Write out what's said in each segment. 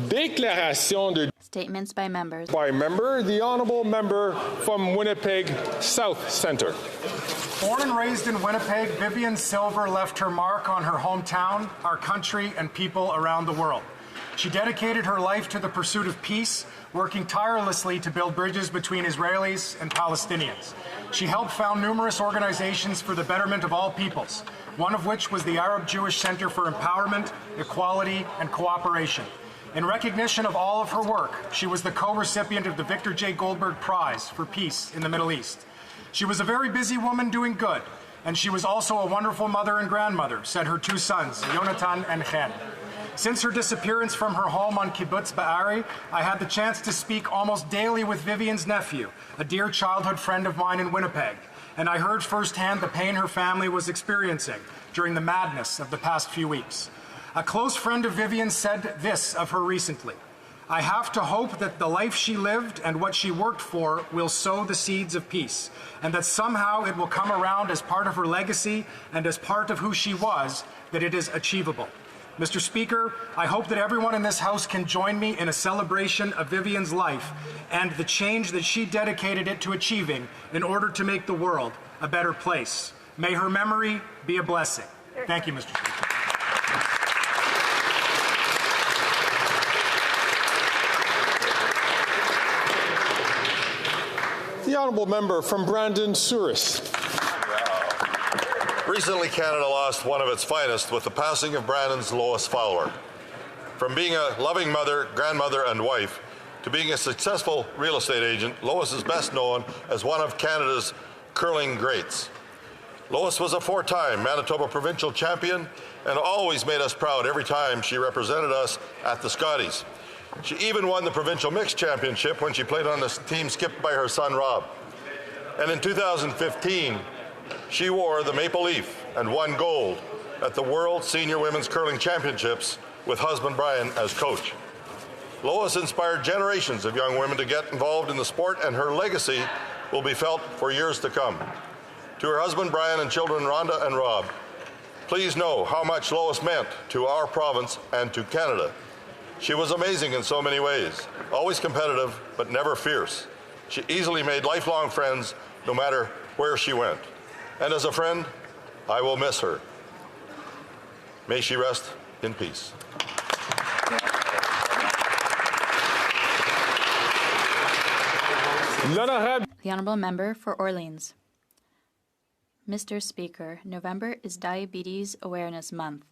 Déclaration de Statements by members. by member, the honourable member from Winnipeg South Centre. Born and raised in Winnipeg, Vivian Silver left her mark on her hometown, our country, and people around the world. She dedicated her life to the pursuit of peace, working tirelessly to build bridges between Israelis and Palestinians. She helped found numerous organizations for the betterment of all peoples, one of which was the Arab Jewish Center for Empowerment, Equality, and Cooperation. In recognition of all of her work, she was the co-recipient of the Victor J. Goldberg Prize for Peace in the Middle East. She was a very busy woman doing good, and she was also a wonderful mother and grandmother, said her two sons, Yonatan and Chen. Since her disappearance from her home on Kibbutz Ba'ari, I had the chance to speak almost daily with Vivian's nephew, a dear childhood friend of mine in Winnipeg, and I heard firsthand the pain her family was experiencing during the madness of the past few weeks. A close friend of Vivian said this of her recently: I have to hope that the life she lived and what she worked for will sow the seeds of peace, and that somehow it will come around as part of her legacy and as part of who she was, that it is achievable. Mr. Speaker, I hope that everyone in this House can join me in a celebration of Vivian's life and the change that she dedicated it to achieving in order to make the world a better place. May her memory be a blessing. Thank you, Mr. Speaker. The honourable member from Brandon Souris. Recently, Canada lost one of its finest with the passing of Brandon's Lois Fowler. From being a loving mother, grandmother, and wife, to being a successful real estate agent, Lois is best known as one of Canada's curling greats. Lois was a four-time Manitoba provincial champion and always made us proud every time she represented us at the Scotties. She even won the provincial mixed championship when she played on the team skipped by her son Rob. And in 2015, she wore the maple leaf and won gold at the World Senior Women's Curling Championships with husband Brian as coach. Lois inspired generations of young women to get involved in the sport, and her legacy will be felt for years to come. To her husband Brian and children Rhonda and Rob, please know how much Lois meant to our province and to Canada. She was amazing in so many ways, always competitive but never fierce. She easily made lifelong friends no matter where she went. And as a friend, I will miss her. May she rest in peace. The honourable member for Orleans. Mr. Speaker, November is Diabetes Awareness Month.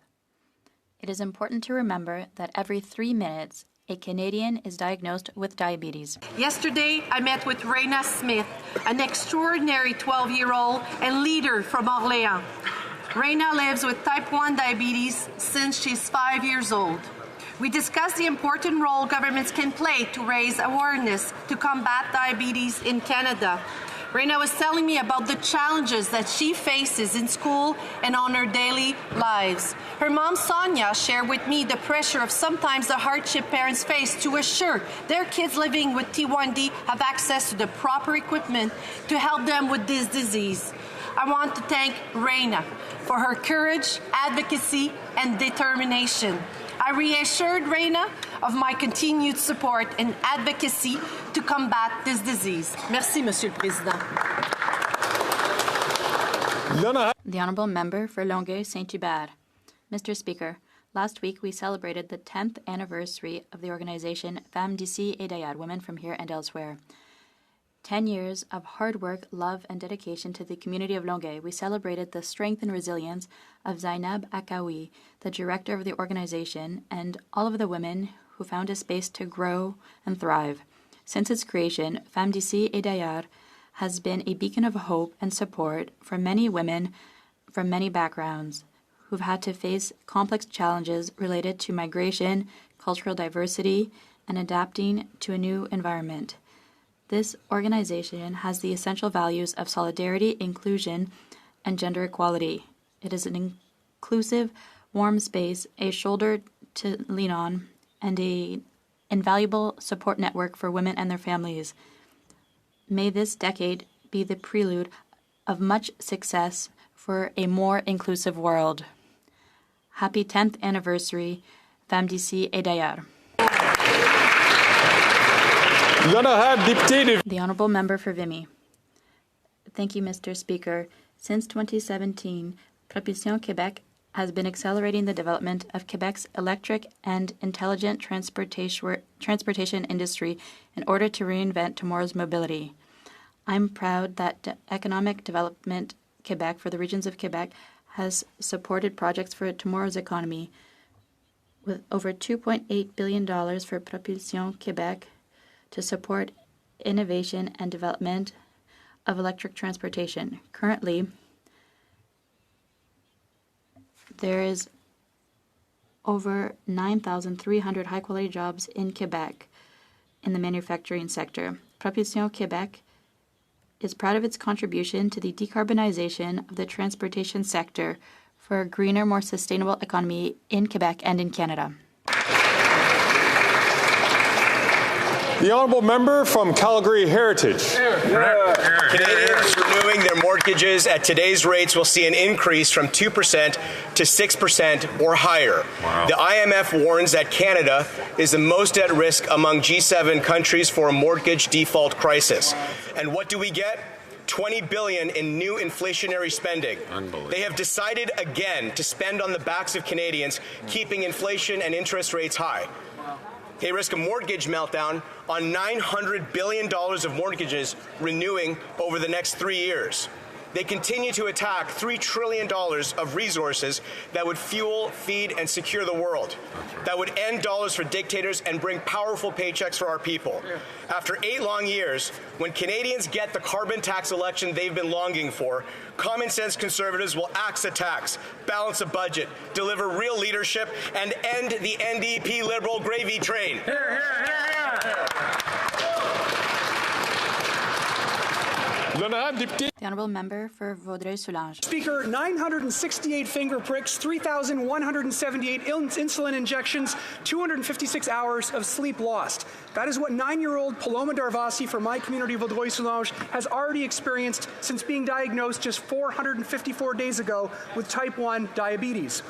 It is important to remember that every 3 minutes, a Canadian is diagnosed with diabetes. Yesterday, I met with Raina Smith, an extraordinary 12-year-old and leader from Orléans. Raina lives with type 1 diabetes since she's 5 years old. We discussed the important role governments can play to raise awareness to combat diabetes in Canada. Raina was telling me about the challenges that she faces in school and on her daily lives. Her mom, Sonia, shared with me the pressure of sometimes the hardship parents face to assure their kids living with T1D have access to the proper equipment to help them with this disease. I want to thank Raina for her courage, advocacy, and determination. I reassured Raina of my continued support and advocacy to combat this disease. Merci, Monsieur le Président. The honourable member for Longueuil-Saint-Hubert. Mr. Speaker, last week we celebrated the 10th anniversary of the organization Femmes d'ici et d'ailleurs, Women from Here and Elsewhere. 10 years of hard work, love, and dedication to the community of Longueuil. We celebrated the strength and resilience of Zainab Akawi, the director of the organization, and all of the women who found a space to grow and thrive. Since its creation, Femmes d'ici et d'ailleurs has been a beacon of hope and support for many women from many backgrounds who've had to face complex challenges related to migration, cultural diversity, and adapting to a new environment. This organization has the essential values of solidarity, inclusion, and gender equality. It is an inclusive, warm space, a shoulder to lean on, and an invaluable support network for women and their families. May this decade be the prelude of much success for a more inclusive world. Happy 10th anniversary, Femmes d'ici et d'ailleurs. The Honourable Member for Vimy. Thank you, Mr. Speaker. Since 2017, Proceedings Québec has been accelerating the development of Quebec's electric and intelligent transportation industry in order to reinvent tomorrow's mobility. I'm proud that Economic Development Quebec for the regions of Quebec has supported projects for tomorrow's economy with over $2.8 billion for Proceedings Québec to support innovation and development of electric transportation. Currently, there is over 9,300 high-quality jobs in Quebec in the manufacturing sector. Proceedings Québec is proud of its contribution to the decarbonization of the transportation sector for a greener, more sustainable economy in Quebec and in Canada. The Honourable Member from Calgary Heritage. Canadians renewing their mortgages at today's rates will see an increase from 2% to 6% or higher. Wow. The IMF warns that Canada is the most at risk among G7 countries for a mortgage default crisis. And what do we get? $20 billion in new inflationary spending. They have decided again to spend on the backs of Canadians, keeping inflation and interest rates high. They risk a mortgage meltdown on $900 billion of mortgages renewing over the next 3 years. They continue to attack $3 trillion of resources that would fuel, feed, and secure the world, that would end dollars for dictators and bring powerful paychecks for our people. After 8 long years, when Canadians get the carbon tax election they've been longing for, common sense conservatives will axe a tax, balance a budget, deliver real leadership, and end the NDP Liberal gravy train. The Honourable Member for Vaudreuil-Soulanges. Speaker, 968 finger pricks, 3,178 insulin injections, 256 hours of sleep lost. That is what 9-year-old Paloma Darvasi from my community of Vaudreuil-Soulanges has already experienced since being diagnosed just 454 days ago with type 1 diabetes.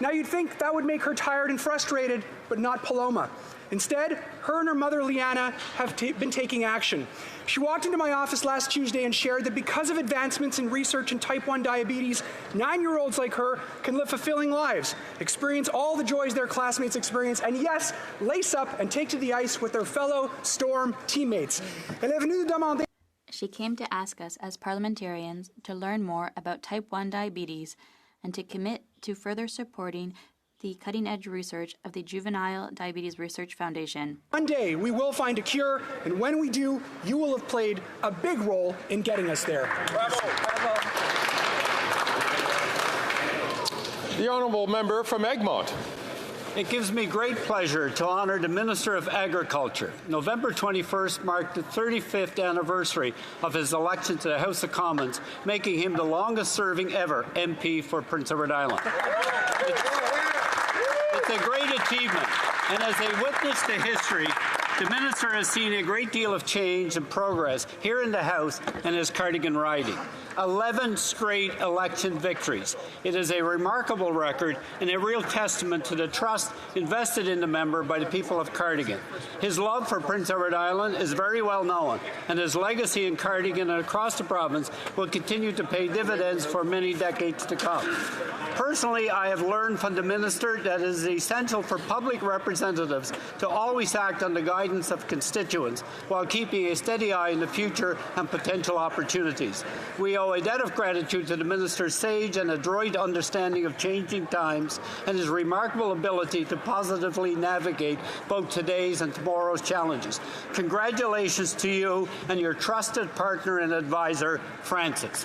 Now you'd think that would make her tired and frustrated, but not Paloma. Instead, her and her mother, Liana, have been taking action. She walked into my office last Tuesday and shared that because of advancements in research in type 1 diabetes, 9-year-olds like her can live fulfilling lives, experience all the joys their classmates experience, and yes, lace up and take to the ice with their fellow Storm teammates. She came to ask us as parliamentarians to learn more about type 1 diabetes and to commit to further supporting the cutting-edge research of the Juvenile Diabetes Research Foundation. One day, we will find a cure, and when we do, you will have played a big role in getting us there. Bravo. Bravo. The Honourable Member from Egmont. It gives me great pleasure to honour the Minister of Agriculture. November 21st marked the 35th anniversary of his election to the House of Commons, making him the longest-serving ever MP for Prince Edward Island. It's a great achievement, and as a witness to history, the Minister has seen a great deal of change and progress here in the House and his Cardigan riding. 11 straight election victories. It is a remarkable record and a real testament to the trust invested in the member by the people of Cardigan. His love for Prince Edward Island is very well known, and his legacy in Cardigan and across the province will continue to pay dividends for many decades to come. Personally, I have learned from the Minister that it is essential for public representatives to always act on the guidance of constituents while keeping a steady eye on the future and potential opportunities. We owe a debt of gratitude to the Minister's sage and adroit understanding of changing times and his remarkable ability to positively navigate both today's and tomorrow's challenges. Congratulations to you and your trusted partner and advisor, Francis.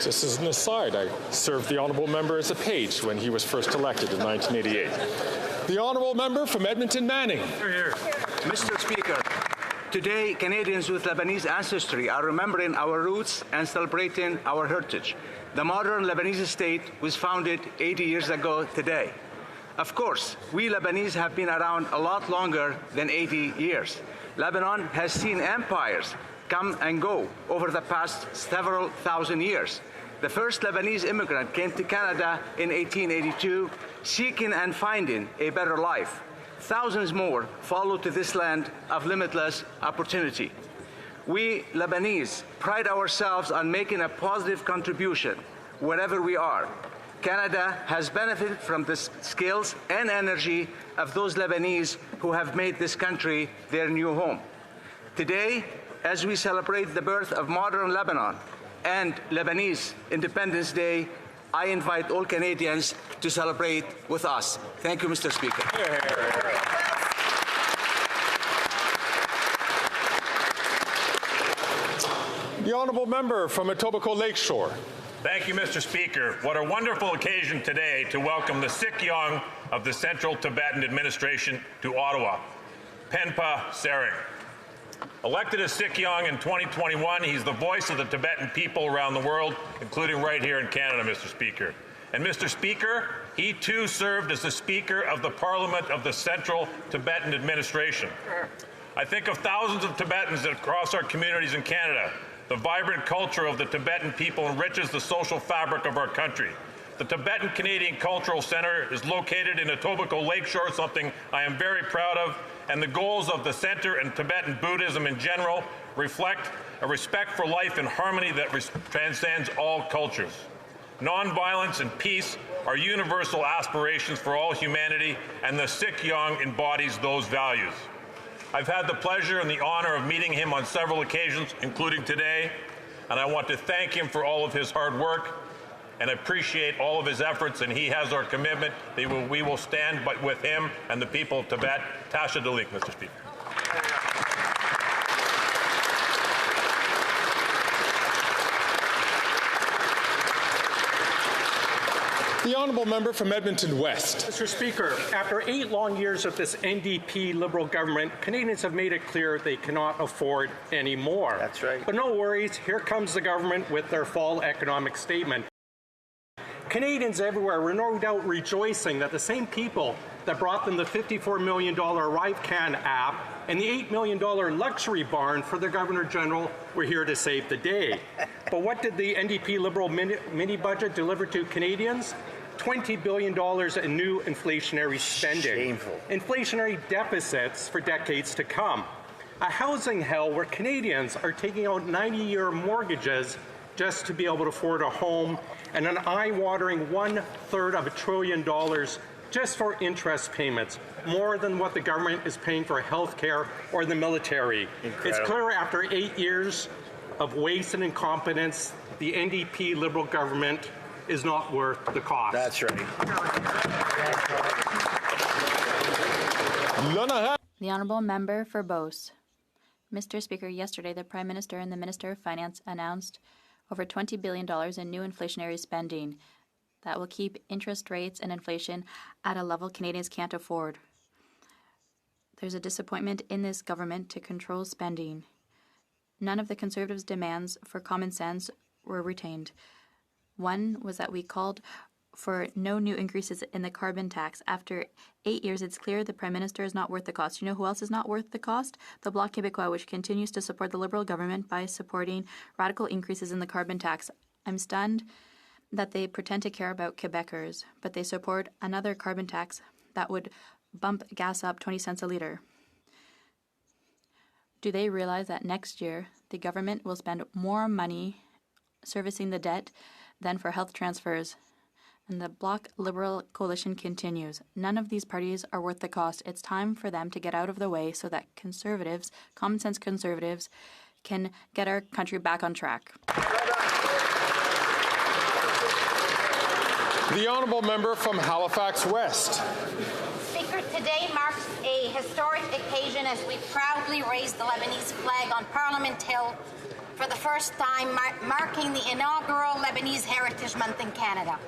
Just as an aside, I served the Honourable Member as a page when he was first elected in 1988. The Honourable Member from Edmonton Manning. Mr. Speaker, today Canadians with Lebanese ancestry are remembering our roots and celebrating our heritage. The modern Lebanese state was founded 80 years ago today. Of course, we Lebanese have been around a lot longer than 80 years. Lebanon has seen empires come and go over the past several thousand years. The first Lebanese immigrant came to Canada in 1882, seeking and finding a better life. Thousands more followed to this land of limitless opportunity. We Lebanese pride ourselves on making a positive contribution wherever we are. Canada has benefited from the skills and energy of those Lebanese who have made this country their new home. Today, as we celebrate the birth of modern Lebanon and Lebanese Independence Day, I invite all Canadians to celebrate with us. Thank you, Mr. Speaker. The honourable member from Etobicoke Lakeshore. Thank you, Mr. Speaker. What a wonderful occasion today to welcome the Sikyong of the Central Tibetan Administration to Ottawa, Penpa Sering. Elected as Sikyong in 2021, he's the voice of the Tibetan people around the world, including right here in Canada, Mr. Speaker. And Mr. Speaker, he too served as the Speaker of the Parliament of the Central Tibetan Administration. I think of thousands of Tibetans across our communities in Canada. The vibrant culture of the Tibetan people enriches the social fabric of our country. The Tibetan Canadian Cultural Centre is located in Etobicoke Lakeshore, something I am very proud of, and the goals of the centre and Tibetan Buddhism in general reflect a respect for life and harmony that transcends all cultures. Nonviolence and peace are universal aspirations for all humanity, and the Sikyong embodies those values. I've had the pleasure and the honor of meeting him on several occasions, including today, and I want to thank him for all of his hard work and appreciate all of his efforts, and he has our commitment that we will stand with him and the people of Tibet. Tasha Dalik, Mr. Speaker. The honourable member from Edmonton West. Mr. Speaker, after 8 long years of this NDP Liberal government, Canadians have made it clear they cannot afford any more. That's right. But no worries, here comes the government with their fall economic statement. Canadians everywhere were no doubt rejoicing that the same people that brought them the $54 million ArriveCan app and the $8 million luxury barn for the Governor-General were here to save the day. But what did the NDP Liberal mini-budget deliver to Canadians? $20 billion in new inflationary spending. Shameful. Inflationary deficits for decades to come. A housing hell where Canadians are taking out 90-year mortgages just to be able to afford a home, and an eye-watering $1/3 of $1 trillion just for interest payments, more than what the government is paying for health care or the military. Incredible. It's clear after 8 years of waste and incompetence, the NDP Liberal government is not worth the cost. That's right. The honourable member for Beauce. Mr. Speaker, yesterday the Prime Minister and the Minister of Finance announced over $20 billion in new inflationary spending that will keep interest rates and inflation at a level Canadians can't afford. There's a disappointment in this government to control spending. None of the Conservatives' demands for common sense were retained. One was that we called for no new increases in the carbon tax. After 8 years, it's clear the Prime Minister is not worth the cost. You know who else is not worth the cost? The Bloc Québécois, which continues to support the Liberal government by supporting radical increases in the carbon tax. I'm stunned that they pretend to care about Quebecers, but they support another carbon tax that would bump gas up 20 cents a litre. Do they realize that next year the government will spend more money servicing the debt than for health transfers? And the Bloc Liberal coalition continues. None of these parties are worth the cost. It's time for them to get out of the way so that Conservatives, common sense Conservatives, can get our country back on track. The honourable member from Halifax West. Speaker, today marks a historic occasion as we proudly raise the Lebanese flag on Parliament Hill for the first time, marking the inaugural Lebanese Heritage Month in Canada.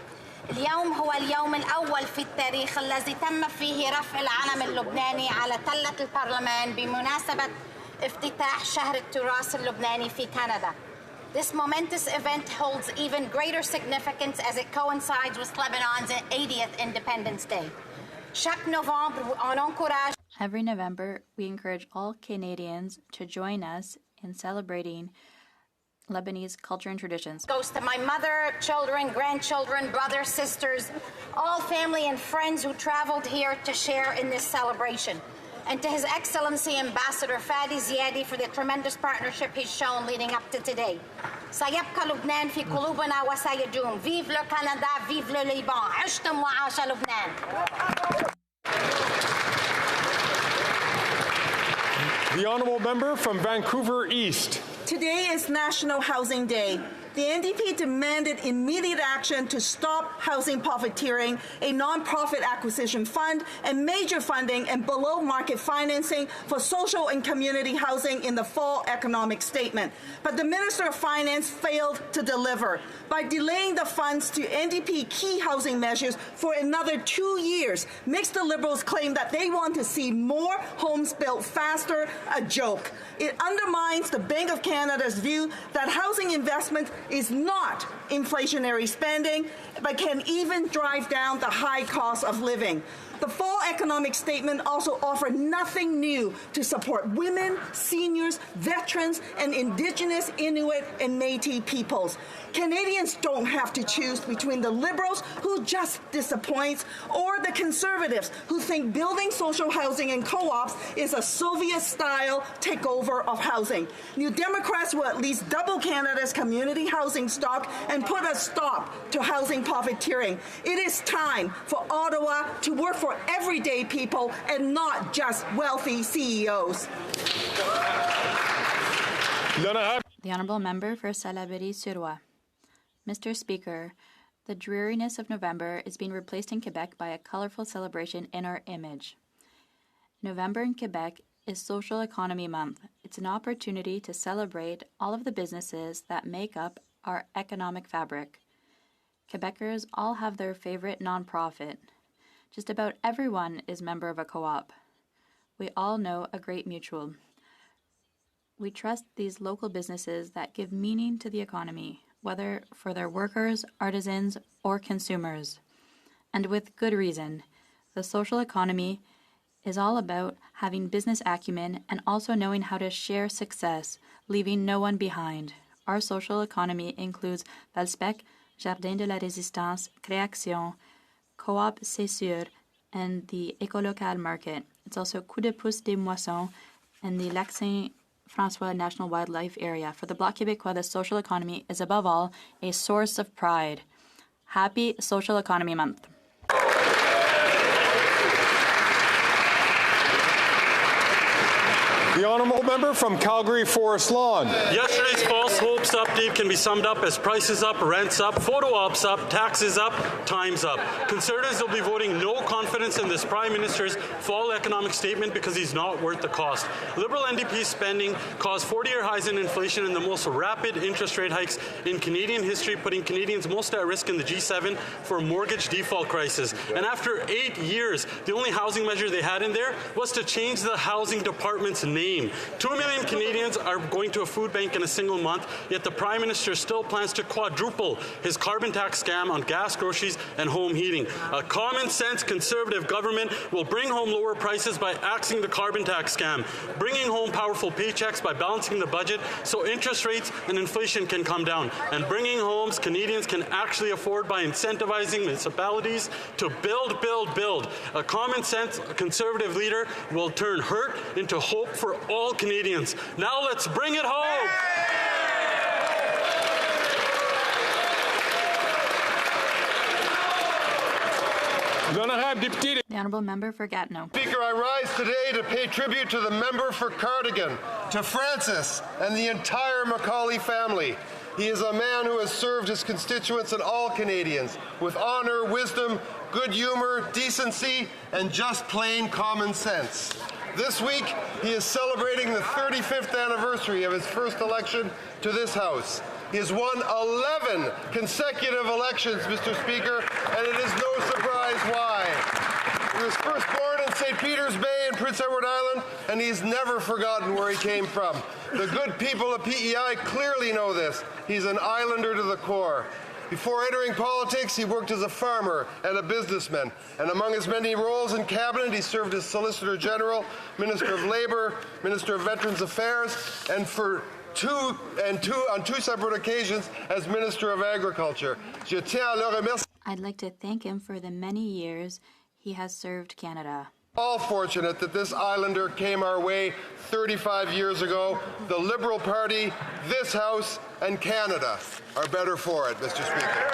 اليوم هو اليوم الأول في التاريخ الذي تم فيه رفع العلم اللبناني على تلة البرلمان بمناسبة افتتاح شهر التراث اللبناني في كندا. This momentous event holds even greater significance as it coincides with Lebanon's 80th Independence Day. Chaque Novembre, on encourage Every November, we encourage all Canadians to join us in celebrating Lebanese culture and traditions. Goes to my mother, children, grandchildren, brothers, sisters, all family and friends who traveled here to share in this celebration. And to His Excellency Ambassador Fadi Ziadi for the tremendous partnership he's shown leading up to today. سيبقى لبنان في قلوبنا وسيدوم. Vive le Canada, vive le Liban. عشتم وعاش لبنان. The honourable member from Vancouver East. Today is National Housing Day. The NDP demanded immediate action to stop housing profiteering, a non-profit acquisition fund, and major funding and below-market financing for social and community housing in the fall economic statement. But the Minister of Finance failed to deliver. By delaying the funds to NDP key housing measures for another 2 years, makes the Liberals claim that they want to see more homes built faster a joke. It undermines the Bank of Canada's view that housing investment is not inflationary spending, but can even drive down the high cost of living. The fall economic statement also offered nothing new to support women, seniors, veterans, and Indigenous, Inuit, and Métis peoples. Canadians don't have to choose between the Liberals, who just disappoints, or the Conservatives, who think building social housing and co-ops is a Soviet-style takeover of housing. New Democrats will at least double Canada's community housing stock and put a stop to housing profiteering. It is time for Ottawa to work for everyday people and not just wealthy CEOs. The Honourable Member for Salaberry-sur-Roi. Mr. Speaker, the dreariness of November is being replaced in Quebec by a colourful celebration in our image. November in Quebec is Social Economy Month. It's an opportunity to celebrate all of the businesses that make up our economic fabric. Quebecers all have their favourite nonprofit. Just about everyone is member of a co-op. We all know a great mutual. We trust these local businesses that give meaning to the economy, whether for their workers, artisans, or consumers. And with good reason. The social economy is all about having business acumen and also knowing how to share success, leaving no one behind. Our social economy includes Valspec, Jardin de la Résistance, Créaction, Co-op C'est Sûr, and the Écolocal Market. It's also Coup de pouce des Moissons and the Lac Saint-François National Wildlife Area. For the Bloc Québécois, the social economy is above all a source of pride. Happy Social Economy Month. The honourable member from Calgary Forest Lawn. Yesterday's false hopes update can be summed up as prices up, rents up, photo ops up, taxes up, time's up. Conservatives will be voting no confidence in this Prime Minister's fall economic statement because he's not worth the cost. Liberal NDP spending caused 40-year highs in inflation and the most rapid interest rate hikes in Canadian history, putting Canadians most at risk in the G7 for a mortgage default crisis. And after 8 years, the only housing measure they had in there was to change the housing department's name. 2 million Canadians are going to a food bank in a single month, yet the Prime Minister still plans to quadruple his carbon tax scam on gas, groceries, and home heating. A common-sense Conservative government will bring home lower prices by axing the carbon tax scam, bringing home powerful paychecks by balancing the budget so interest rates and inflation can come down, and bringing homes Canadians can actually afford by incentivizing municipalities to build, build, build. A common-sense Conservative leader will turn hurt into hope for all Canadians. Now let's bring it home. The Honourable Member for Gatineau. Speaker, I rise today to pay tribute to the member for Cardigan, to Francis and the entire Macaulay family. He is a man who has served his constituents and all Canadians with honour, wisdom, good humour, decency, and just plain common sense. This week, he is celebrating the 35th anniversary of his first election to this House. He has won 11 consecutive elections, Mr. Speaker, and it is no surprise why. He was first born in St. Peter's Bay in Prince Edward Island, and he's never forgotten where he came from. The good people of PEI clearly know this. He's an islander to the core. Before entering politics, he worked as a farmer and a businessman, and among his many roles in cabinet, he served as Solicitor General, Minister of Labour, Minister of Veterans Affairs, and on two separate occasions as Minister of Agriculture. Je tiens à le remercier. I'd like to thank him for the many years he has served Canada. All fortunate that this islander came our way 35 years ago. The Liberal Party, this House, and Canada are better for it, Mr. Speaker.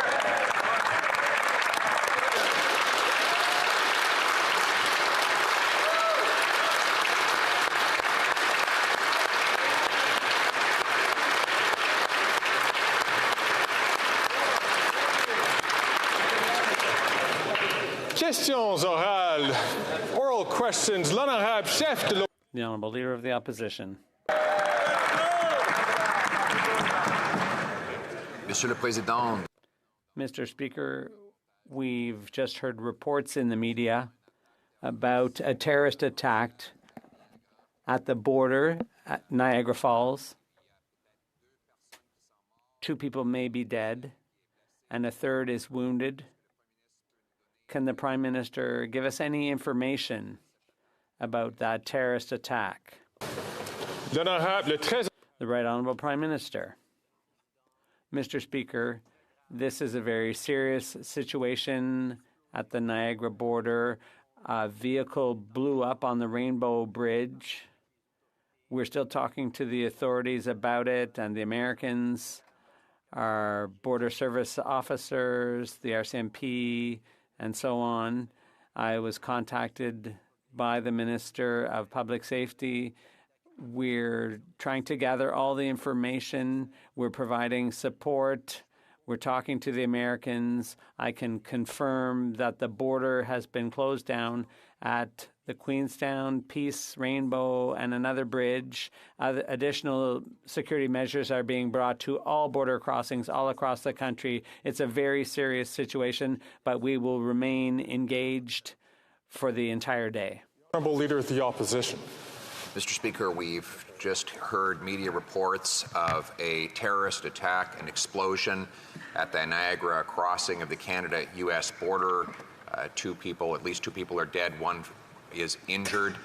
Questions orales. Oral questions. L'honorable chef de The Honourable Leader of the Opposition. Monsieur le Président. Mr. Speaker, we've just heard reports in the media about a terrorist attack at the border at Niagara Falls. 2 people may be dead, and a third is wounded. Can the Prime Minister give us any information about that terrorist attack? The Right Honourable Prime Minister. Mr. Speaker, this is a very serious situation at the Niagara border. A vehicle blew up on the Rainbow Bridge. We're still talking to the authorities about it, and the Americans, our border service officers, the RCMP, and so on. I was contacted by the Minister of Public Safety. We're trying to gather all the information. We're providing support. We're talking to the Americans. I can confirm that the border has been closed down at the Queenstown, Peace, Rainbow, and another bridge. Additional security measures are being brought to all border crossings all across the country. It's a very serious situation, but we will remain engaged for the entire day. Honourable Leader of the Opposition. Mr. Speaker, we've just heard media reports of a terrorist attack and explosion at the Niagara crossing of the Canada-U.S. border. At least two people are dead. One is injured.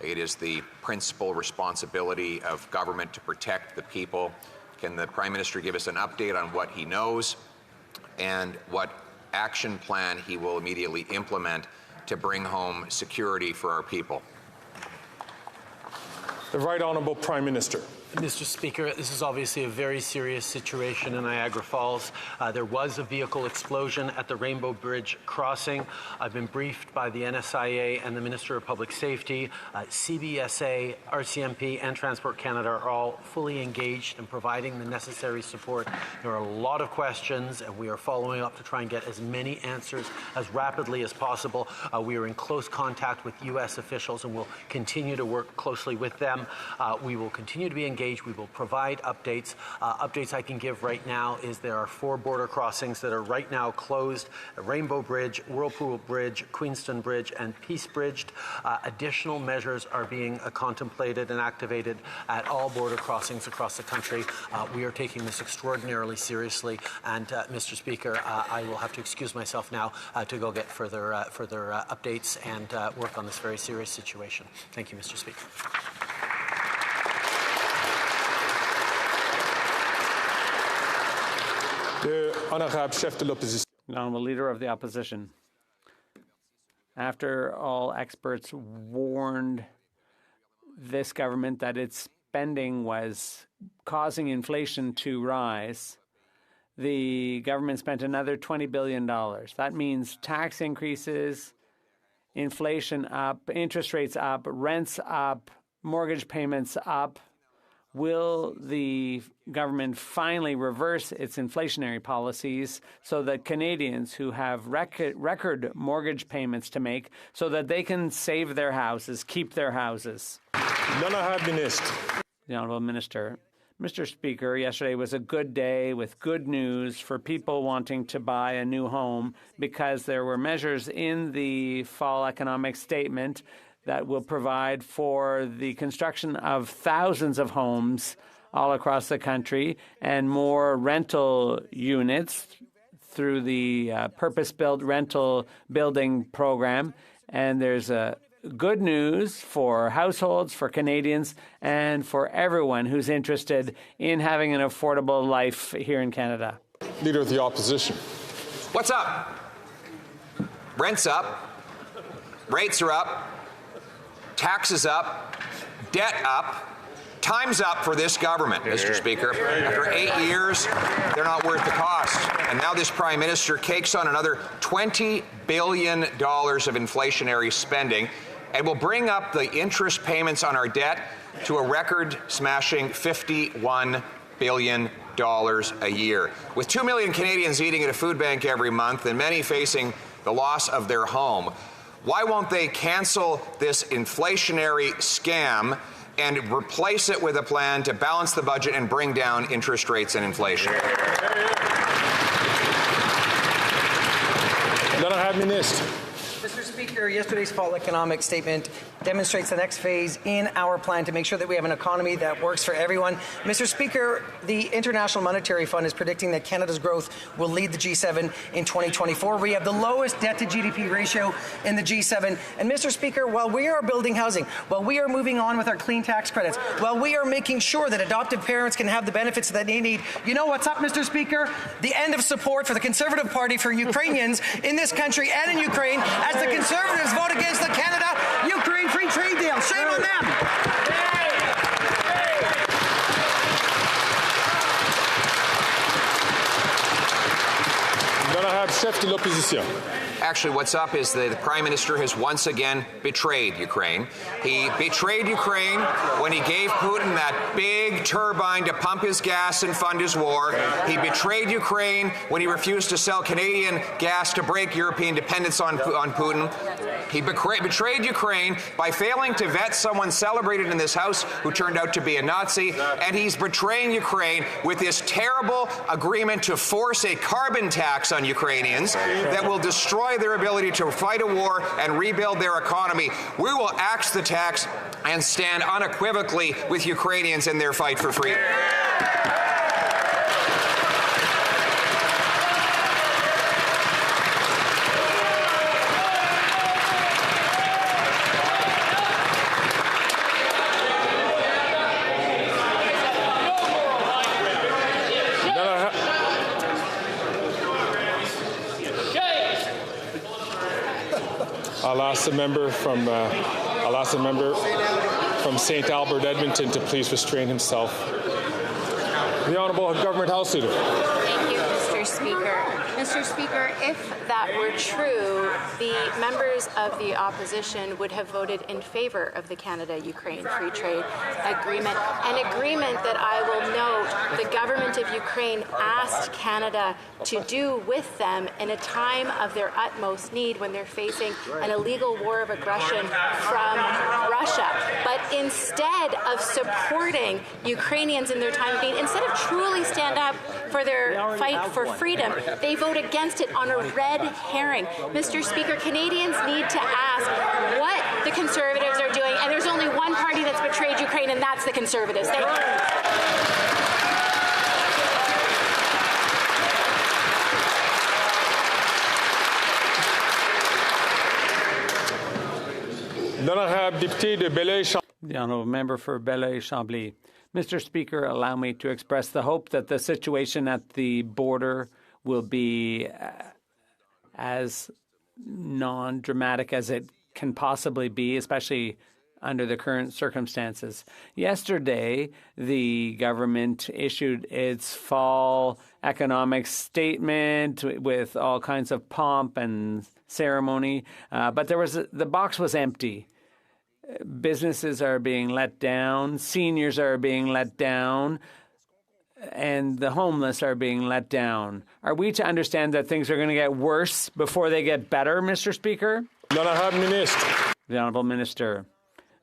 It is the principal responsibility of government to protect the people. Can the Prime Minister give us an update on what he knows and what action plan he will immediately implement to bring home security for our people? The Right Honourable Prime Minister. Mr. Speaker, this is obviously a very serious situation in Niagara Falls. There was a vehicle explosion at the Rainbow Bridge crossing. I've been briefed by the NSIA and the Minister of Public Safety. CBSA, RCMP, and Transport Canada are all fully engaged in providing the necessary support. There are a lot of questions, and we are following up to try and get as many answers as rapidly as possible. We are in close contact with U.S. officials, and we'll continue to work closely with them. We will continue to be engaged. We will provide updates. Updates I can give right now is there are 4 border crossings that are right now closed: Rainbow Bridge, Whirlpool Bridge, Queenston Bridge, and Peace Bridge. Additional measures are being contemplated and activated at all border crossings across the country. We are taking this extraordinarily seriously, and Mr. Speaker, I will have to excuse myself now to go get further updates and work on this very serious situation. Thank you, Mr. Speaker. The Honourable Chef de l'Opposition. Honourable Leader of the Opposition. After all experts warned this government that its spending was causing inflation to rise, the government spent another $20 billion. That means tax increases, inflation up, interest rates up, rents up, mortgage payments up. Will the government finally reverse its inflationary policies so that Canadians who have record mortgage payments to make so that they can save their houses, keep their houses? The Honourable Minister. Mr. Speaker, yesterday was a good day with good news for people wanting to buy a new home because there were measures in the fall economic statement that will provide for the construction of thousands of homes all across the country and more rental units, through the purpose-built rental building program. And there's good news for households, for Canadians, and for everyone who's interested in having an affordable life here in Canada. Leader of the Opposition. What's up? Rent's up. Rates are up. Taxes up. Debt up. Time's up for this government, Mr. Speaker. After 8 years, they're not worth the cost. And now this Prime Minister cakes on another $20 billion of inflationary spending and will bring up the interest payments on our debt to a record-smashing $51 billion a year. With 2 million Canadians eating at a food bank every month and many facing the loss of their home, why won't they cancel this inflationary scam and replace it with a plan to balance the budget and bring down interest rates and inflation? Mr. Speaker, yesterday's fall economic statement demonstrates the next phase in our plan to make sure that we have an economy that works for everyone. Mr. Speaker, the International Monetary Fund is predicting that Canada's growth will lead the G7 in 2024. We have the lowest debt-to-GDP ratio in the G7. And, Mr. Speaker, while we are building housing, while we are moving on with our clean tax credits, while we are making sure that adoptive parents can have the benefits that they need, you know what's up, Mr. Speaker? The end of support for the Conservative Party for Ukrainians in this country and in Ukraine as the Conservatives vote against the Canada-Ukraine free trade deal. Shame on them. Chef de l'opposition. Actually, what's up is that the Prime Minister has once again betrayed Ukraine. He betrayed Ukraine when he gave Putin that big turbine to pump his gas and fund his war. He betrayed Ukraine when he refused to sell Canadian gas to break European dependence on Putin. He betrayed Ukraine by failing to vet someone celebrated in this House who turned out to be a Nazi. And he's betraying Ukraine with this terrible agreement to force a carbon tax on Ukrainians that will destroy their ability to fight a war and rebuild their economy. We will axe the tax and stand unequivocally with Ukrainians in their fight for freedom. I'll ask the member from St. Albert, Edmonton, to please restrain himself. The Honourable Government House Leader. Thank you, Mr. Speaker. Mr. Speaker, if that were true, the members of the opposition would have voted in favor of the Canada-Ukraine Free Trade Agreement, an agreement that I will note the government of Ukraine asked Canada to do with them in a time of their utmost need when they're facing an illegal war of aggression from Russia. But instead of supporting Ukrainians in their time of need, instead of truly stand up for their fight for freedom, they vote against it on a red herring. Mr. Speaker, Canadians need to ask what the Conservatives are doing, and there's only one party that's betrayed Ukraine, and that's the Conservatives. Thank you. The Honourable Member for Belleuil-Chambly. Mr. Speaker, allow me to express the hope that the situation at the border will be as non-dramatic as it can possibly be, especially under the current circumstances. Yesterday, the government issued its fall economic statement with all kinds of pomp and ceremony, but the box was empty. Businesses are being let down, seniors are being let down, and the homeless are being let down. Are we to understand that things are going to get worse before they get better, Mr. Speaker? The Honourable Minister.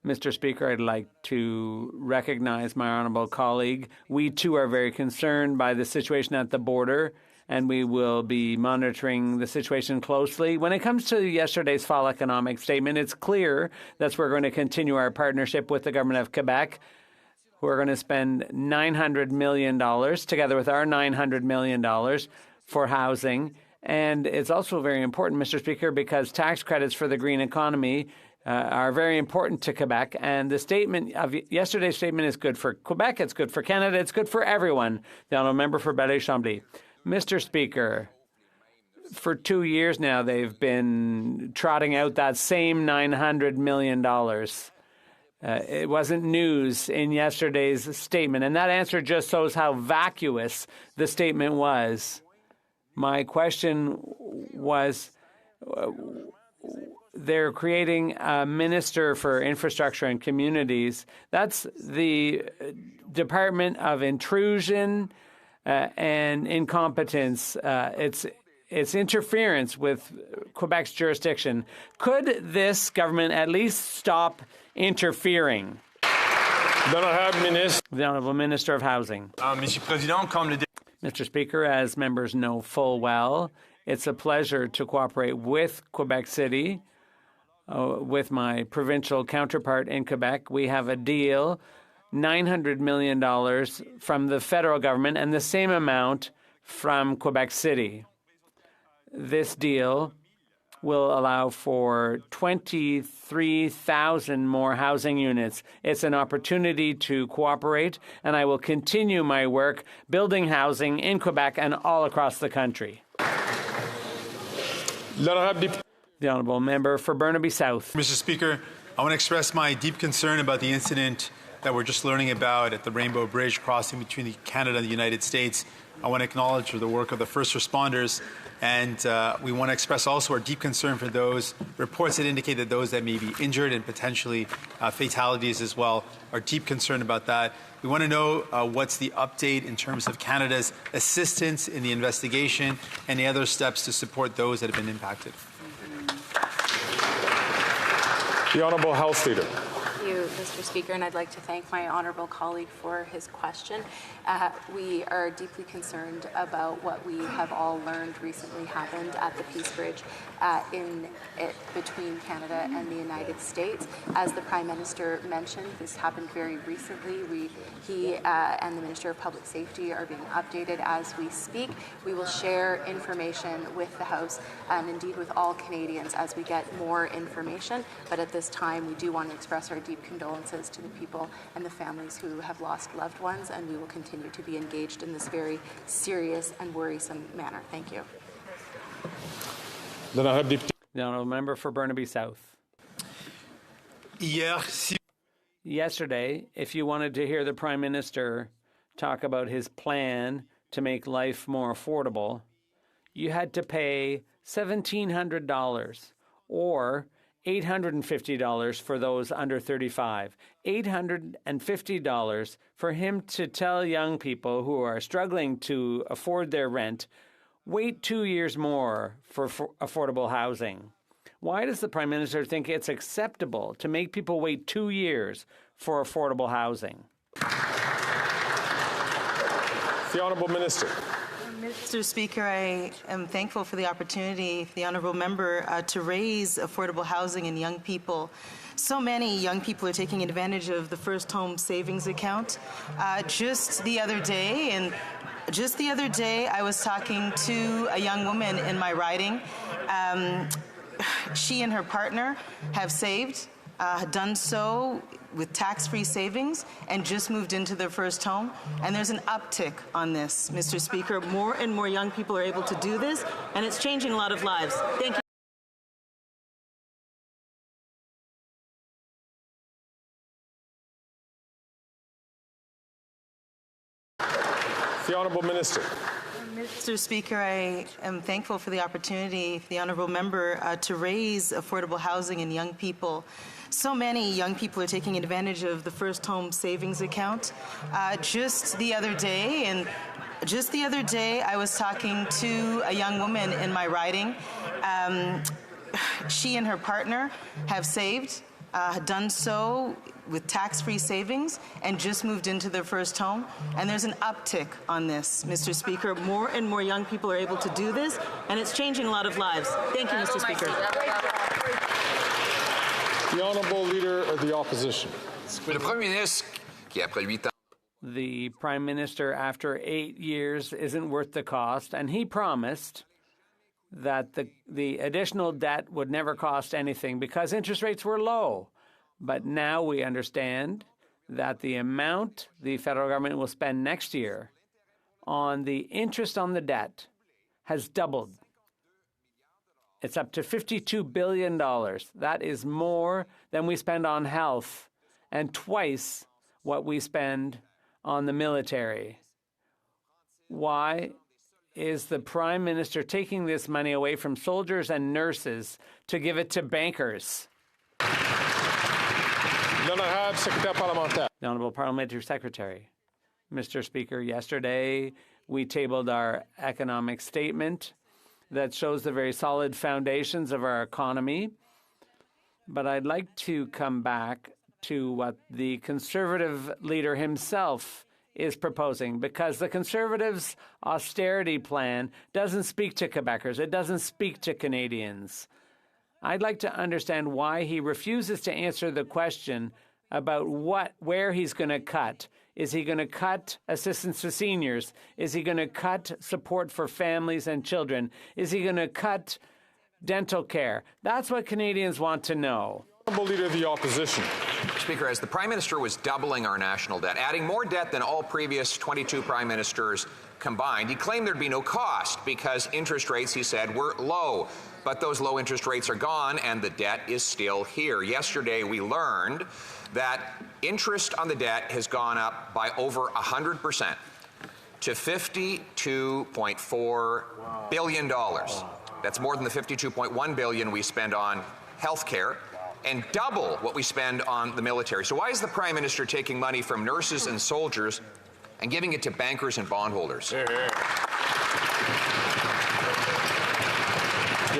Mr. Speaker, I'd like to recognize my honourable colleague. We too are very concerned by the situation at the border, and we will be monitoring the situation closely. When it comes to yesterday's fall economic statement, it's clear that we're going to continue our partnership with the government of Quebec, who are going to spend $900 million, together with our $900 million, for housing. And it's also very important, Mr. Speaker, because tax credits for the green economy are very important to Quebec. And the statement of yesterday's statement is good for Quebec, it's good for Canada, it's good for everyone. The Honourable Member for Belleuil-Chambly. Mr. Speaker, for 2 years now, they've been trotting out that same $900 million. It wasn't news in yesterday's statement. And that answer just shows how vacuous the statement was. My question was, they're creating a minister for infrastructure and communities. That's the Department of Intrusion and Incompetence. It's interference with Quebec's jurisdiction. Could this government at least stop interfering? The Honourable Minister of Housing. Mr. Speaker, as members know full well, it's a pleasure to cooperate with Quebec City, with my provincial counterpart in Quebec. We have a deal, $900 million from the federal government and the same amount from Quebec City. This deal will allow for 23,000 more housing units. It's an opportunity to cooperate, and I will continue my work building housing in Quebec and all across the country. The Honourable Member for Burnaby South. Mr. Speaker, I want to express my deep concern about the incident that we're just learning about at the Rainbow Bridge crossing between Canada and the United States. I want to acknowledge the work of the first responders, and we want to express also our deep concern for those reports that indicate that those that may be injured and potentially fatalities as well. Our deep concern about that. We want to know what's the update in terms of Canada's assistance in the investigation and the other steps to support those that have been impacted. The Honourable House Leader. Thank you, Mr. Speaker, and I'd like to thank my honourable colleague for his question. We are deeply concerned about what we have all learned recently happened at the Peace Bridge between Canada and the United States. As the Prime Minister mentioned, this happened very recently. He and the Minister of Public Safety are being updated as we speak. We will share information with the House and indeed with all Canadians as we get more information. But at this time, we do want to express our deep condolences to the people and the families who have lost loved ones, and we will continue to be engaged in this very serious and worrisome manner. Thank you. The Honourable Member for Burnaby South. Yesterday, if you wanted to hear the Prime Minister talk about his plan to make life more affordable, you had to pay $1,700 or $850 for those under 35. $850 for him to tell young people who are struggling to afford their rent, wait 2 years more for affordable housing. Why does the Prime Minister think it's acceptable to make people wait 2 years for affordable housing? The Honourable Minister. Mr. Speaker, I am thankful for the opportunity, the Honourable Member, to raise affordable housing in young people. So many young people are taking advantage of the First Home Savings Account. Just the other day, I was talking to a young woman in my riding. She and her partner have saved, done so with tax-free savings, and just moved into their first home. And there's an uptick on this, Mr. Speaker. More and more young people are able to do this, and it's changing a lot of lives. Thank you. The Honourable Minister. Mr. Speaker, I am thankful for the opportunity, the Honourable Member, to raise affordable housing in young people. So many young people are taking advantage of the First Home Savings Account. Just the other day, I was talking to a young woman in my riding. She and her partner have saved, done so with tax-free savings, and just moved into their first home. And there's an uptick on this, Mr. Speaker. More and more young people are able to do this, and it's changing a lot of lives. Thank you, Mr. Speaker. The Honourable Leader of the Opposition. Le Premier ministre, qui après 8 ans the Prime Minister, after 8 years, isn't worth the cost, and he promised that the additional debt would never cost anything because interest rates were low. But now we understand that the amount the federal government will spend next year on the interest on the debt has doubled. It's up to $52 billion. That is more than we spend on health and twice what we spend on the military. Why is the Prime Minister taking this money away from soldiers and nurses to give it to bankers? The Honourable Parliamentary Secretary. Mr. Speaker, yesterday we tabled our economic statement that shows the very solid foundations of our economy. But I'd like to come back to what the Conservative leader himself is proposing, because the Conservatives' austerity plan doesn't speak to Quebecers. It doesn't speak to Canadians. I'd like to understand why he refuses to answer the question about where he's going to cut. Is he going to cut assistance to seniors? Is he going to cut support for families and children? Is he going to cut dental care? That's what Canadians want to know. Honourable Leader of the Opposition. Speaker, as the Prime Minister was doubling our national debt, adding more debt than all previous 22 Prime Ministers combined, he claimed there'd be no cost because interest rates, he said, were low. But those low interest rates are gone and the debt is still here. Yesterday we learned that interest on the debt has gone up by over 100% to $52.4 billion. That's more than the $52.1 billion we spend on health care and double what we spend on the military. So why is the Prime Minister taking money from nurses and soldiers and giving it to bankers and bondholders? The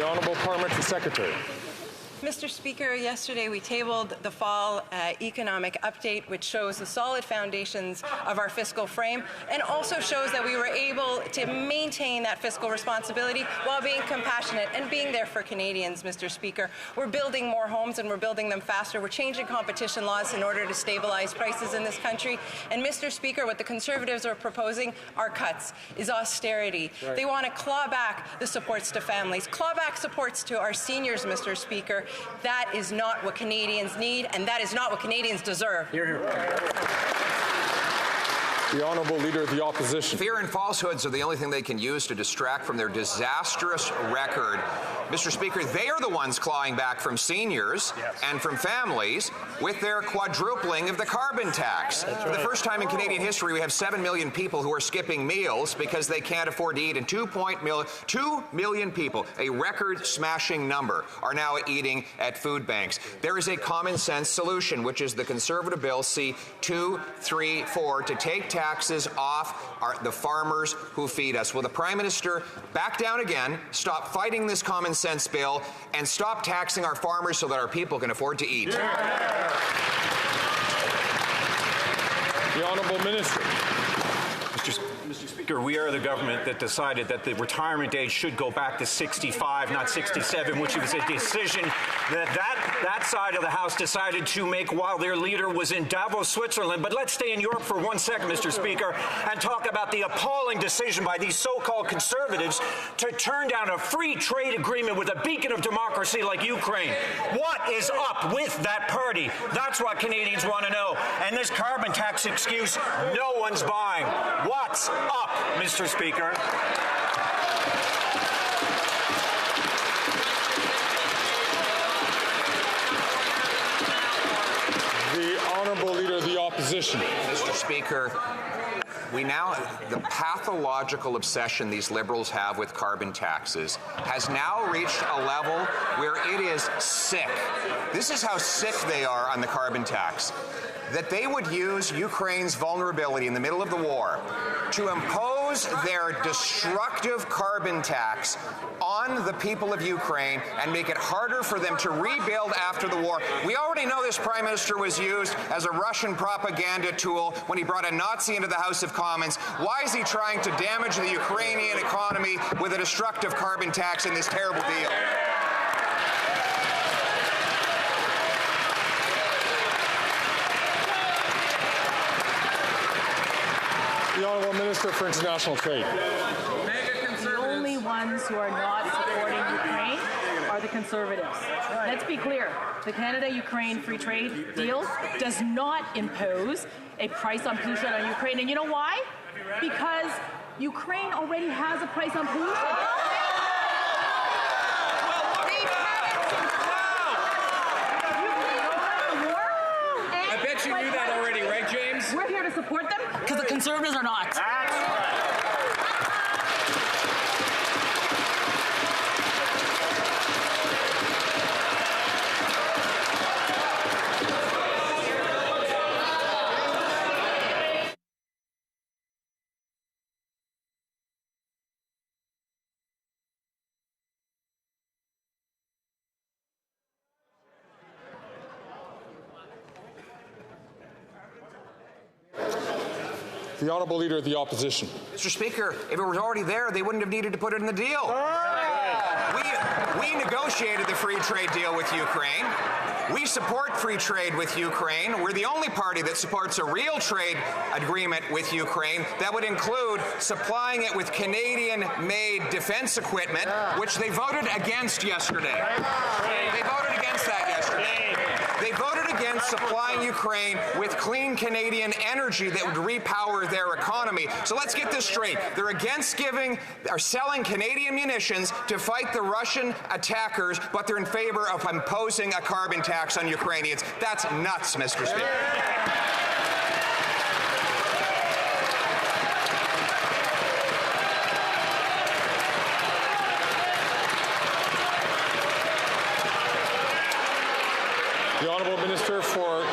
Honourable Parliamentary Secretary. Mr. Speaker, yesterday we tabled the fall economic update, which shows the solid foundations of our fiscal frame and also shows that we were able to maintain that fiscal responsibility while being compassionate and being there for Canadians, Mr. Speaker. We're building more homes and we're building them faster. We're changing competition laws in order to stabilize prices in this country. And, Mr. Speaker, what the Conservatives are proposing are cuts, is austerity. Right. They want to claw back the supports to families, claw back supports to our seniors, Mr. Speaker. That is not what Canadians need, and that is not what Canadians deserve. Hear, hear. The Honourable Leader of the Opposition. Fear and falsehoods are the only thing they can use to distract from their disastrous record. Mr. Speaker, they are the ones clawing back from seniors and from families with their quadrupling of the carbon tax. For the first time in Canadian history, we have 7 million people who are skipping meals because they can't afford to eat, and 2 million people, a record-smashing number, are now eating at food banks. There is a common-sense solution, which is the Conservative Bill C-234 to take taxes off the farmers who feed us. Will the Prime Minister back down again, stop fighting this common sense bill, and stop taxing our farmers so that our people can afford to eat? The Honourable Minister. Mr. Speaker, we are the government that decided that the retirement age should go back to 65, not 67, which was a decision that side of the House decided to make while their leader was in Davos, Switzerland. But let's stay in Europe for 1 second, Mr. Speaker, and talk about the appalling decision by these so-called conservatives to turn down a free trade agreement with a beacon of democracy like Ukraine. What is up with that party? That's what Canadians want to know. And this carbon tax excuse, no one's buying. What's up, Mr. Speaker? The Honourable Leader of the Opposition. Mr. Speaker, the pathological obsession these Liberals have with carbon taxes has now reached a level where it is sick. This is how sick they are on the carbon tax, that they would use Ukraine's vulnerability in the middle of the war to impose their destructive carbon tax on the people of Ukraine and make it harder for them to rebuild after the war. We already know this Prime Minister was used as a Russian propaganda tool when he brought a Nazi into the House of Commons. Why is he trying to damage the Ukrainian economy with a destructive carbon tax in this terrible deal? The Honourable Minister for International Trade. The only ones who are not supporting Ukraine are the Conservatives. Let's be clear. The Canada-Ukraine free trade deal does not impose a price on pollution on Ukraine. And you know why? Because Ukraine already has a price on pollution. I bet you knew that already, right, James? We're here to support them because the Conservatives are not. That's right. The Honourable Leader of the Opposition. Mr. Speaker, if it was already there, they wouldn't have needed to put it in the deal. We negotiated the free trade deal with Ukraine. We support free trade with Ukraine. We're the only party that supports a real trade agreement with Ukraine that would include supplying it with Canadian-made defense equipment, which they voted against yesterday. They voted against that yesterday. They voted against supplying Ukraine with clean Canadian energy that would repower their economy. So let's get this straight. They're against selling Canadian munitions to fight the Russian attackers, but they're in favor of imposing a carbon tax on Ukrainians. That's nuts, Mr. Speaker. The Honourable Minister for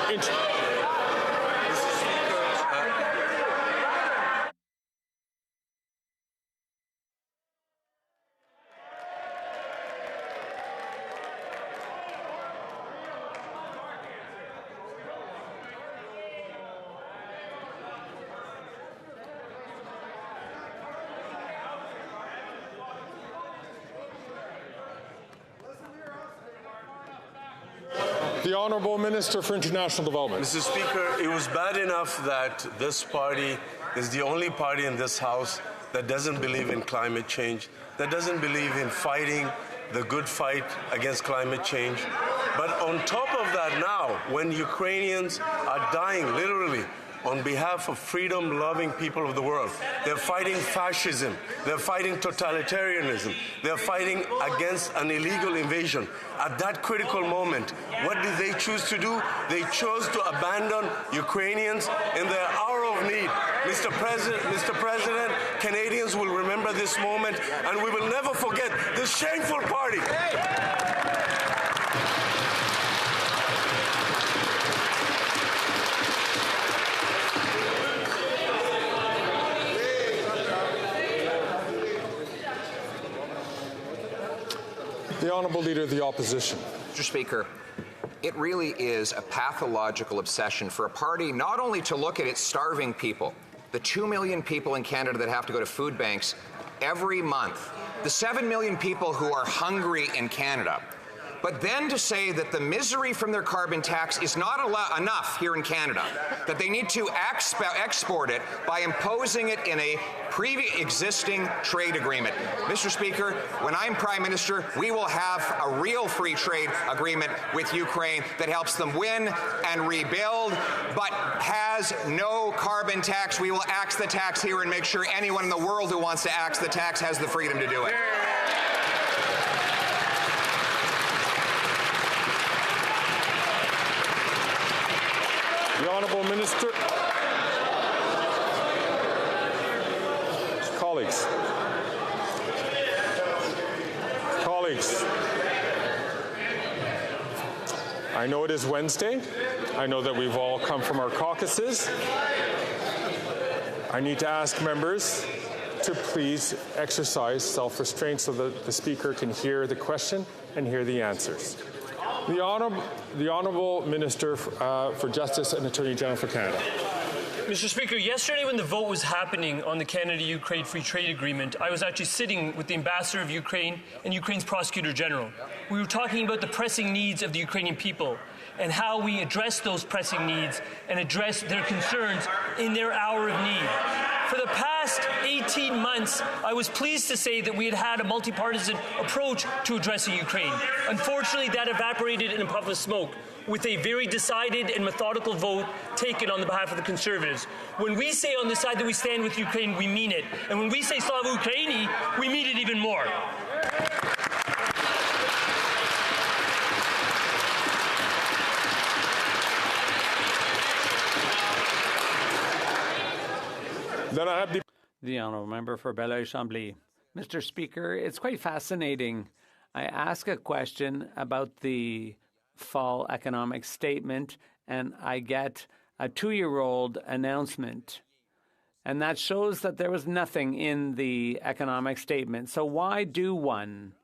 The Honourable Minister for International Development. Mr. Speaker, it was bad enough that this party is the only party in this House that doesn't believe in climate change, that doesn't believe in fighting the good fight against climate change. But on top of that now, when Ukrainians are dying literally on behalf of freedom-loving people of the world, they're fighting fascism, they're fighting totalitarianism, they're fighting against an illegal invasion. At that critical moment, what did they choose to do? They chose to abandon Ukrainians in their hour of need. Mr. President, Canadians will remember this moment, and we will never forget this shameful party. The Honourable Leader of the Opposition. Mr. Speaker, it really is a pathological obsession for a party not only to look at its starving people, the 2 million people in Canada that have to go to food banks every month, the 7 million people who are hungry in Canada, but then to say that the misery from their carbon tax is not enough here in Canada, that they need to export it by imposing it in a pre-existing trade agreement. Mr. Speaker, when I'm Prime Minister, we will have a real free trade agreement with Ukraine that helps them win and rebuild, but has no carbon tax. We will axe the tax here and make sure anyone in the world who wants to axe the tax has the freedom to do it. The Honourable Minister. Colleagues. I know it is Wednesday. I know that we've all come from our caucuses. I need to ask members to please exercise self-restraint so that the Speaker can hear the question and hear the answers. The Honourable Minister for Justice and Attorney General for Canada. Mr. Speaker, yesterday when the vote was happening on the Canada-Ukraine Free Trade Agreement, I was actually sitting with the Ambassador of Ukraine and Ukraine's Prosecutor General. We were talking about the pressing needs of the Ukrainian people and how we address those pressing needs and address their concerns in their hour of need. For the past 18 months, I was pleased to say that we had a multi-partisan approach to addressing Ukraine. Unfortunately, that evaporated in a puff of smoke with a very decided and methodical vote taken on the behalf of the Conservatives. When we say on the side that we stand with Ukraine, we mean it. And when we say Slava Ukraini, we mean it even more. Then I have the honourable member for Belleuil-Chambly. Mr. Speaker, it's quite fascinating. I ask a question about the fall economic statement, and I get a 2-year-old announcement. And that shows that there was nothing in the economic statement. So why do one?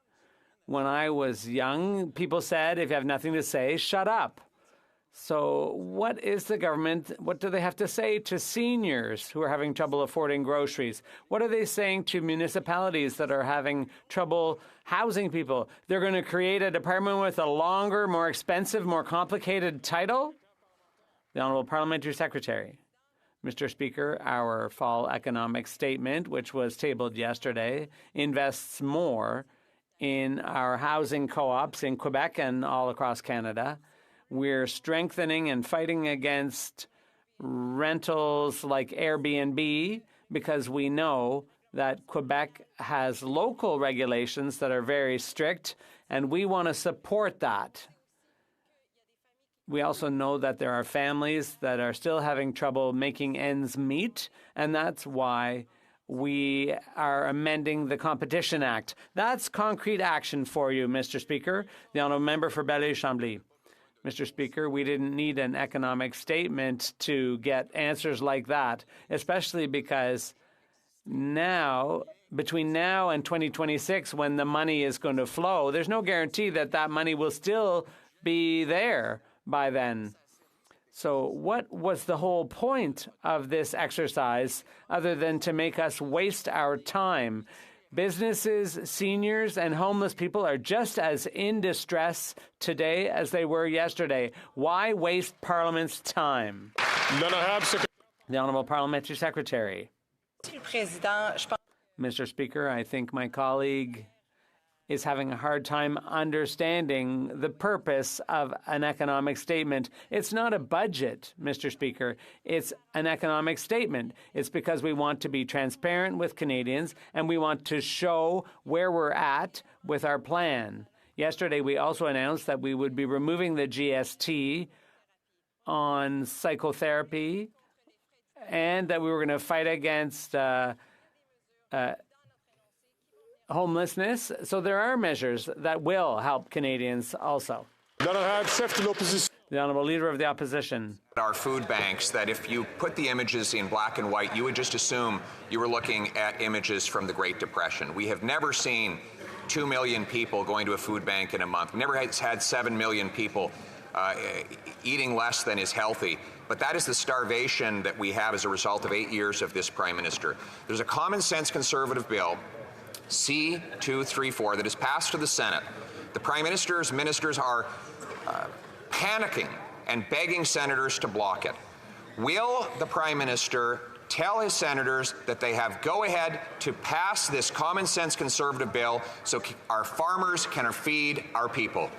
When I was young, people said, if you have nothing to say, shut up. So what is the government, what do they have to say to seniors who are having trouble affording groceries? What are they saying to municipalities that are having trouble housing people? They're going to create a department with a longer, more expensive, more complicated title? The Honourable Parliamentary Secretary. Mr. Speaker, our fall economic statement, which was tabled yesterday, invests more in our housing co-ops in Quebec and all across Canada. We're strengthening and fighting against rentals like Airbnb because we know that Quebec has local regulations that are very strict, and we want to support that. We also know that there are families that are still having trouble making ends meet, and that's why we are amending the Competition Act. That's concrete action for you, Mr. Speaker. The honourable member for Belleuil-Chambly. Mr. Speaker, we didn't need an economic statement to get answers like that, especially because now, between now and 2026, when the money is going to flow, there's no guarantee that that money will still be there by then. So what was the whole point of this exercise other than to make us waste our time? Businesses, seniors, and homeless people are just as in distress today as they were yesterday. Why waste Parliament's time? The Honourable Parliamentary Secretary. Mr. Speaker, I think my colleague is having a hard time understanding the purpose of an economic statement. It's not a budget, Mr. Speaker. It's an economic statement. It's because we want to be transparent with Canadians and we want to show where we're at with our plan. Yesterday, we also announced that we would be removing the GST on psychotherapy and that we were going to fight against homelessness. So there are measures that will help Canadians also. The Honourable Leader of the Opposition. Our food banks, that if you put the images in black and white, you would just assume you were looking at images from the Great Depression. We have never seen 2 million people going to a food bank in a month. We never had 7 million people eating less than is healthy. But that is the starvation that we have as a result of 8 years of this Prime Minister. There's a common sense Conservative bill, C-234, that is passed to the Senate. The Prime Minister's ministers are panicking and begging senators to block it. Will the Prime Minister tell his senators that they have go-ahead to pass this common sense Conservative bill so our farmers can feed our people?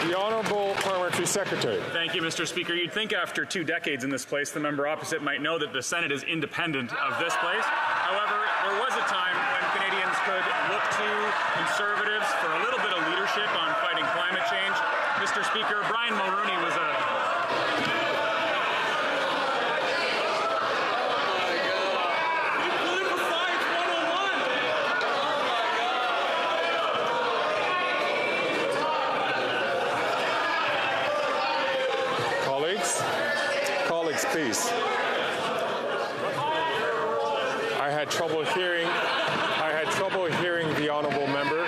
The Honourable Parliamentary Secretary. Thank you, Mr. Speaker. You'd think after 2 decades in this place, the member opposite might know that the Senate is independent of this place. However, there was a time when Canadians could look to Conservatives for a little bit of leadership on fighting climate change. Mr. Speaker, Brian Mulroney was a Please. I had trouble hearing the honourable member.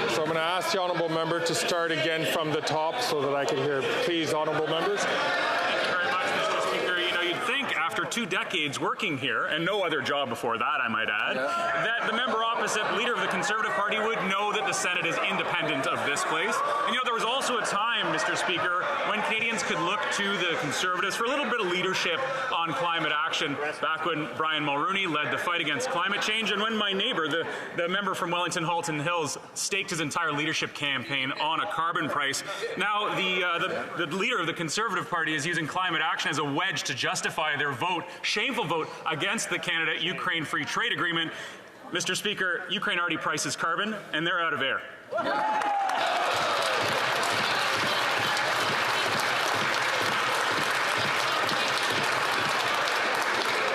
So I'm going to ask the honourable member to start again from the top so that I can hear. Please, honourable members. Thank you very much, Mr. Speaker. You know, you'd think after 2 decades working here, and no other job before that, I might add, that the member opposite, leader of the Conservative Party, would know that the Senate is independent of this place. And there was also a time, Mr. Speaker, when Canadians could look to the Conservatives for a little bit of leadership on climate action, back when Brian Mulroney led the fight against climate change, and when my neighbour, the member from Wellington Halton Hills, staked his entire leadership campaign on a carbon price. Now the leader of the Conservative Party is using climate action as a wedge to justify their vote, shameful vote, against the Canada-Ukraine Free Trade Agreement. Mr. Speaker, Ukraine already prices carbon, and they're out of air.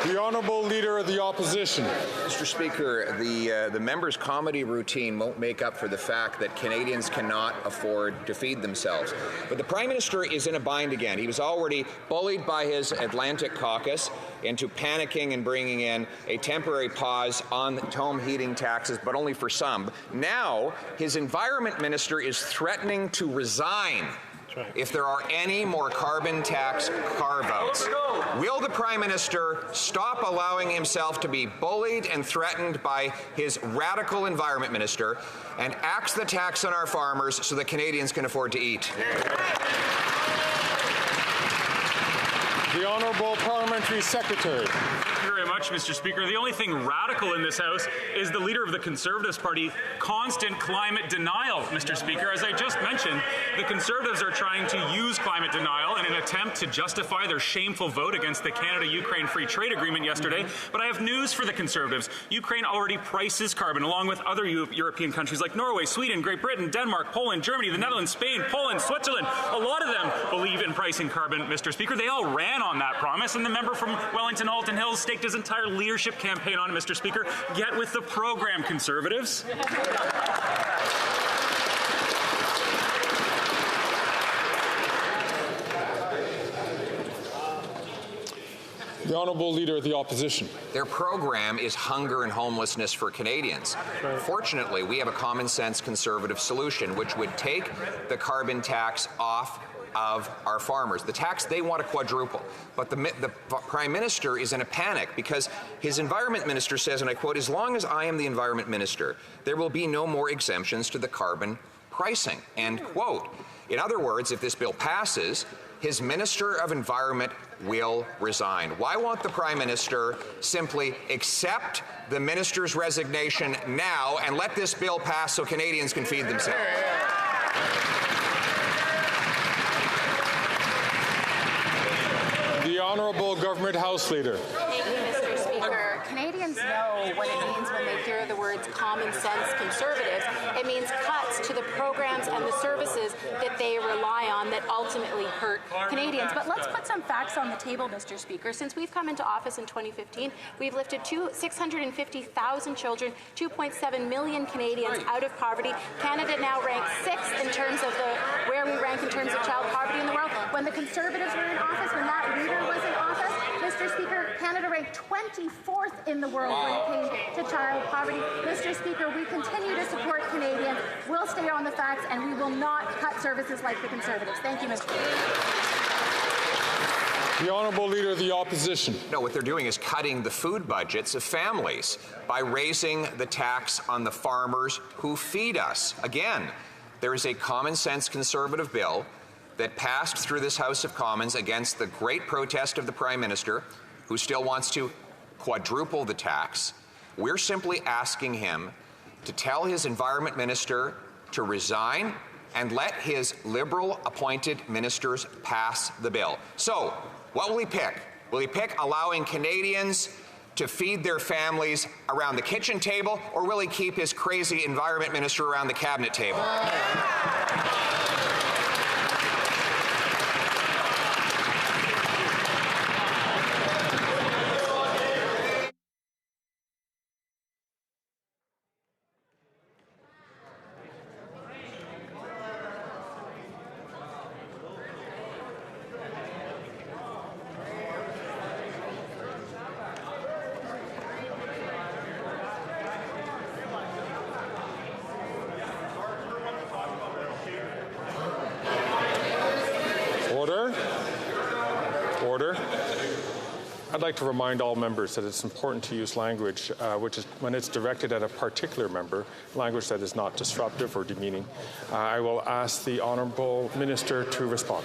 The Honourable Leader of the Opposition. Mr. Speaker, the member's comedy routine won't make up for the fact that Canadians cannot afford to feed themselves. But the Prime Minister is in a bind again. He was already bullied by his Atlantic caucus into panicking and bringing in a temporary pause on home heating taxes, but only for some. Now, his Environment Minister is threatening to resign if there are any more carbon tax carve-outs. Will the Prime Minister stop allowing himself to be bullied and threatened by his radical Environment Minister and axe the tax on our farmers so that Canadians can afford to eat? The Honourable Parliamentary Secretary. Thank you very much, Mr. Speaker. The only thing radical in this House is the leader of the Conservatives Party constant climate denial, Mr. Speaker. As I just mentioned, the Conservatives are trying to use climate denial in an attempt to justify their shameful vote against the Canada-Ukraine Free Trade Agreement yesterday. But I have news for the Conservatives. Ukraine already prices carbon along with other European countries like Norway, Sweden, Great Britain, Denmark, Poland, Germany, the Netherlands, Spain, Poland, Switzerland. A lot of them believe in pricing carbon, Mr. Speaker. They all ran on that promise, and the member from Wellington Halton Hills staked his entire leadership campaign on it, Mr. Speaker. Get with the program, Conservatives. The Honourable Leader of the Opposition. Their program is hunger and homelessness for Canadians. Fortunately, we have a common sense Conservative solution which would take the carbon tax off of our farmers. The tax they want to quadruple. But the Prime Minister is in a panic because his Environment Minister says, and I quote, "As long as I am the Environment Minister, there will be no more exemptions to the carbon pricing," end quote. In other words, if this bill passes, his Minister of Environment will resign. Why won't the Prime Minister simply accept the Minister's resignation now and let this bill pass so Canadians can feed themselves? The Honourable Government House Leader. Thank you, Mr. Speaker. Canadians know what it means when they hear the words common sense Conservatives. It means cuts to the programs and the services that they rely on that ultimately hurt Canadians. But let's put some facts on the table, Mr. Speaker. Since we've come into office in 2015, we've lifted 650,000 children, 2.7 million Canadians out of poverty. Canada now ranks 6th in terms of where we rank in terms of child poverty in the world. When the Conservatives were in office, when that leader was in office, Mr. Speaker, Canada ranked 24th in the world when it came to child poverty. Mr. Speaker, we continue to support Canadians. We'll stay on the facts, and we will not cut services like the Conservatives. Thank you, Mr. Speaker. The Honourable Leader of the Opposition. No, what they're doing is cutting the food budgets of families by raising the tax on the farmers who feed us. Again, there is a common sense Conservative bill that passed through this House of Commons against the great protest of the Prime Minister, who still wants to quadruple the tax. We're simply asking him to tell his Environment Minister to resign and let his Liberal-appointed ministers pass the bill. So, what will he pick? Will he pick allowing Canadians to feed their families around the kitchen table, or will he keep his crazy Environment Minister around the cabinet table? I'd like to remind all members that it's important to use language which is, when it's directed at a particular member, language that is not disruptive or demeaning. I will ask the Honourable Minister to respond.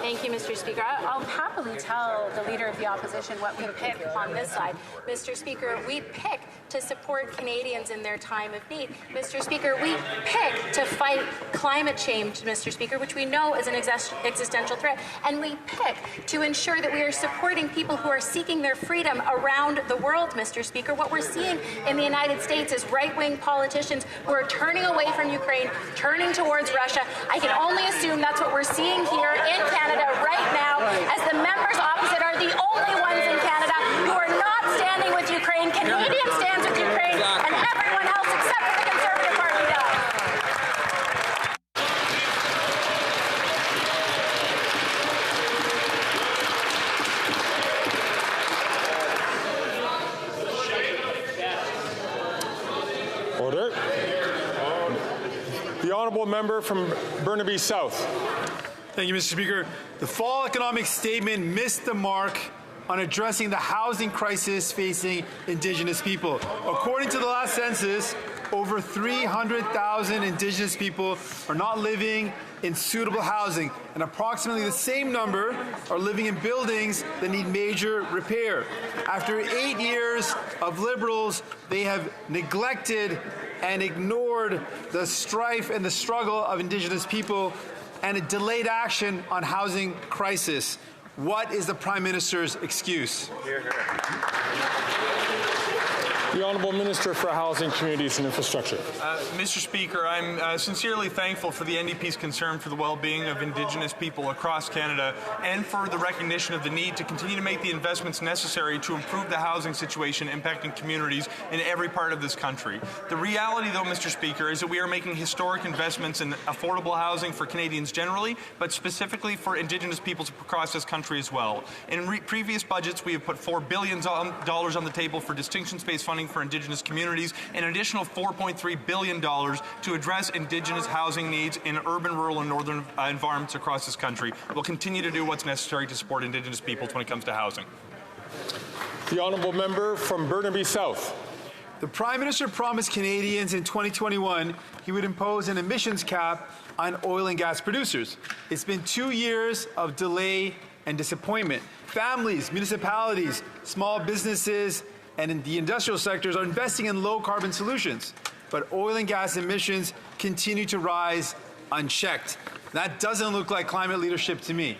Thank you, Mr. Speaker. I'll happily tell the Leader of the Opposition what we pick on this side. Mr. Speaker, we pick to support Canadians in their time of need. Mr. Speaker, we pick to fight climate change, Mr. Speaker, which we know is an existential threat. And we pick to ensure that we are supporting people who are seeking their freedom around the world, Mr. Speaker. What we're seeing in the United States is right-wing politicians who are turning away from Ukraine, turning towards Russia. I can only assume that's what we're seeing here in Canada right now, as the members opposite are the only ones in Canada who are not standing with Ukraine. Canadian stands with Ukraine, and everyone else except for the Conservative Party does. Order. The Honourable Member from Burnaby South. Thank you, Mr. Speaker. The fall economic statement missed the mark on addressing the housing crisis facing Indigenous people. According to the last census, over 300,000 Indigenous people are not living in suitable housing, and approximately the same number are living in buildings that need major repair. After 8 years of Liberals, they have neglected and ignored the strife and the struggle of Indigenous people and a delayed action on housing crisis. What is the Prime Minister's excuse? The Honourable Minister for Housing, Communities and Infrastructure. Mr. Speaker, I'm sincerely thankful for the NDP's concern for the well-being of Indigenous people across Canada and for the recognition of the need to continue to make the investments necessary to improve the housing situation impacting communities in every part of this country. The reality, though, Mr. Speaker, is that we are making historic investments in affordable housing for Canadians generally, but specifically for Indigenous peoples across this country as well. In previous budgets, we have put $4 billion on the table for distinction-based funding for Indigenous communities, an additional $4.3 billion to address Indigenous housing needs in urban, rural, and northern environments across this country. We'll continue to do what's necessary to support Indigenous peoples when it comes to housing. The Honourable Member from Burnaby South. The Prime Minister promised Canadians in 2021 he would impose an emissions cap on oil and gas producers. It's been 2 years of delay and disappointment. Families, municipalities, small businesses, and in the industrial sectors are investing in low-carbon solutions, but oil and gas emissions continue to rise unchecked. That doesn't look like climate leadership to me.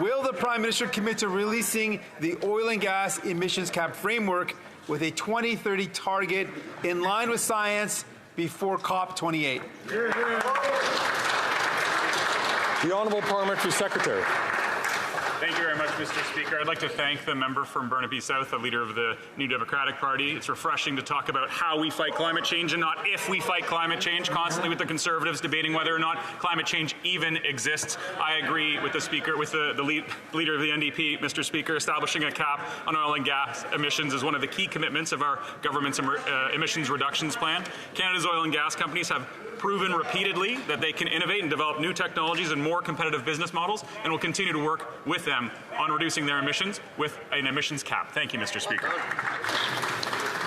Will the Prime Minister commit to releasing the oil and gas emissions cap framework with a 2030 target in line with science before COP28? The Honourable Parliamentary Secretary. Thank you very much, Mr. Speaker. I'd like to thank the member from Burnaby South, the leader of the New Democratic Party. It's refreshing to talk about how we fight climate change and not if we fight climate change, constantly with the Conservatives debating whether or not climate change even exists. I agree with the Speaker, with the leader of the NDP, Mr. Speaker. Establishing a cap on oil and gas emissions is one of the key commitments of our government's emissions reductions plan. Canada's oil and gas companies have proven repeatedly that they can innovate and develop new technologies and more competitive business models, and will continue to work with them on reducing their emissions with an emissions cap. Thank you, Mr. Speaker.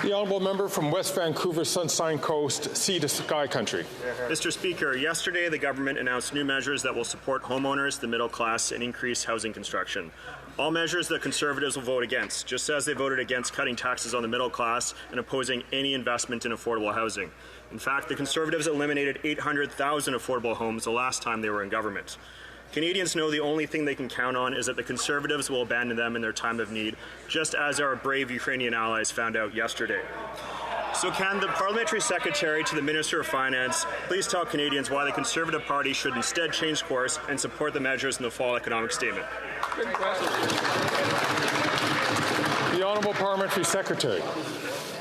The Honourable Member from West Vancouver, Sunshine Coast, Sea to Sky Country. Mr. Speaker, yesterday the government announced new measures that will support homeowners, the middle class, and increase housing construction. All measures that Conservatives will vote against, just as they voted against cutting taxes on the middle class and opposing any investment in affordable housing. In fact, the Conservatives eliminated 800,000 affordable homes the last time they were in government. Canadians know the only thing they can count on is that the Conservatives will abandon them in their time of need, just as our brave Ukrainian allies found out yesterday. So can the Parliamentary Secretary to the Minister of Finance please tell Canadians why the Conservative Party should instead change course and support the measures in the fall economic statement? The Honourable Parliamentary Secretary.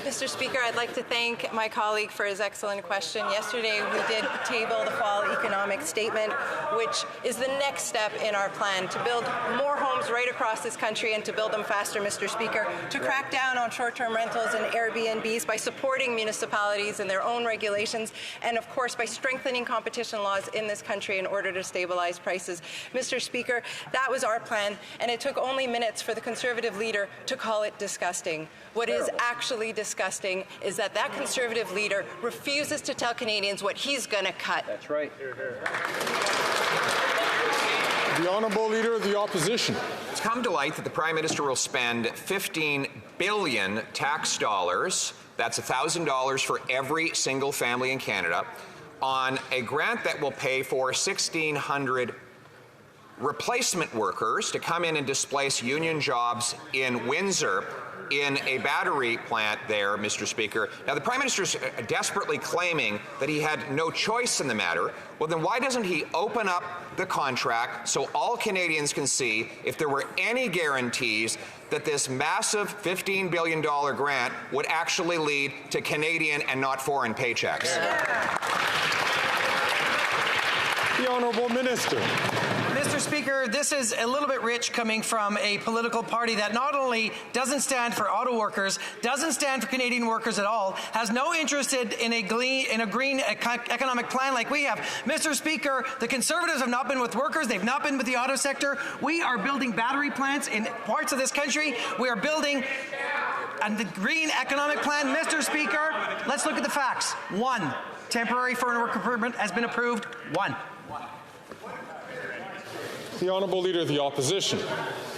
Mr. Speaker, I'd like to thank my colleague for his excellent question. Yesterday, we did table the fall economic statement, which is the next step in our plan to build more homes right across this country and to build them faster, Mr. Speaker, to crack down on short-term rentals and Airbnbs by supporting municipalities and their own regulations, and of course by strengthening competition laws in this country in order to stabilize prices. Mr. Speaker, that was our plan, and it took only minutes for the Conservative leader to call it disgusting. What is actually disgusting is that Conservative leader refuses to tell Canadians what he's going to cut. That's right. The Honourable Leader of the Opposition. It's come to light that the Prime Minister will spend $15 billion tax dollars, that's $1,000 for every single family in Canada, on a grant that will pay for 1,600 replacement workers to come in and displace union jobs in Windsor in a battery plant there, Mr. Speaker. Now, the Prime Minister's desperately claiming that he had no choice in the matter. Well, then why doesn't he open up the contract so all Canadians can see if there were any guarantees that this massive $15 billion grant would actually lead to Canadian and not foreign paychecks? The Honourable Minister. Mr. Speaker, this is a little bit rich coming from a political party that not only doesn't stand for auto workers, doesn't stand for Canadian workers at all, has no interest in a green economic plan like we have. Mr. Speaker, the Conservatives have not been with workers. They've not been with the auto sector. We are building battery plants in parts of this country. We are building the green economic plan. Mr. Speaker, let's look at the facts. 1, temporary foreign worker permit has been approved. 1. The Honourable Leader of the Opposition.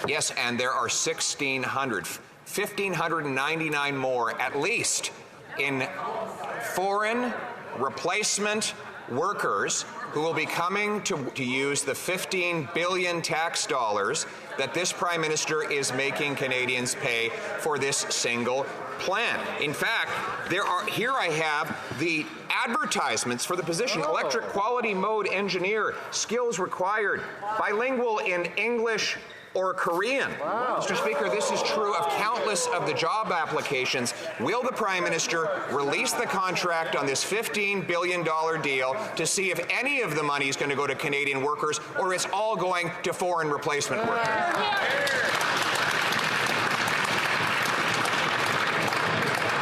Yes, and there are 1,599 more, at least, in foreign replacement workers who will be coming to use the $15 billion tax dollars that this Prime Minister is making Canadians pay for this single plan. In fact, here I have the advertisements for the position: electric quality mode engineer, skills required, bilingual in English or Korean. Wow. Mr. Speaker, this is true of countless of the job applications. Will the Prime Minister release the contract on this $15 billion deal to see if any of the money is going to go to Canadian workers or it's all going to foreign replacement workers?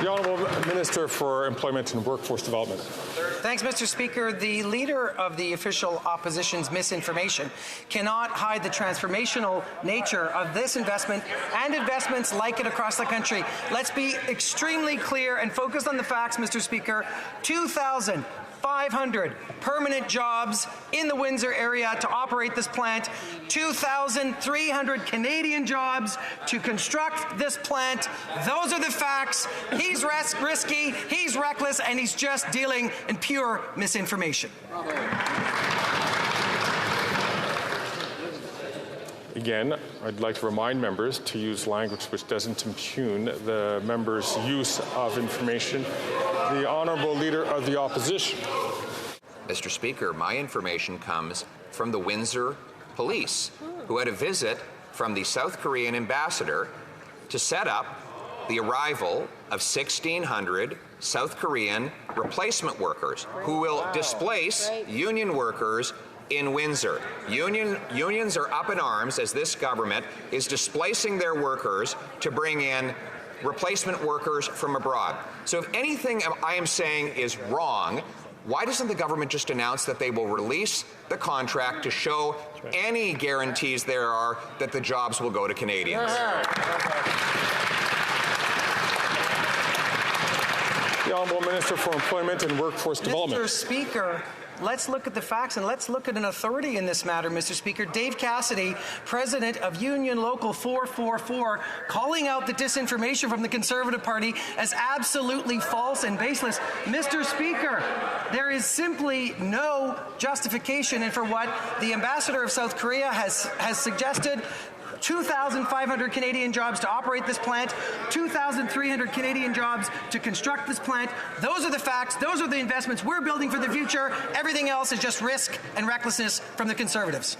The Honourable Minister for Employment and Workforce Development. Thanks, Mr. Speaker. The Leader of the official opposition's misinformation cannot hide the transformational nature of this investment and investments like it across the country. Let's be extremely clear and focused on the facts, Mr. Speaker. 2,500 permanent jobs in the Windsor area to operate this plant, 2,300 Canadian jobs to construct this plant. Those are the facts. He's risky, he's reckless, and he's just dealing in pure misinformation. Again, I'd like to remind members to use language which doesn't impugn the member's use of information. The Honourable Leader of the Opposition. Mr. Speaker, my information comes from the Windsor Police, who had a visit from the South Korean ambassador to set up the arrival of 1,600 South Korean replacement workers who will displace union workers in Windsor. Unions are up in arms as this government is displacing their workers to bring in replacement workers from abroad. So if anything I am saying is wrong, why doesn't the government just announce that they will release the contract to show any guarantees there are that the jobs will go to Canadians? The Honourable Minister for Employment and Workforce Development. Mr. Speaker, let's look at the facts and let's look at an authority in this matter, Mr. Speaker. Dave Cassidy, president of Union Local 444, calling out the disinformation from the Conservative Party as absolutely false and baseless. Mr. Speaker, there is simply no justification and for what the ambassador of South Korea has suggested. 2,500 Canadian jobs to operate this plant, 2,300 Canadian jobs to construct this plant. Those are the facts. Those are the investments we're building for the future. Everything else is just risk and recklessness from the Conservatives.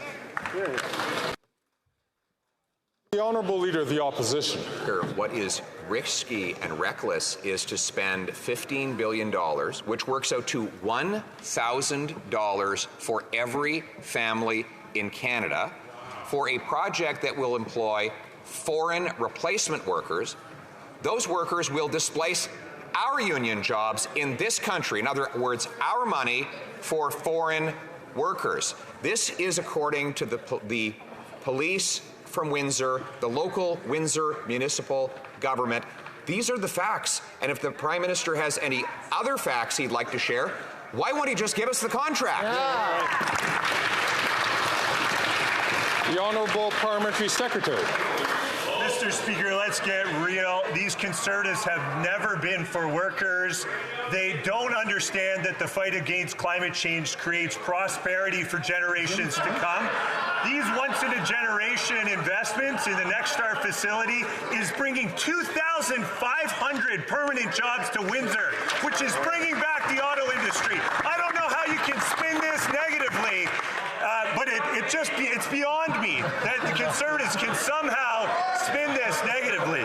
The Honourable Leader of the Opposition. What is risky and reckless is to spend $15 billion, which works out to $1,000 for every family in Canada, for a project that will employ foreign replacement workers. Those workers will displace our union jobs in this country. In other words, our money for foreign workers. This is according to the police from Windsor, the local Windsor municipal government. These are the facts. And if the Prime Minister has any other facts he'd like to share, why won't he just give us the contract? The Honourable Parliamentary Secretary. Mr. Speaker, let's get real. These Conservatives have never been for workers. They don't understand that the fight against climate change creates prosperity for generations to come. These once-in-a-generation investments in the Next Star facility is bringing 2,500 permanent jobs to Windsor, which is bringing back the auto industry. I don't know how you can spin this negatively, but it's beyond me that the Conservatives can somehow spin this negatively.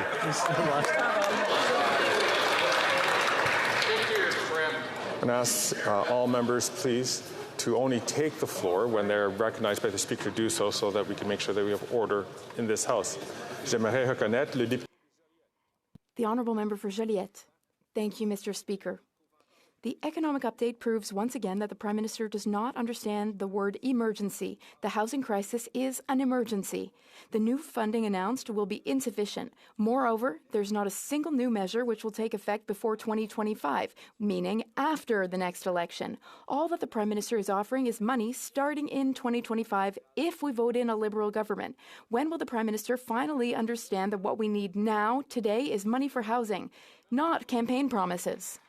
And ask all members, please, to only take the floor when they're recognized by the Speaker to do so that we can make sure that we have order in this House. J'aimerais reconnaître le député. The Honourable Member for Joliette. Thank you, Mr. Speaker. The economic update proves once again that the Prime Minister does not understand the word emergency. The housing crisis is an emergency. The new funding announced will be insufficient. Moreover, there's not a single new measure which will take effect before 2025, meaning after the next election. All that the Prime Minister is offering is money starting in 2025 if we vote in a Liberal government. When will the Prime Minister finally understand that what we need now, today, is money for housing, not campaign promises?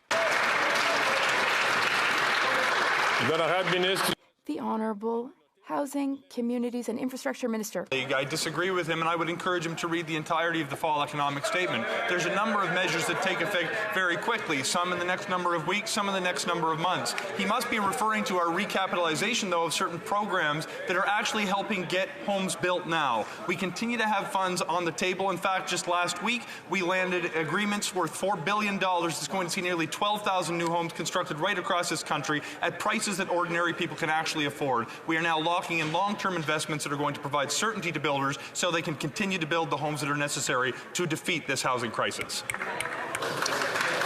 The Honourable Housing, Communities and Infrastructure Minister. I disagree with him, and I would encourage him to read the entirety of the fall economic statement. There's a number of measures that take effect very quickly, some in the next number of weeks, some in the next number of months. He must be referring to our recapitalization, though, of certain programs that are actually helping get homes built now. We continue to have funds on the table. In fact, just last week, we landed agreements worth $4 billion that's going to see nearly 12,000 new homes constructed right across this country at prices that ordinary people can actually afford. We are now locking in long-term investments that are going to provide certainty to builders so they can continue to build the homes that are necessary to defeat this housing crisis.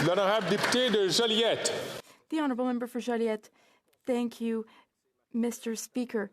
L'honorable député de Joliette. The Honourable Member for Joliette. Thank you, Mr. Speaker.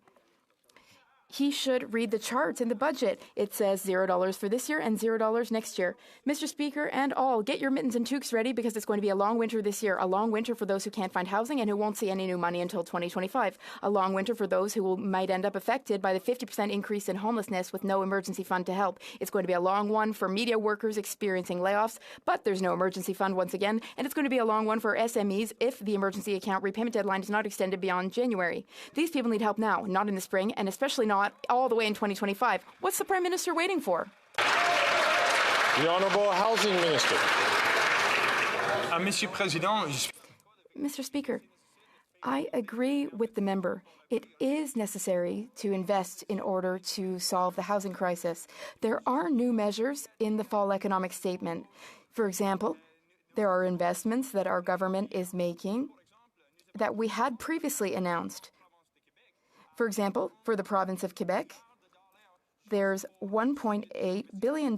He should read the charts in the budget. It says $0 for this year and $0 next year. Mr. Speaker and all, get your mittens and toques ready because it's going to be a long winter this year. A long winter for those who can't find housing and who won't see any new money until 2025. A long winter for those who might end up affected by the 50% increase in homelessness with no emergency fund to help. It's going to be a long one for media workers experiencing layoffs, but there's no emergency fund once again. And it's going to be a long one for SMEs if the emergency account repayment deadline is not extended beyond January. These people need help now, not in the spring, and especially not all the way in 2025. What's the Prime Minister waiting for? The Honourable Housing Minister. Monsieur Président. Mr. Speaker, I agree with the member. It is necessary to invest in order to solve the housing crisis. There are new measures in the fall economic statement. For example, there are investments that our government is making that we had previously announced. For example, for the province of Quebec, there's $1.8 billion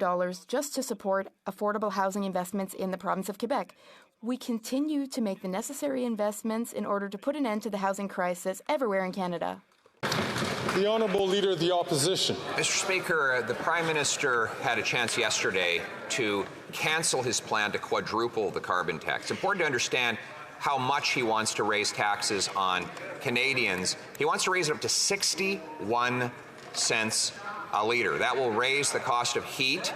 just to support affordable housing investments in the province of Quebec. We continue to make the necessary investments in order to put an end to the housing crisis everywhere in Canada. The Honourable Leader of the Opposition. Mr. Speaker, the Prime Minister had a chance yesterday to cancel his plan to quadruple the carbon tax. It's important to understand how much he wants to raise taxes on Canadians. He wants to raise it up to 61 cents a litre. That will raise the cost of heat,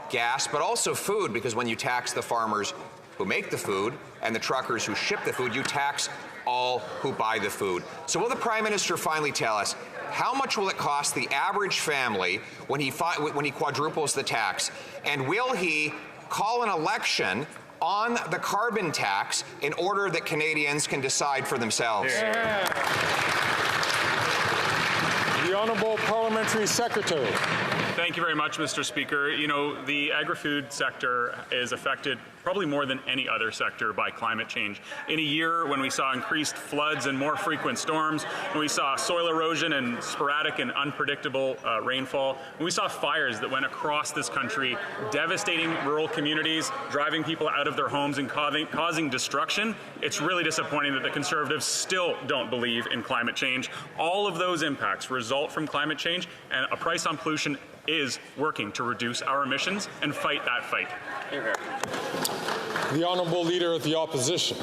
gas, but also food, because when you tax the farmers who make the food and the truckers who ship the food, you tax all who buy the food. So will the Prime Minister finally tell us how much will it cost the average family when he quadruples the tax? And will he call an election on the carbon tax in order that Canadians can decide for themselves? Yeah. The Honourable Parliamentary Secretary. Thank you very much, Mr. Speaker. You know, the agri-food sector is affected probably more than any other sector by climate change. In a year when we saw increased floods and more frequent storms, when we saw soil erosion and sporadic and unpredictable rainfall, when we saw fires that went across this country, devastating rural communities, driving people out of their homes and causing destruction, it's really disappointing that the Conservatives still don't believe in climate change. All of those impacts result from climate change, and a price on pollution is working to reduce our emissions and fight that fight. The Honourable Leader of the Opposition.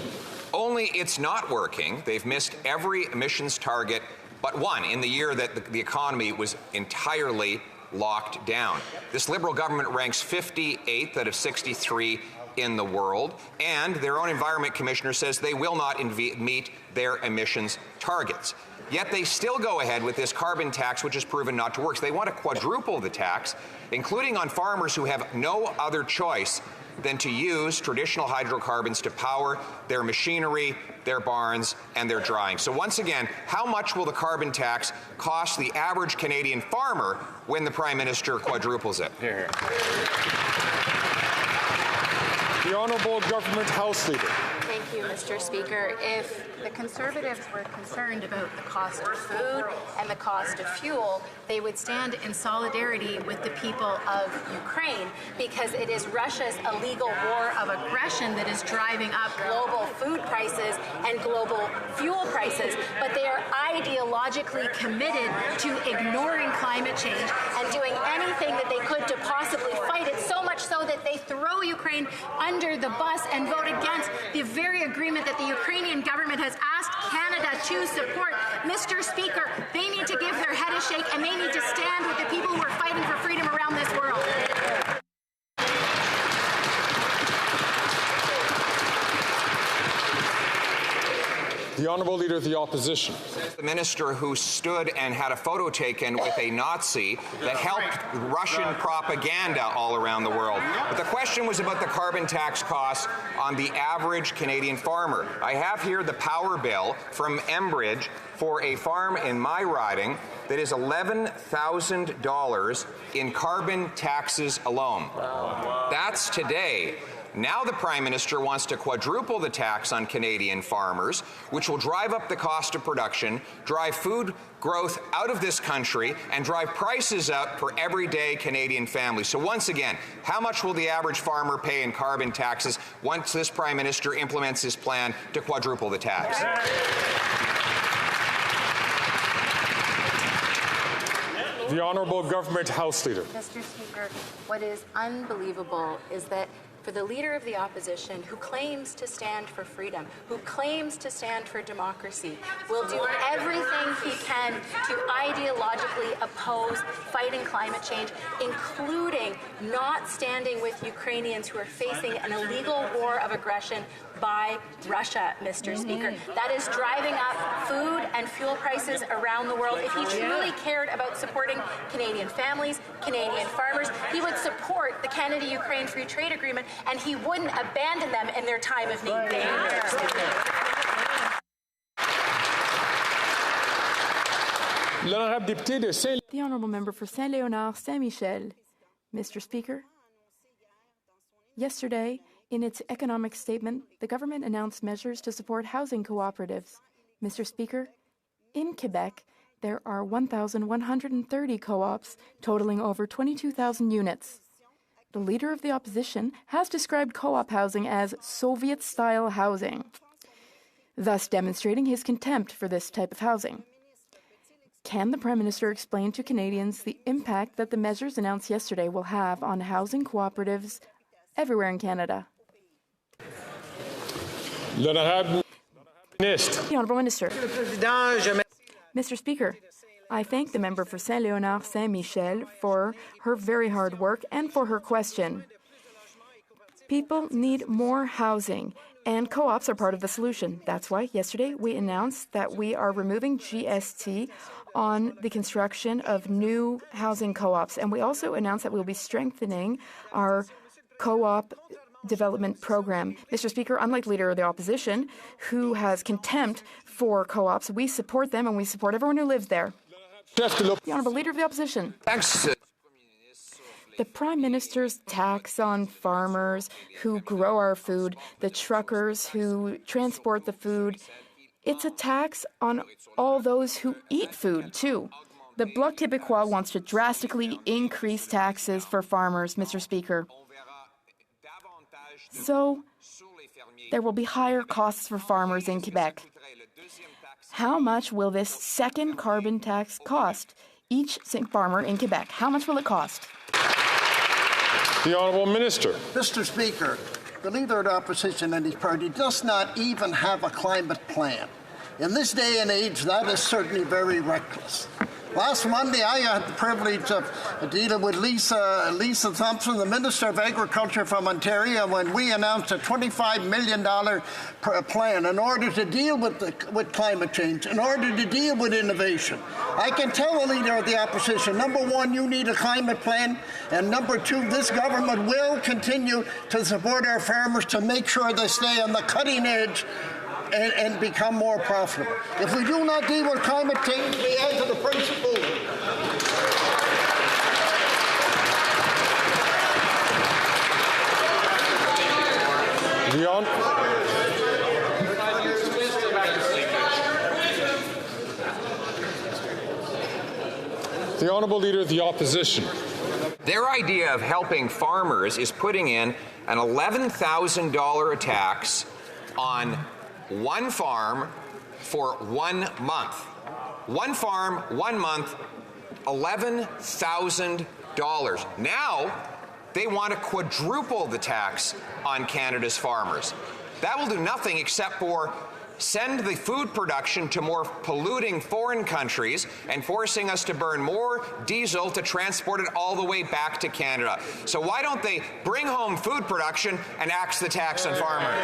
Only it's not working. They've missed every emissions target but one in the year that the economy was entirely locked down. This Liberal government ranks 58th out of 63 in the world, and their own Environment Commissioner says they will not meet their emissions targets. Yet they still go ahead with this carbon tax, which has proven not to work. So they want to quadruple the tax, including on farmers who have no other choice than to use traditional hydrocarbons to power their machinery, their barns, and their drying. So once again, how much will the carbon tax cost the average Canadian farmer when the Prime Minister quadruples it? The Honourable Government House Leader. Thank you, Mr. Speaker. If the Conservatives were concerned about the cost of food and the cost of fuel, they would stand in solidarity with the people of Ukraine, because it is Russia's illegal war of aggression that is driving up global food prices and global fuel prices. But they are ideologically committed to ignoring climate change and doing anything that they could to possibly fight it, so much so that they throw Ukraine under the bus and vote against the very agreement that the Ukrainian government has asked Canada to support. Mr. Speaker, they need to give their head a shake, and they need to stand with the people who are fighting for freedom around this world. The Honourable Leader of the Opposition. The minister who stood and had a photo taken with a Nazi that helped Russian propaganda all around the world. But the question was about the carbon tax costs on the average Canadian farmer. I have here the power bill from Enbridge for a farm in my riding that is $11,000 in carbon taxes alone. That's today. Now the Prime Minister wants to quadruple the tax on Canadian farmers, which will drive up the cost of production, drive food growth out of this country, and drive prices up for everyday Canadian families. So once again, how much will the average farmer pay in carbon taxes once this Prime Minister implements his plan to quadruple the tax? The Honourable Government House Leader. Mr. Speaker, what is unbelievable is that for the Leader of the Opposition, who claims to stand for freedom, who claims to stand for democracy, will do everything he can to ideologically oppose fighting climate change, including not standing with Ukrainians who are facing an illegal war of aggression by Russia, Mr. Speaker. That is driving up food and fuel prices around the world. If he truly cared about supporting Canadian families, Canadian farmers, he would support the Canada-Ukraine Free Trade Agreement, and he wouldn't abandon them in their time of need. The Honourable Member for Saint-Léonard, Saint-Michel. Mr. Speaker, yesterday, in its economic statement, the government announced measures to support housing cooperatives. Mr. Speaker, in Quebec, there are 1,130 co-ops, totaling over 22,000 units. The Leader of the Opposition has described co-op housing as Soviet-style housing, thus demonstrating his contempt for this type of housing. Can the Prime Minister explain to Canadians the impact that the measures announced yesterday will have on housing cooperatives everywhere in Canada? The Honourable Minister. Mr. Speaker, I thank the member for Saint-Léonard Saint-Michel for her very hard work and for her question. People need more housing, and co-ops are part of the solution. That's why yesterday we announced that we are removing GST on the construction of new housing co-ops, and we also announced that we'll be strengthening our co-op development program. Mr. Speaker, unlike Leader of the Opposition, who has contempt for co-ops, we support them and we support everyone who lives there. The Honourable Leader of the Opposition. Thanks. The Prime Minister's tax on farmers who grow our food, the truckers who transport the food, it's a tax on all those who eat food, too. The Bloc Québécois wants to drastically increase taxes for farmers, Mr. Speaker. So, there will be higher costs for farmers in Quebec. How much will this second carbon tax cost each farmer in Quebec? How much will it cost? The Honourable Minister. Mr. Speaker, the Leader of the Opposition and his party does not even have a climate plan. In this day and age, that is certainly very reckless. Last Monday, I had the privilege of dealing with Lisa Thompson, the Minister of Agriculture from Ontario, when we announced a $25 million plan in order to deal with climate change, in order to deal with innovation. I can tell the Leader of the Opposition, number one, you need a climate plan, and number two, this government will continue to support our farmers to make sure they stay on the cutting edge and become more profitable. If we do not deal with climate change, we add to the price of food. The Honourable Leader of the Opposition. Their idea of helping farmers is putting in an $11,000 tax on one farm for 1 month. One farm, 1 month, $11,000. Now, they want to quadruple the tax on Canada's farmers. That will do nothing except for send the food production to more polluting foreign countries and forcing us to burn more diesel to transport it all the way back to Canada. So why don't they bring home food production and axe the tax on farmers?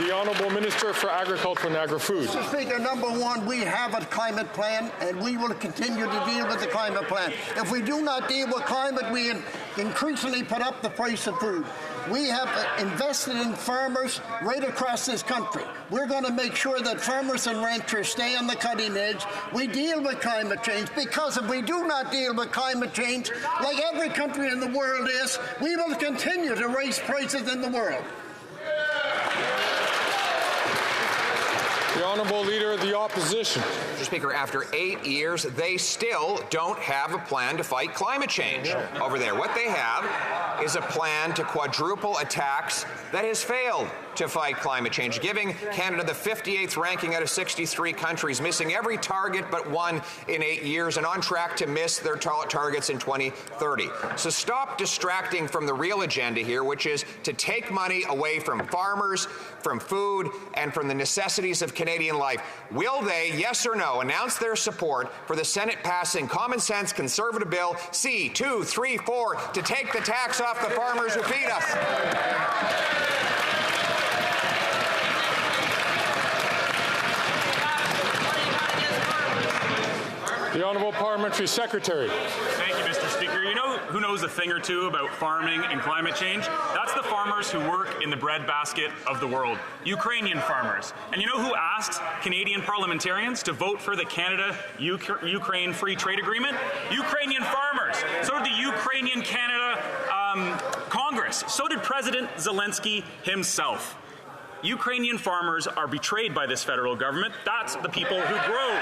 The Honourable Minister for Agriculture and Agri-Food. Mr. Speaker, number one, we have a climate plan, and we will continue to deal with the climate plan. If we do not deal with climate, we increasingly put up the price of food. We have invested in farmers right across this country. We're going to make sure that farmers and ranchers stay on the cutting edge. We deal with climate change, because if we do not deal with climate change, like every country in the world is, we will continue to raise prices in the world. The Honourable Leader of the Opposition. Mr. Speaker, after 8 years, they still don't have a plan to fight climate change over there. What they have is a plan to quadruple a tax that has failed to fight climate change, giving Canada the 58th ranking out of 63 countries, missing every target but one in 8 years, and on track to miss their targets in 2030. So stop distracting from the real agenda here, which is to take money away from farmers, from food, and from the necessities of Canadian life. Will they, yes or no, announce their support for the Senate passing common sense Conservative Bill C-234 to take the tax off the farmers who feed us? The Honourable Parliamentary Secretary. Thank you, Mr. Speaker. You know who knows a thing or two about farming and climate change? That's the farmers who work in the breadbasket of the world, Ukrainian farmers. And you know who asks Canadian parliamentarians to vote for the Canada-Ukraine Free Trade Agreement? Ukrainian farmers. So did the Ukrainian-Canada Congress. So did President Zelensky himself. Ukrainian farmers are betrayed by this federal government. That's the people who grow.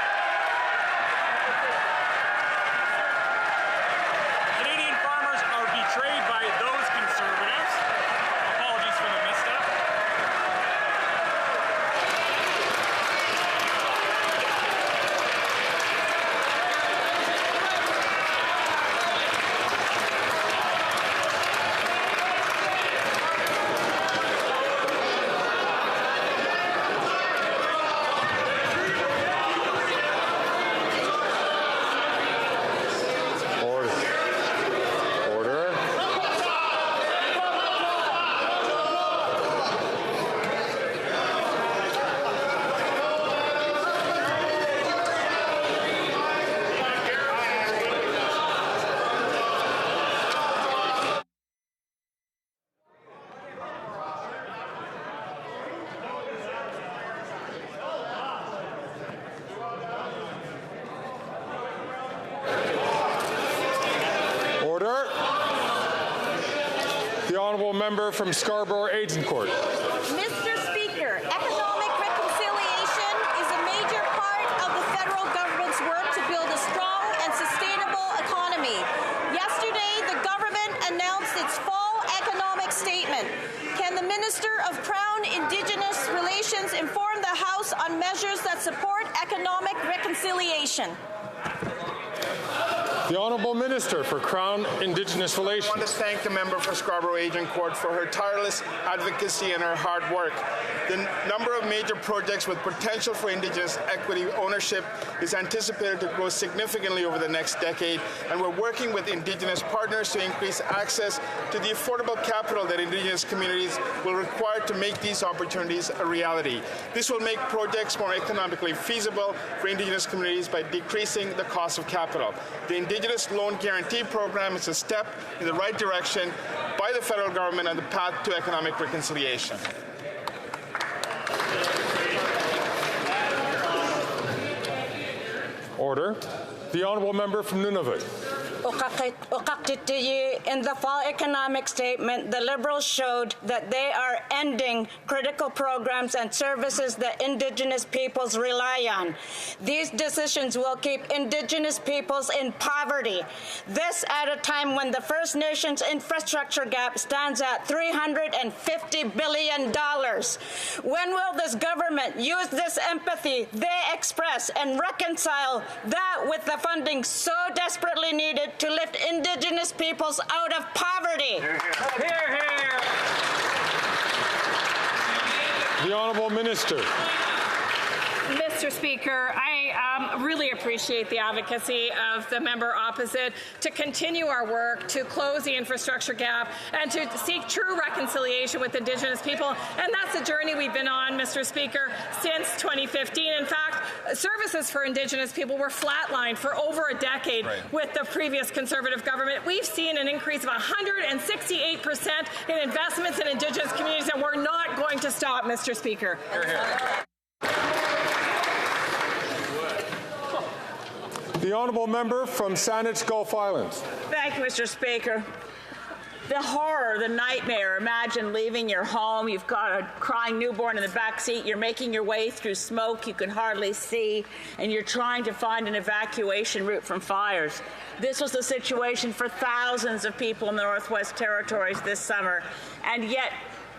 member from Scarborough Agincourt. Mr. Speaker, economic reconciliation is a major part of the federal government's work to build a strong and sustainable economy. Yesterday, the government announced its fall economic statement. Can the Minister of Crown Indigenous Relations inform the House on measures that support economic reconciliation? The Honourable Minister for Crown Indigenous Relations. I want to thank the member for Scarborough Agincourt for her tireless advocacy and her hard work. The number of major projects with potential for Indigenous equity ownership is anticipated to grow significantly over the next decade, and we're working with Indigenous partners to increase access to the affordable capital that Indigenous communities will require to make these opportunities a reality. This will make projects more economically feasible for Indigenous communities by decreasing the cost of capital. The Indigenous Loan Guarantee Program is a step in the right direction by the federal government on the path to economic reconciliation. Order. The Honourable Member from Nunavut. In the fall economic statement, the Liberals showed that they are ending critical programs and services that Indigenous peoples rely on. These decisions will keep Indigenous peoples in poverty. This at a time when the First Nations infrastructure gap stands at $350 billion. When will this government use this empathy they express and reconcile that with the funding so desperately needed to lift Indigenous peoples out of poverty? Hear, hear. The Honourable Minister. Mr. Speaker, I really appreciate the advocacy of the member opposite to continue our work to close the infrastructure gap and to seek true reconciliation with Indigenous people. And that's a journey we've been on, Mr. Speaker, since 2015. In fact, services for Indigenous people were flatlined for over a decade with the previous Conservative government. We've seen an increase of 168% in investments in Indigenous communities, and we're not going to stop, Mr. Speaker. Hear, hear. The Honourable Member from Saanich Gulf Islands. Thank you, Mr. Speaker. The horror, the nightmare. Imagine leaving your home. You've got a crying newborn in the back seat. You're making your way through smoke you can hardly see, and you're trying to find an evacuation route from fires. This was the situation for thousands of people in the Northwest Territories this summer, and yet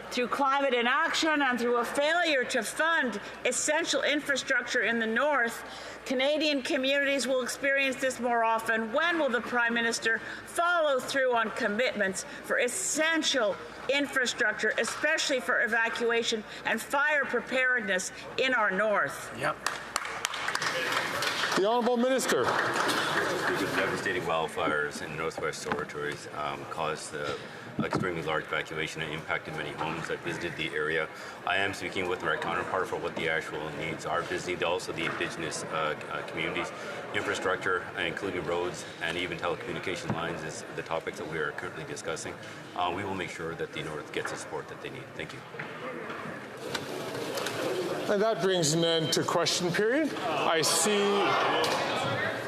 through climate inaction and through a failure to fund essential infrastructure in the North, Canadian communities will experience this more often. When will the Prime Minister follow through on commitments for essential infrastructure, especially for evacuation and fire preparedness in our North? Yep. The Honourable Minister. Devastating wildfires in the Northwest Territories caused extremely large evacuation and impacted many homes. I visited the area. I am speaking with my counterpart for what the actual needs are, visiting also the Indigenous communities. Infrastructure, including roads and even telecommunication lines, is the topics that we are currently discussing. We will make sure that the North gets the support that they need. Thank you. And that brings an end to question period.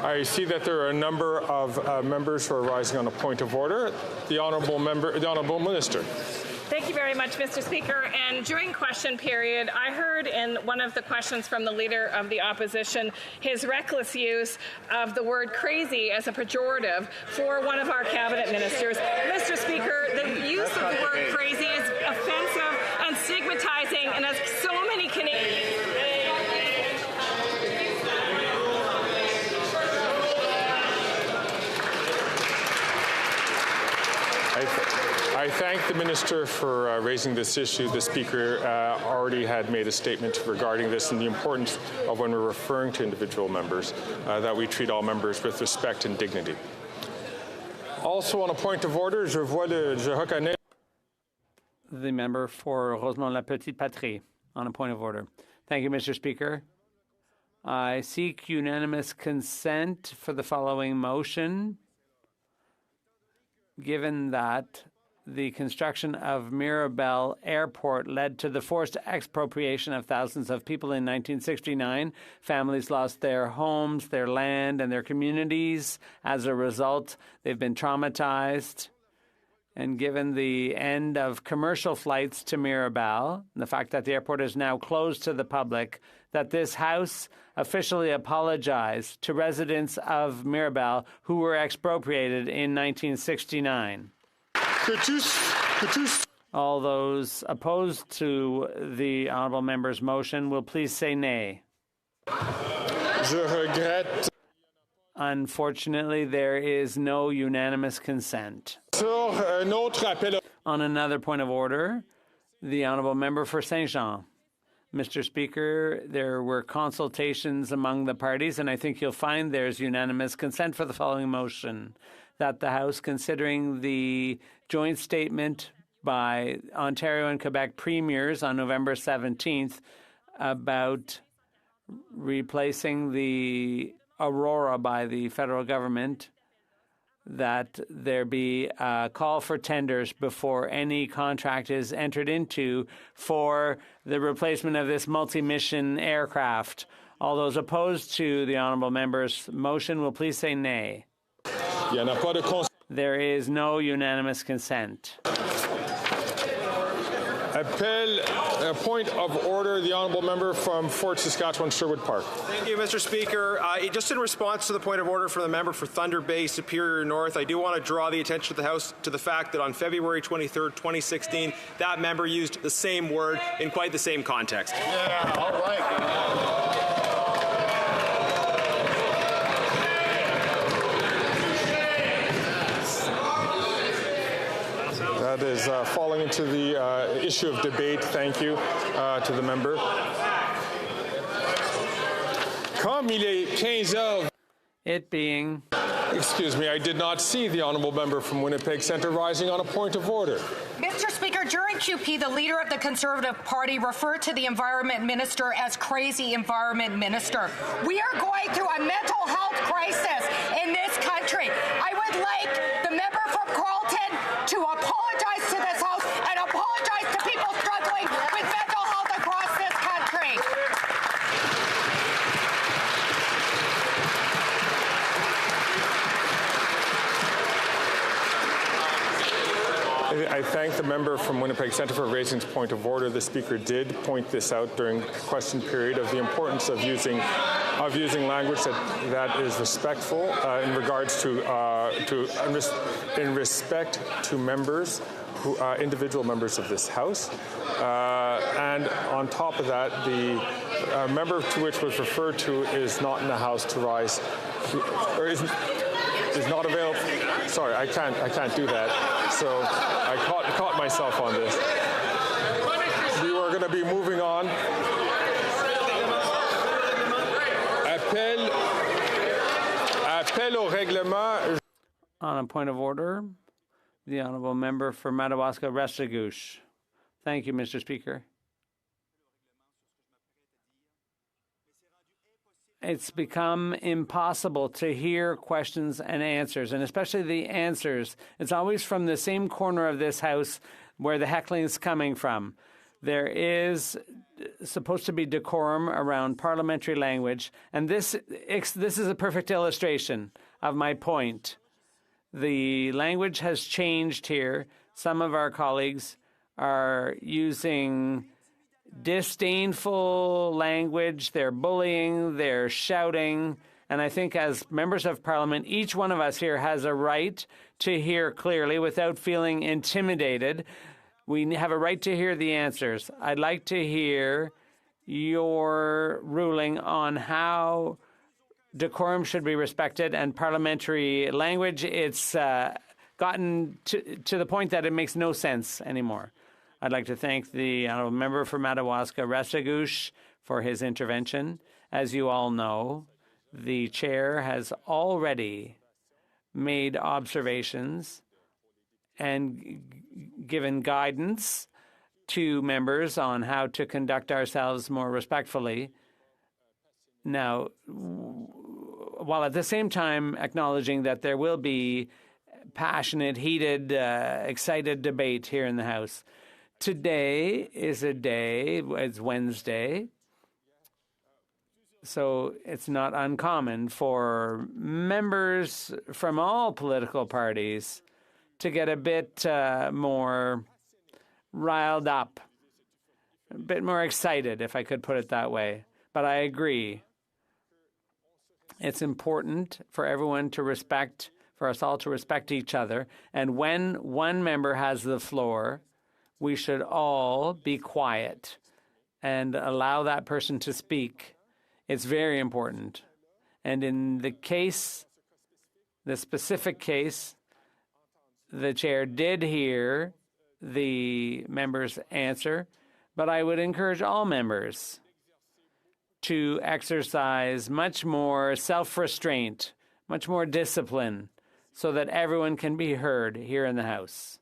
I see that there are a number of members who are rising on a point of order. The Honourable Minister. Thank you very much, Mr. Speaker. And during question period, I heard in one of the questions from the Leader of the Opposition his reckless use of the word crazy as a pejorative for one of our cabinet ministers. Mr. Speaker, the use of the word crazy is offensive and stigmatizing, and as so many Canadians. I thank the Minister for raising this issue. The Speaker already had made a statement regarding this and the importance of, when we're referring to individual members, that we treat all members with respect and dignity. Also on a point of order, je reconnais the member for Rosemont-la-Petite-Patrie on a point of order. Thank you, Mr. Speaker. I seek unanimous consent for the following motion. Given that the construction of Mirabel Airport led to the forced expropriation of thousands of people in 1969. Families lost their homes, their land, and their communities. As a result, they've been traumatized. And given the end of commercial flights to Mirabel, and the fact that the airport is now closed to the public, that this House officially apologized to residents of Mirabel who were expropriated in 1969. All those opposed to the honourable member's motion will please say nay. Je regrette. Unfortunately, there is no unanimous consent. On another point of order, the honourable member for Saint-Jean. Mr. Speaker, there were consultations among the parties, and I think you'll find there's unanimous consent for the following motion, that the House, considering the joint statement by Ontario and Quebec premiers on November 17th about replacing the Aurora by the federal government, that there be a call for tenders before any contract is entered into for the replacement of this multi-mission aircraft. All those opposed to the honourable member's motion will please say nay. There is no unanimous consent. Appel, a point of order, the honourable member from Fort Saskatchewan, Sherwood Park. Thank you, Mr. Speaker. Just in response to the point of order from the member for Thunder Bay, Superior North, I do want to draw the attention of the House to the fact that on February 23rd, 2016, that member used the same word in quite the same context. Yeah, all right. That is falling into the issue of debate. Thank you to the member. Comme il est 15 heures. It being. Excuse me, I did not see the honourable member from Winnipeg Centre rising on a point of order. Mr. Speaker, during QP, the leader of the Conservative Party referred to the Environment Minister as crazy Environment Minister. We are going through a mental health crisis in this country. I would like the member from Carleton to apologize to this House and apologize to people struggling with mental health across this country. I thank the member from Winnipeg Centre for raising his point of order. The Speaker did point this out during the question period of the importance of using language that is respectful in regards to in respect to members, individual members of this House, and on top of that, the member to which was referred to is not in the House to rise, or is not available. Sorry, I can't do that. So I caught myself on this. We were going to be moving on. Appel au règlement. On a point of order, the honourable member for Madawaska-Restigouche. Thank you, Mr. Speaker. It's become impossible to hear questions and answers, and especially the answers. It's always from the same corner of this House where the heckling is coming from. There is supposed to be decorum around parliamentary language, and this is a perfect illustration of my point. The language has changed here. Some of our colleagues are using disdainful language, they're bullying, they're shouting, and I think as members of Parliament, each one of us here has a right to hear clearly without feeling intimidated. We have a right to hear the answers. I'd like to hear your ruling on how decorum should be respected and parliamentary language. It's gotten to the point that it makes no sense anymore. I'd like to thank the honourable member for Madawaska-Restigouche for his intervention. As you all know, the chair has already made observations and given guidance to members on how to conduct ourselves more respectfully. Now, while at the same time acknowledging that there will be passionate, heated, excited debate here in the House. Today is a day, it's Wednesday, so it's not uncommon for members from all political parties to get a bit more riled up, a bit more excited, if I could put it that way. But I agree. It's important for everyone to respect, for us all to respect each other. And when one member has the floor, we should all be quiet and allow that person to speak. It's very important. And in the case, the specific case, the chair did hear the member's answer, but I would encourage all members to exercise much more self-restraint, much more discipline, so that everyone can be heard here in the House.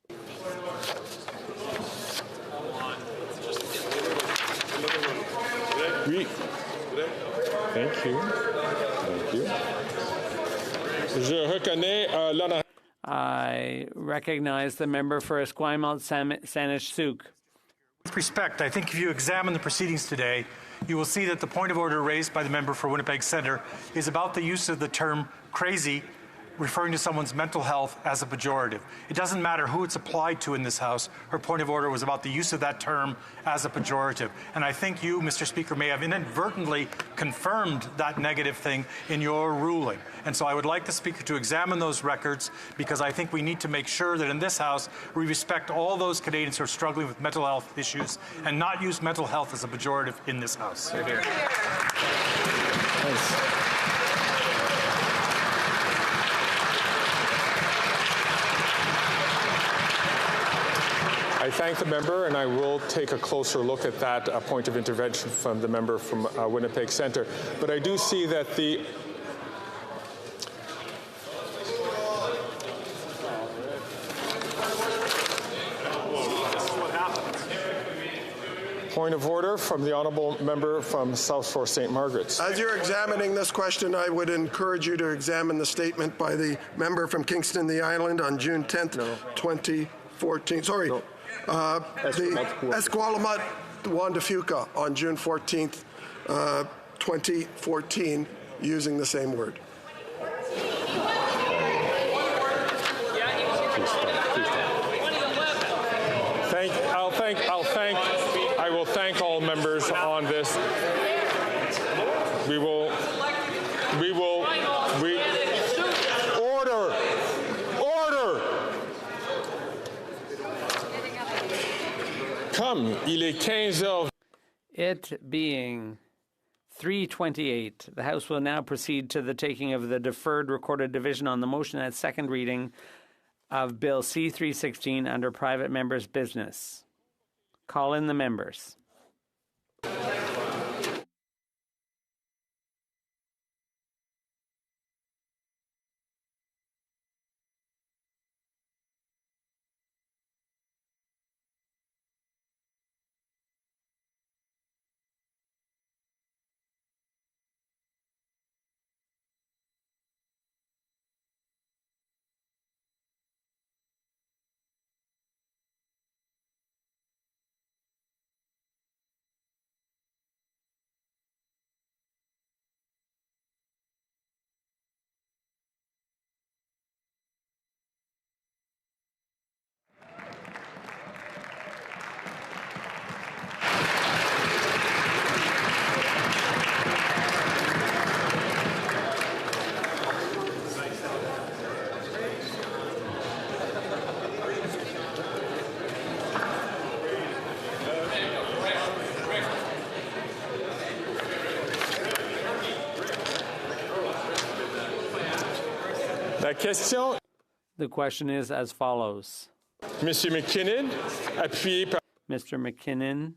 Oui. Thank you. Thank you. Je reconnais l'honorable. I recognize the member for Esquimalt-Saanich-Sooke. With respect, I think if you examine the proceedings today, you will see that the point of order raised by the member for Winnipeg Centre is about the use of the term crazy, referring to someone's mental health as a pejorative. It doesn't matter who it's applied to in this House. Her point of order was about the use of that term as a pejorative. And I think you, Mr. Speaker, may have inadvertently confirmed that negative thing in your ruling. And so I would like the Speaker to examine those records, because I think we need to make sure that in this House we respect all those Canadians who are struggling with mental health issues and not use mental health as a pejorative in this House. Here. Thanks. I thank the member, and I will take a closer look at that point of intervention from the member from Winnipeg Centre. But I do see that the point of order from the honourable member from South Shore St. Margaret's. As you're examining this question, I would encourage you to examine the statement by the member from Kingston, the Island, on June 10th, 2014. Sorry. No. The Esquimalt Juan de Fuca on June 14th, 2014, using the same word. I will thank all members on this. Il est 15 heures. It being 3:28, the House will now proceed to the taking of the deferred recorded division on the motion at second reading of Bill C-316 under private members' business. Call in the members. The question is as follows. Mr. McKinnon, appuyé par Mr. McKinnon,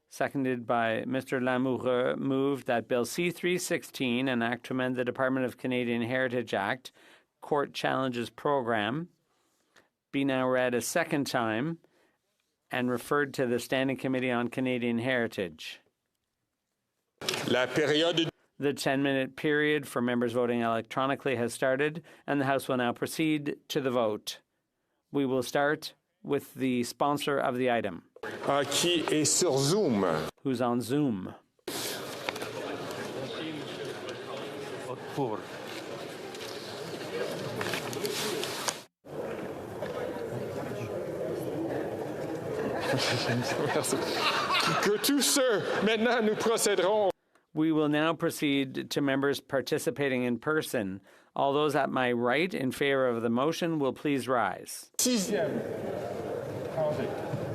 seconded by Mr. Lamoureux, moved that Bill C-316, an act to amend the Department of Canadian Heritage Act, Court Challenges Program, be now read a second time and referred to the Standing Committee on Canadian Heritage. La période. The 10-minute period for members voting electronically has started, and the House will now proceed to the vote. We will start with the sponsor of the item. Qui est sur Zoom. Who's on Zoom? Merci. Que tous ceux, maintenant nous procéderons. We will now proceed to members participating in person. All those at my right in favor of the motion will please rise. Sixième.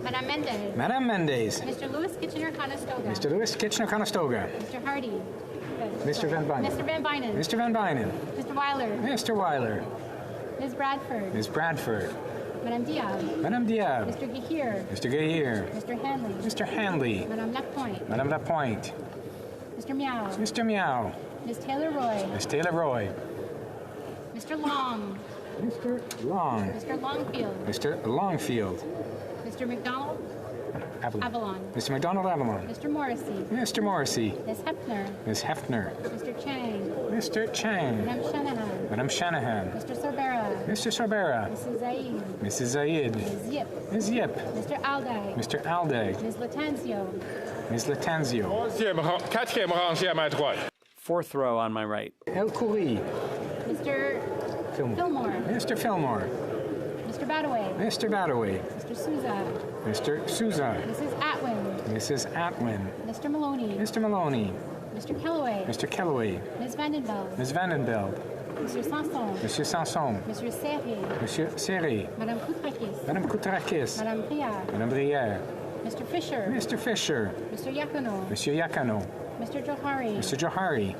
Madame Mendez. Madame Mendez. Mr. Lewis Kitchener-Conestoga. Mr. Lewis Kitchener-Conestoga. Mr. Hardy. Mr. Van Bynen. Mr. Van Bynen. Mr. Van Bynen. Mr. Weiler. Mr. Weiler. Ms. Bradford. Ms. Bradford. Madame Diab. Madame Diab. Mr. Gahir. Mr. Gahir. Mr. Hanley. Mr. Hanley. Madame Lapointe. Madame Lapointe. Mr. Meow. Mr. Meow. Ms. Taylor-Roy. Ms. Taylor-Roy. Mr. Long. Mr. Long. Mr. Longfield. Mr. Longfield. Mr. McDonald. Avalon. Mr. McDonald Avalon. Mr. Morrissey. Mr. Morrissey. Ms. Hefner. Ms. Hefner. Mr. Chang. Mr. Chang. Madame Shanahan. Madame Shanahan. Mr. Sorbera. Mr. Sorbera. Mrs. Zaid. Mrs. Zaid. Ms. Yip. Ms. Yip. Mr. Alday. Mr. Alday. Ms. Latanzio. Ms. Latanzio. Quatrième rangée à ma droite. Fourth row on my right. El Khoury. Mr. Fillmore. Mr. Fillmore. Mr. Badaway. Mr. Badaway. Mr. Souza. Mr. Souza. Mrs. Atwin. Mrs. Atwin. Mr. Maloney. Mr. Maloney. Mr. Kellaway. Mr. Kellaway. Ms. Vandenveld. Ms. Vandenveld. Mr. Sanson. Monsieur Sanson. Monsieur Serré. Monsieur Serré. Madame Koutrakis. Madame Koutrakis. Madame Briard. Madame Brière. Mr. Fisher. Mr. Fisher. Mr. Yacono. Monsieur Yakano. Mr. Johari. Mr. Johari.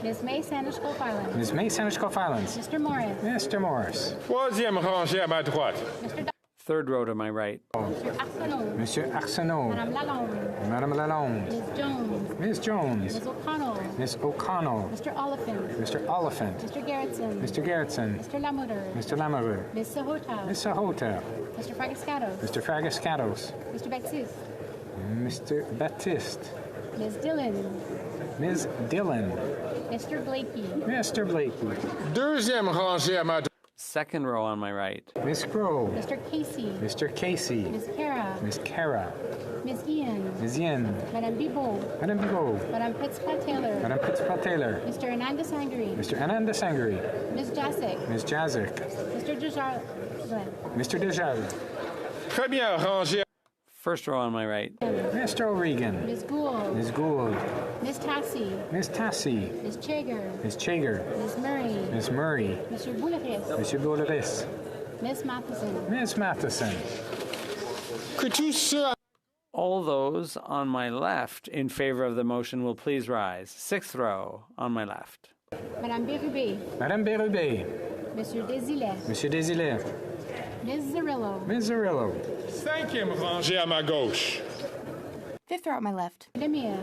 Ms. May Sanders-Gulf Islands. Ms. May Sandwich-Gulf Islands. Mr. Morris. Mr. Morris. Troisième rangée à ma droite. Mr. Third row to my right. Mr. Arsenault. Monsieur Arsenault. Madame Lalonde. Madame Lalonde. Ms. Jones. Ms. Jones. Ms. O'Connell. Ms. O'Connell. Mr. Oliphant. Mr. Oliphant. Mr. Gerritsen. Mr. Gerritsen. Mr. Lamoureux. Mr. Lamoureux. Ms. Sahota. Ms. Sahota. Mr. Fragascatos. Mr. Fragascatos. Mr. Baptiste. Mr. Baptiste. Ms. Dillon. Ms. Dillon. Mr. Blakey. Mr. Blakey. Deuxième rangée à ma droite. Second row on my right. Miss Grove. Mr. Casey. Mr. Casey. Ms. Kara. Miss Kara. Ms. Ian. Ms. Yin. Madame Bibot. Madame Bibot. Madame Pittspat-Taylor. Madame Pittspat-Taylor. Mr. Ananda Sangri. Mr. Ananda Sangri. Ms. Jasic. Ms. Jazik. Mr. Dejar. Mr. Dejarve. Première rangée. First row on my right. Mr. O'Regan. Ms. Gould. Ms. Gould. Ms. Tassi. Ms. Tassi. Ms. Chager. Ms. Chager. Ms. Murray. Ms. Murray. Mr. Bouleris. Monsieur Bouleris. Ms. Matheson. Ms. Matheson. Que tous ceux All those on my left in favor of the motion will please rise. Sixth row on my left. Madame Bérubé. Madame Bérubé. Monsieur Desilets. Monsieur Desilets. Ms. Zarillo. Ms. Zarillo. Cinquième rangée à ma gauche. Fifth row at my left. Lemire.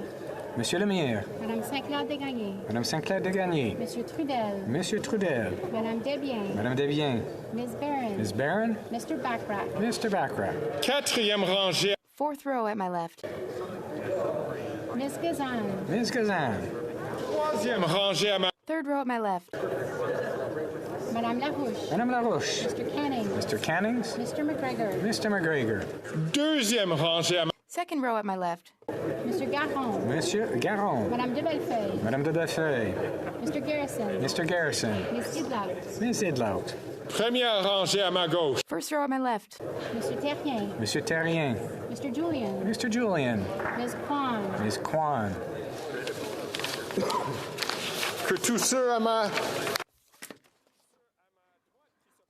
Monsieur Lemire. Madame Saint-Clair-Desgagnés. Madame Saint-Clair de Gagné. Monsieur Trudel. Monsieur Trudel. Madame Desbiens. Madame Desbiens. Ms. Barron. Ms. Barron. Mr. Backrack. Mr. Backrack. Quatrième rangée. Fourth row at my left. Ms. Gazan. Ms. Gazan. Troisième rangée à ma Third row at my left. Madame Larouche. Madame Larouche. Mr. Canning. Mr. Cannings. Mr. McGregor. Mr. McGregor. Deuxième rangée à ma Second row at my left. Mr. Garon. Monsieur Garon. Madame de Bellefeuille. Madame de Bellefeuille. Mr. Garrison. Mr. Garrison. Ms. Idlaut. Ms. Idlaut. première rangée à ma gauche. First row at my left. Mr. Terrien. Monsieur Terrien. Mr. Julian. Mr. Julian. Ms. Kwan. Ms. Kwan. Que tous ceux à ma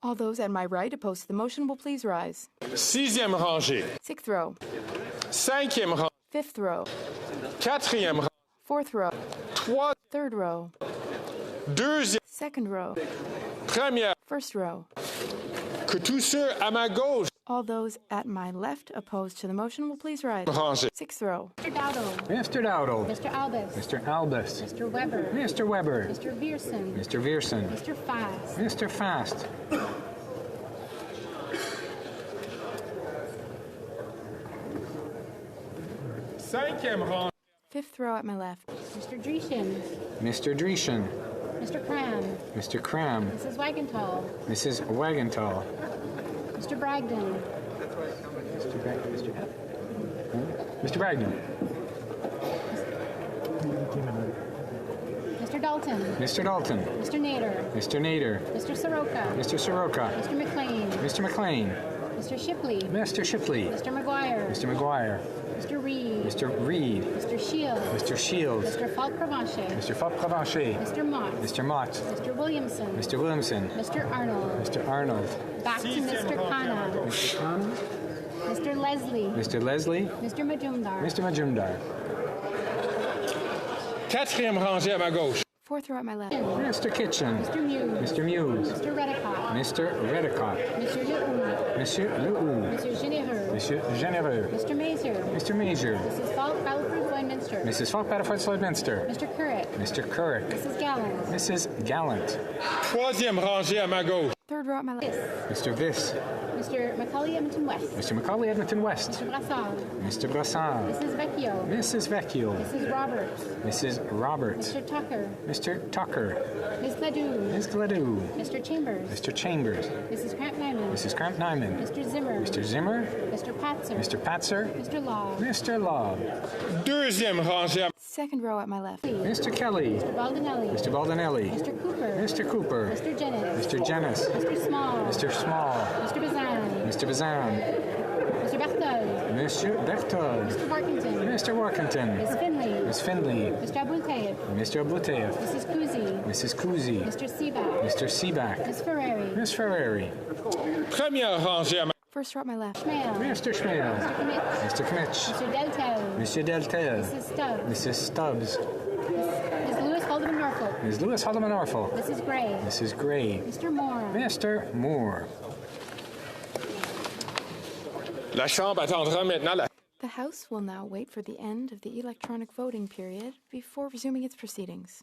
All those at my right opposed to the motion will please rise. sixième rangée. Sixth row. Cinquième rangée. Fifth row. Quatrième rangée. Fourth row. Trois. Third row. Deuxième. Second row. Première. First row. Que tous ceux à ma gauche. All those at my left opposed to the motion will please rise. Rangée. Sixth row. Mr. Dowdle. Mr. Dowdle. Mr. Albus. Mr. Albus. Mr. Weber. Mr. Weber. Mr. Vierson. Mr. Vierson. Mr. Fast. Mr. Fast. Cinquième rangée. Fifth row at my left. Mr. Dreeshen. Mr. Dreeshen. Mr. Cram. Mr. Cram. Mrs. Wagenthal. Mrs. Wagenthal. Mr. Bragdon. Mr. Bragdon. Mr. Dalton. Mr. Dalton. Mr. Nader. Mr. Nader. Mr. Soroka. Mr. Soroka. Mr. McLean. Mr. McLean. Mr. Shipley. Mr. Shipley. Mr. McGuire. Mr. McGuire. Mr. Reed. Mr. Reed. Mr. Shields. Mr. Shields. Mr. Falk-Provencher. Mr. Falk-Provencher. Mr. Mott. Mr. Mott. Mr. Williamson. Mr. Williamson. Mr. Arnold. Mr. Arnold. Back to Mr. Khanna. Mr. Khan. Mr. Leslie. Mr. Leslie. Mr. Majumdar. Mr. Majumdar. Quatrième rangée à ma gauche. Fourth row at my left. Mr. Kitchen. Mr. Muse. Mr. Muse. Mr. Redicott. Mr. Redicott. Mr. Lehoux. Monsieur Lehoux. Monsieur Généreux. Monsieur Généreux. Mr. Mazer. Mr. Major. Mrs. Falk, Battleford, Lloydminster. Mrs. Falk, Battleford, Lloydminster. Mr. Currick. Mr. Currick. Mrs. Gallant. Mrs. Gallant. Troisième rangée à ma gauche. Third row at my left. Mr. Viss. Mr. Macaulay, Edmonton West. Mr. Macaulay, Edmonton West. Mr. Brassard. Mr. Brassard. Mrs. Vecchio. Mrs. Vecchio. Mrs. Roberts. Mrs. Roberts. Mr. Tucker. Mr. Tucker. Ms. Ledoux. Ms. Gladue. Mr. Chambers. Mr. Chambers. Mrs. Cramp-Nyman. Mrs. Cramp-Nyman. Mr. Zimmer. Mr. Zimmer. Mr. Patzer. Mr. Patzer. Mr. Law. Mr. Law. Deuxième rangée à Second row at my left. Mr. Kelly. Mr. Baldinelli. Mr. Baldinelli. Mr. Cooper. Mr. Cooper. Mr. Jennings. Mr. Jennings. Mr. Small. Mr. Small. Mr. Bazan. Mr. Bazan. Mr. Berthold. Monsieur Berthold. Mr. Workington. Mr. Workington. Ms. Finley. Miss Findley. Mr. Abultayev. Mr. Abluteyev. Mrs. Kuzi. Mrs. Kuzi. Mr. Seaback. Mr. Seaback. Ms. Ferrari. Miss Ferrari. première rangée à ma First row at my left. Schmale. Mr. Schmale. Mr. Kmitch. Mr. Kmitch. Mr. Deltel. Monsieur Deltel. Mrs. Stubbs. Mrs. Stubbs. Ms. Lewis Haldeman Norfolk. Ms. Lewis Haldeman Norfolk. Mrs. Gray. Mrs. Gray. Mr. Moore. Mr. Moore. La Chambre attendra maintenant la The House will now wait for the end of the electronic voting period before resuming its proceedings.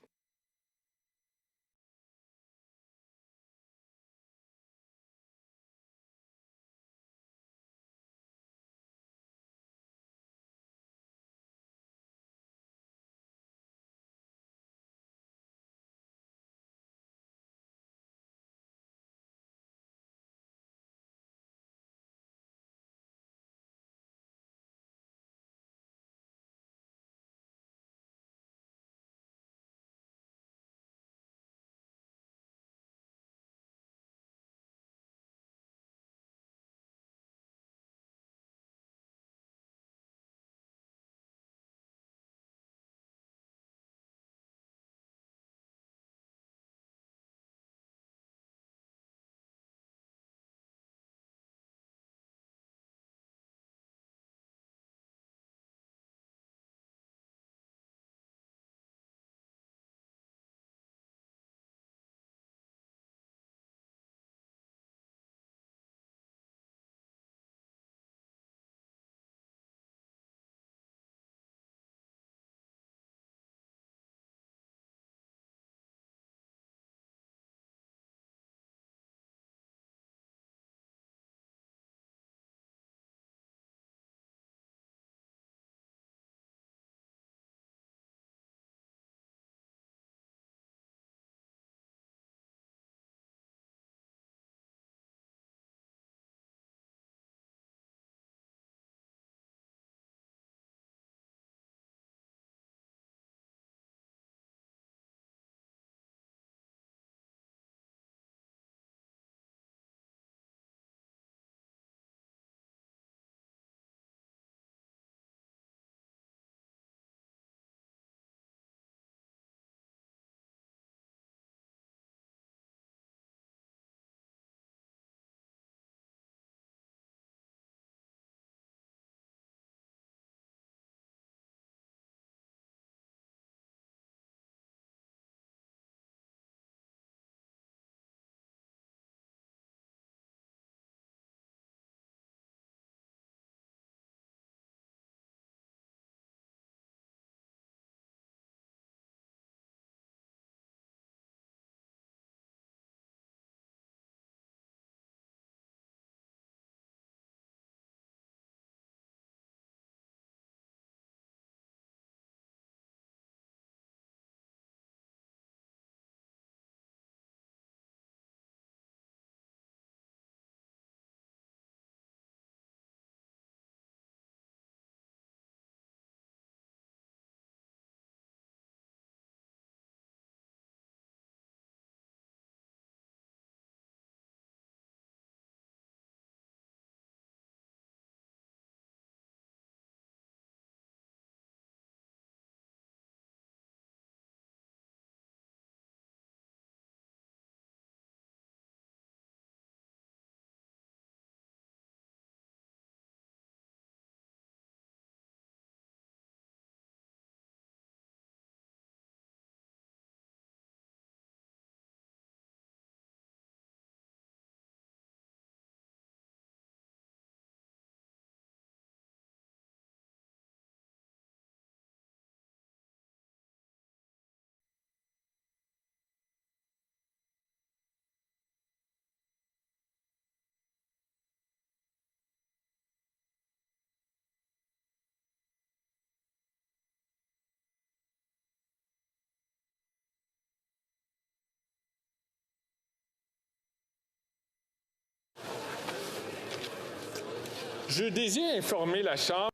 Je désire informer la Chambre.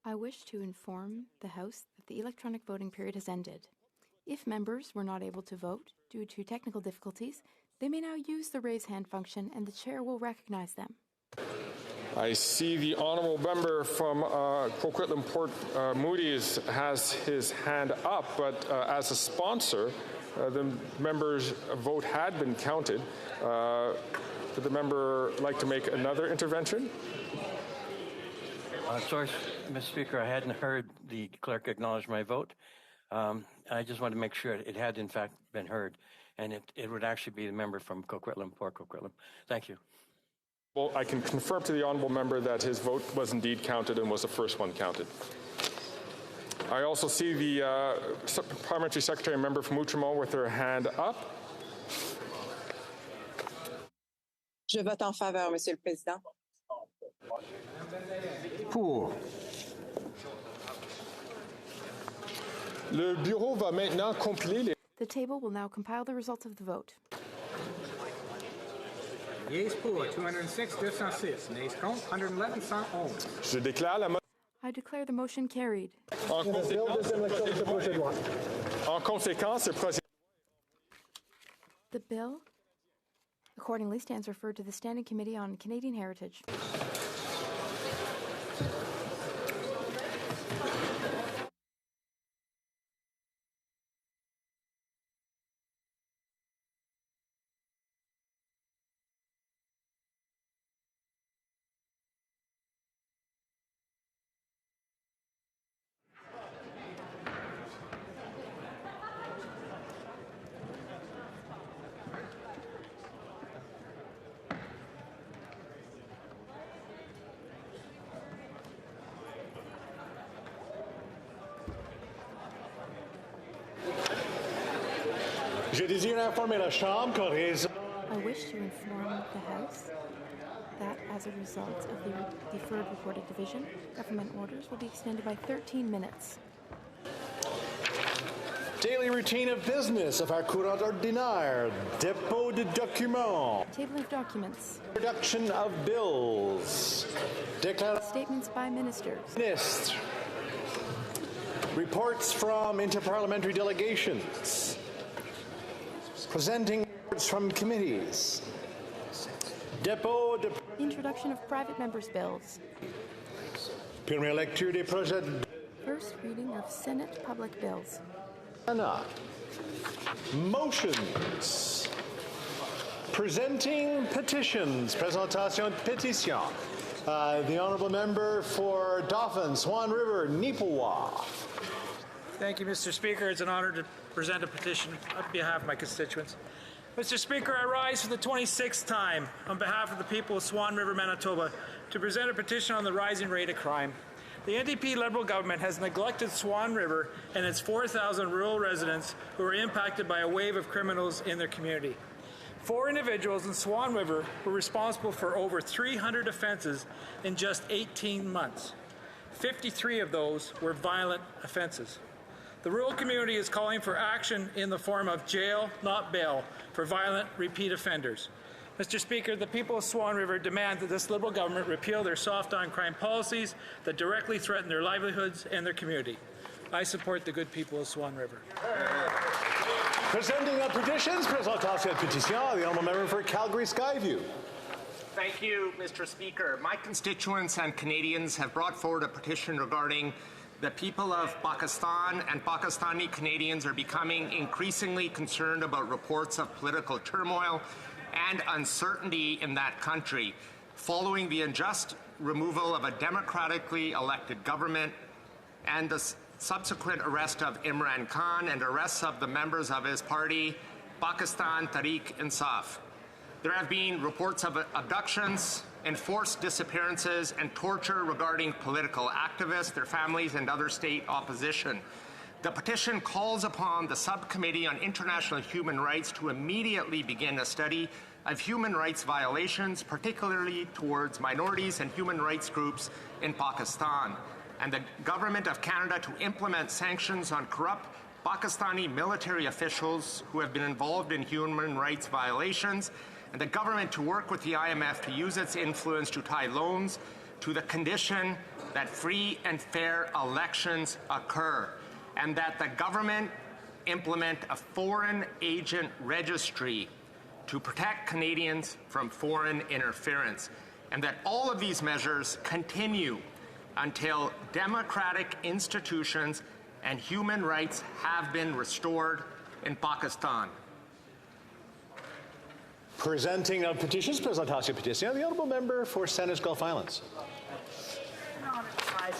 I wish to inform the House that the electronic voting period has ended. If members were not able to vote due to technical difficulties, they may now use the raise hand function and the chair will recognize them. I see the honourable member from Coquitlam Port Moody has his hand up, but as a sponsor, the member's vote had been counted. Would the member like to make another intervention? Sorry, Mr. Speaker, I hadn't heard the clerk acknowledge my vote. I just wanted to make sure it had, in fact, been heard, and it would actually be the member from Coquitlam, Port Coquitlam. Thank you. Well, I can confirm to the honourable member that his vote was indeed counted and was the first one counted. I also see the Parliamentary Secretary member from Outremont with her hand up. Je vote en faveur, Monsieur le Président. Pour. Le bureau va maintenant compiler les... The table will now compile the results of the vote. Yeas pour 206, 206. Nays contre 111, 111. Je déclare la I declare the motion carried. En conséquence, le projet... The bill accordingly stands referred to the Standing Committee on Canadian Heritage. Je désire informer la Chambre qu'en raison... I wish to inform the House that as a result of the deferred reported division, government orders will be extended by 13 minutes. Daily routine of business of our courant ordinaire. Dépôt de documents. Table of documents. Production of bills. Statements by ministers. Ministre. Reports from interparliamentary delegations. Presenting reports from committees. Dépôt de... Introduction of private members' bills. Première lecture des projets. First reading of Senate public bills. Motions. Presenting petitions. Présentation de pétition. The honourable member for Dauphin, Swan River, Neepawa. Thank you, Mr. Speaker. It's an honor to present a petition on behalf of my constituents. Mr. Speaker, I rise for the 26th time on behalf of the people of Swan River, Manitoba, to present a petition on the rising rate of crime. The NDP Liberal government has neglected Swan River and its 4,000 rural residents who are impacted by a wave of criminals in their community. 4 individuals in Swan River were responsible for over 300 offences in just 18 months. 53 of those were violent offences. The rural community is calling for action in the form of jail, not bail, for violent repeat offenders. Mr. Speaker, the people of Swan River demand that this Liberal government repeal their soft on crime policies that directly threaten their livelihoods and their community. I support the good people of Swan River. Presenting on petitions, présentation de pétition, the honourable member for Calgary Skyview. Thank you, Mr. Speaker. My constituents and Canadians have brought forward a petition regarding the people of Pakistan, and Pakistani Canadians are becoming increasingly concerned about reports of political turmoil and uncertainty in that country following the unjust removal of a democratically elected government and the subsequent arrest of Imran Khan and arrests of the members of his party, Pakistan Tehreek-e-Insaf. There have been reports of abductions, enforced disappearances, and torture regarding political activists, their families, and other state opposition. The petition calls upon the Subcommittee on International Human Rights to immediately begin a study of human rights violations, particularly towards minorities and human rights groups in Pakistan, and the Government of Canada to implement sanctions on corrupt Pakistani military officials who have been involved in human rights violations, and the government to work with the IMF to use its influence to tie loans to the condition that free and fair elections occur, and that the government implement a foreign agent registry to protect Canadians from foreign interference, and that all of these measures continue until democratic institutions and human rights have been restored in Pakistan. Presenting of petitions, Presentation Petition, the Honourable Member for Sandwich Gulf Islands.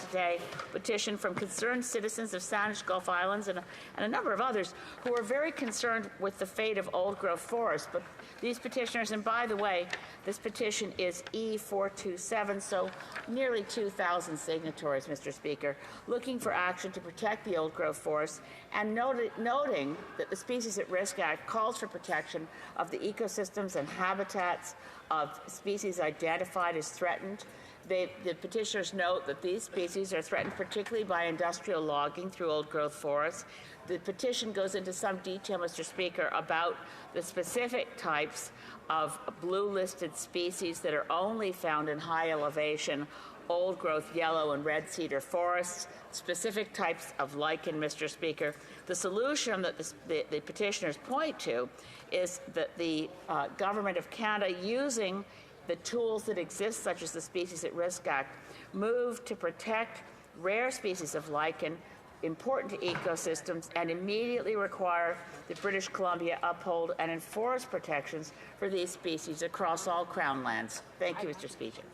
Today, petition from concerned citizens of Sandwich Gulf Islands and a number of others who are very concerned with the fate of old-growth forests. But these petitioners, and by the way, this petition is E427, so nearly 2,000 signatories, Mr. Speaker, looking for action to protect the old-growth forests and noting that the Species at Risk Act calls for protection of the ecosystems and habitats of species identified as threatened. The petitioners note that these species are threatened particularly by industrial logging through old-growth forests. The petition goes into some detail, Mr. Speaker, about the specific types of blue-listed species that are only found in high-elevation old-growth yellow and red cedar forests, specific types of lichen, Mr. Speaker. The solution that the petitioners point to is that the Government of Canada, using the tools that exist, such as the Species at Risk Act, move to protect rare species of lichen important to ecosystems and immediately require that British Columbia uphold and enforce protections for these species across all Crown lands. Thank you, Mr.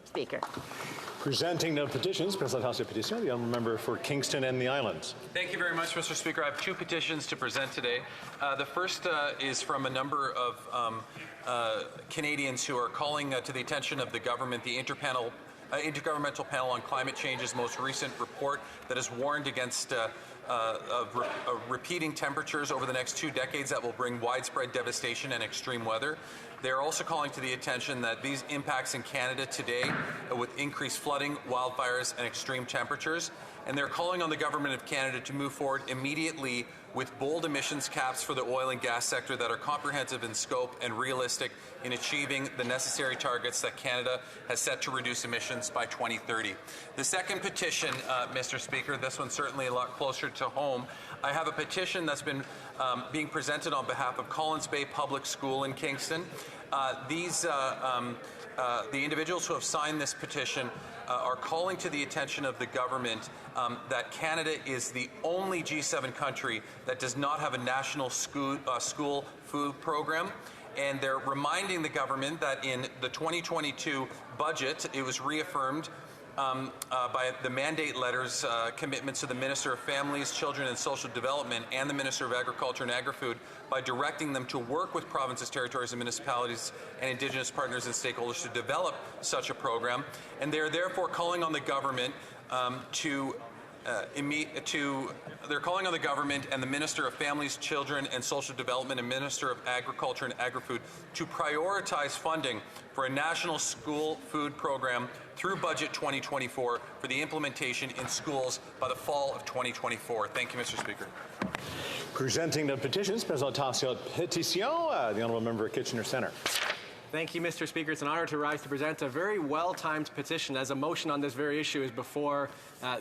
Speaker. Presenting the petitions, Presentation Petition, the Honourable Member for Kingston and the Islands. Thank you very much, Mr. Speaker. I have two petitions to present today. The first is from a number of Canadians who are calling to the attention of the government, the Intergovernmental Panel on Climate Change's most recent report that has warned against repeating temperatures over the next 2 decades that will bring widespread devastation and extreme weather. They're also calling to the attention that these impacts in Canada today with increased flooding, wildfires, and extreme temperatures. And they're calling on the Government of Canada to move forward immediately with bold emissions caps for the oil and gas sector that are comprehensive in scope and realistic in achieving the necessary targets that Canada has set to reduce emissions by 2030. The second petition, Mr. Speaker, this one's certainly a lot closer to home. I have a petition that's been being presented on behalf of Collins Bay Public School in Kingston. The individuals who have signed this petition are calling to the attention of the government that Canada is the only G7 country that does not have a national school food program. And they're reminding the government that in the 2022 budget, it was reaffirmed by the mandate letters commitments to the Minister of Families, Children and Social Development and the Minister of Agriculture and Agri-Food by directing them to work with provinces, territories and municipalities and Indigenous partners and stakeholders to develop such a program. And they are therefore calling on the government they're calling on the government and the Minister of Families, Children and Social Development and Minister of Agriculture and Agri-Food to prioritize funding for a national school food program through Budget 2024 for the implementation in schools by the fall of 2024. Thank you, Mr. Speaker. Presenting the petitions, Presentation Petition, the Honourable Member of Kitchener Centre. Thank you, Mr. Speaker. It's an honor to rise to present a very well-timed petition as a motion on this very issue is before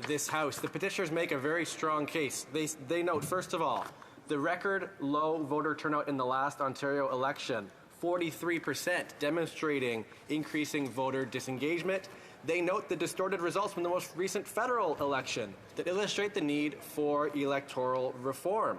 this House. The petitioners make a very strong case. They note, first of all, the record low voter turnout in the last Ontario election, 43%, demonstrating increasing voter disengagement. They note the distorted results from the most recent federal election that illustrate the need for electoral reform.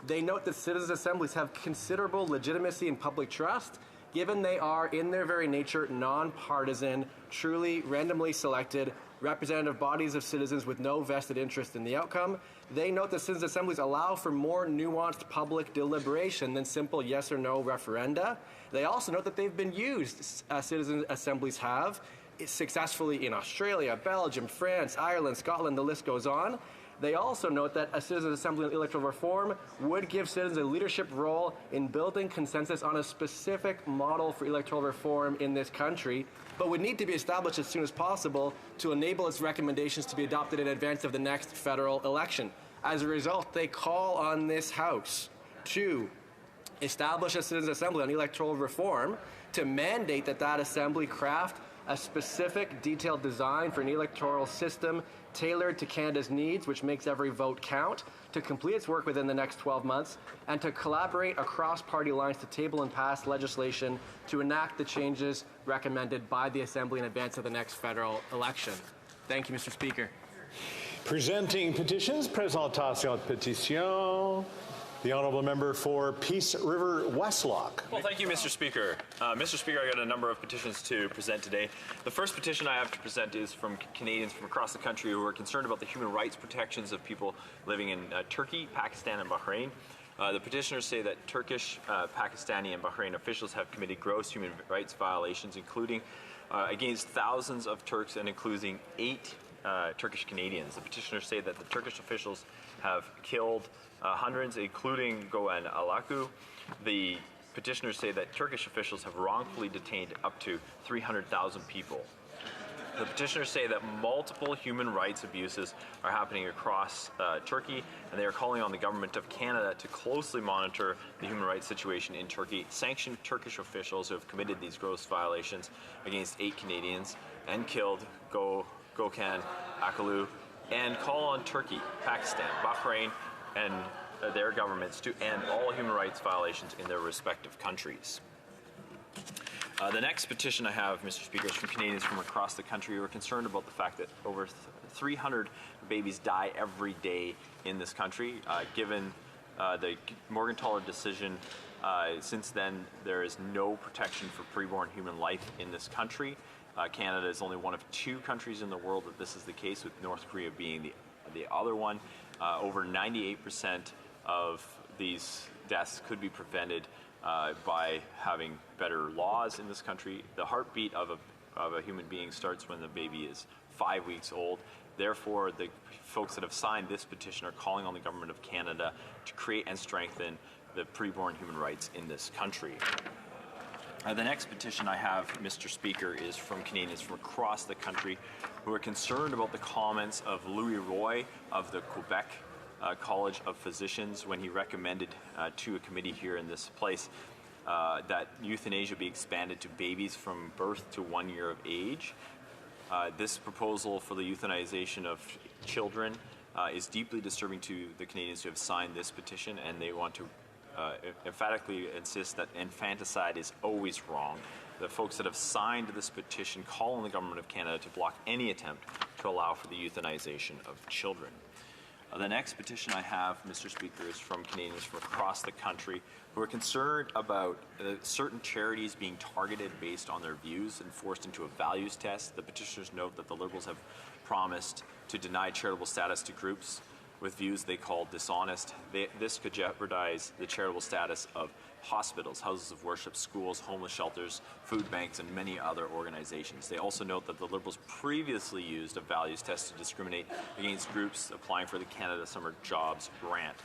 They note that citizens' assemblies have considerable legitimacy and public trust, given they are, in their very nature, nonpartisan, truly randomly selected representative bodies of citizens with no vested interest in the outcome. They note that citizens' assemblies allow for more nuanced public deliberation than simple yes or no referenda. They also note that they've been used, citizens' assemblies have, successfully in Australia, Belgium, France, Ireland, Scotland, the list goes on. They also note that a citizens' assembly on electoral reform would give citizens a leadership role in building consensus on a specific model for electoral reform in this country, but would need to be established as soon as possible to enable its recommendations to be adopted in advance of the next federal election. As a result, they call on this House to establish a citizens' assembly on electoral reform, to mandate that that assembly craft a specific, detailed design for an electoral system tailored to Canada's needs, which makes every vote count, to complete its work within the next 12 months, and to collaborate across party lines to table and pass legislation to enact the changes recommended by the Assembly in advance of the next federal election. Thank you, Mr. Speaker. Presenting petitions, présentation de pétition. The honourable member for Peace River Westlock. Well, thank you, Mr. Speaker. Mr. Speaker, I got a number of petitions to present today. The first petition I have to present is from Canadians from across the country who are concerned about the human rights protections of people living in Turkey, Pakistan, and Bahrain. The petitioners say that Turkish, Pakistani, and Bahrain officials have committed gross human rights violations, including against thousands of Turks and including 8 Turkish Canadians. The petitioners say that the Turkish officials have killed hundreds, including Goan Alaku. The petitioners say that Turkish officials have wrongfully detained up to 300,000 people. The petitioners say that multiple human rights abuses are happening across Turkey, and they are calling on the government of Canada to closely monitor the human rights situation in Turkey, sanction Turkish officials who have committed these gross violations against 8 Canadians and killed Gökhan Akalu, and call on Turkey, Pakistan, Bahrain, and their governments to end all human rights violations in their respective countries. The next petition I have, Mr. Speaker, is from Canadians from across the country who are concerned about the fact that over 300 babies die every day in this country. Given the Morgentaler decision, since then there is no protection for preborn human life in this country. Canada is only one of 2 countries in the world that this is the case, with North Korea being the other one. Over 98% of these deaths could be prevented by having better laws in this country. The heartbeat of a human being starts when the baby is 5 weeks old. Therefore, the folks that have signed this petition are calling on the government of Canada to create and strengthen the preborn human rights in this country. The next petition I have, Mr. Speaker, is from Canadians from across the country who are concerned about the comments of Louis Roy of the Quebec College of Physicians when he recommended to a committee here in this place that euthanasia be expanded to babies from birth to 1 year of age. This proposal for the euthanization of children is deeply disturbing to the Canadians who have signed this petition, and they want to emphatically insist that infanticide is always wrong. The folks that have signed this petition call on the government of Canada to block any attempt to allow for the euthanization of children. The next petition I have, Mr. Speaker, is from Canadians from across the country who are concerned about certain charities being targeted based on their views and forced into a values test. The petitioners note that the Liberals have promised to deny charitable status to groups with views they call dishonest. This could jeopardize the charitable status of hospitals, houses of worship, schools, homeless shelters, food banks, and many other organizations. They also note that the Liberals previously used a values test to discriminate against groups applying for the Canada Summer Jobs Grant.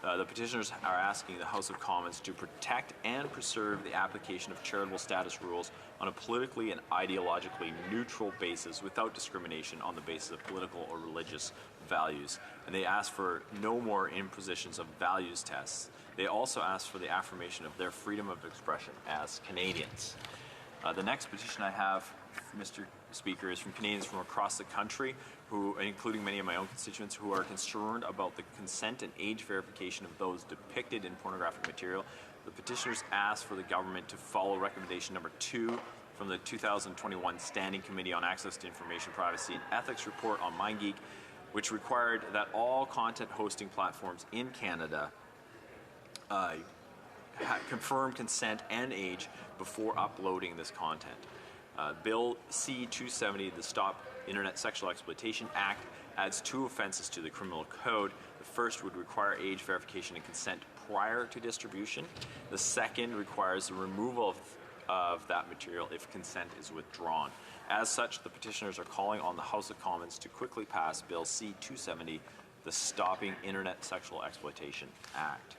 The petitioners are asking the House of Commons to protect and preserve the application of charitable status rules on a politically and ideologically neutral basis without discrimination on the basis of political or religious values. And they ask for no more impositions of values tests. They also ask for the affirmation of their freedom of expression as Canadians. The next petition I have, Mr. Speaker, is from Canadians from across the country, who, including many of my own constituents, who are concerned about the consent and age verification of those depicted in pornographic material. The petitioners ask for the government to follow recommendation number 2 from the 2021 Standing Committee on Access to Information Privacy and Ethics report on MindGeek, which required that all content hosting platforms in Canada confirm consent and age before uploading this content. Bill C-270, the Stop Internet Sexual Exploitation Act, adds 2 offenses to the criminal code. The first would require age verification and consent prior to distribution. The second requires the removal of that material if consent is withdrawn. As such, the petitioners are calling on the House of Commons to quickly pass Bill C-270, the Stopping Internet Sexual Exploitation Act.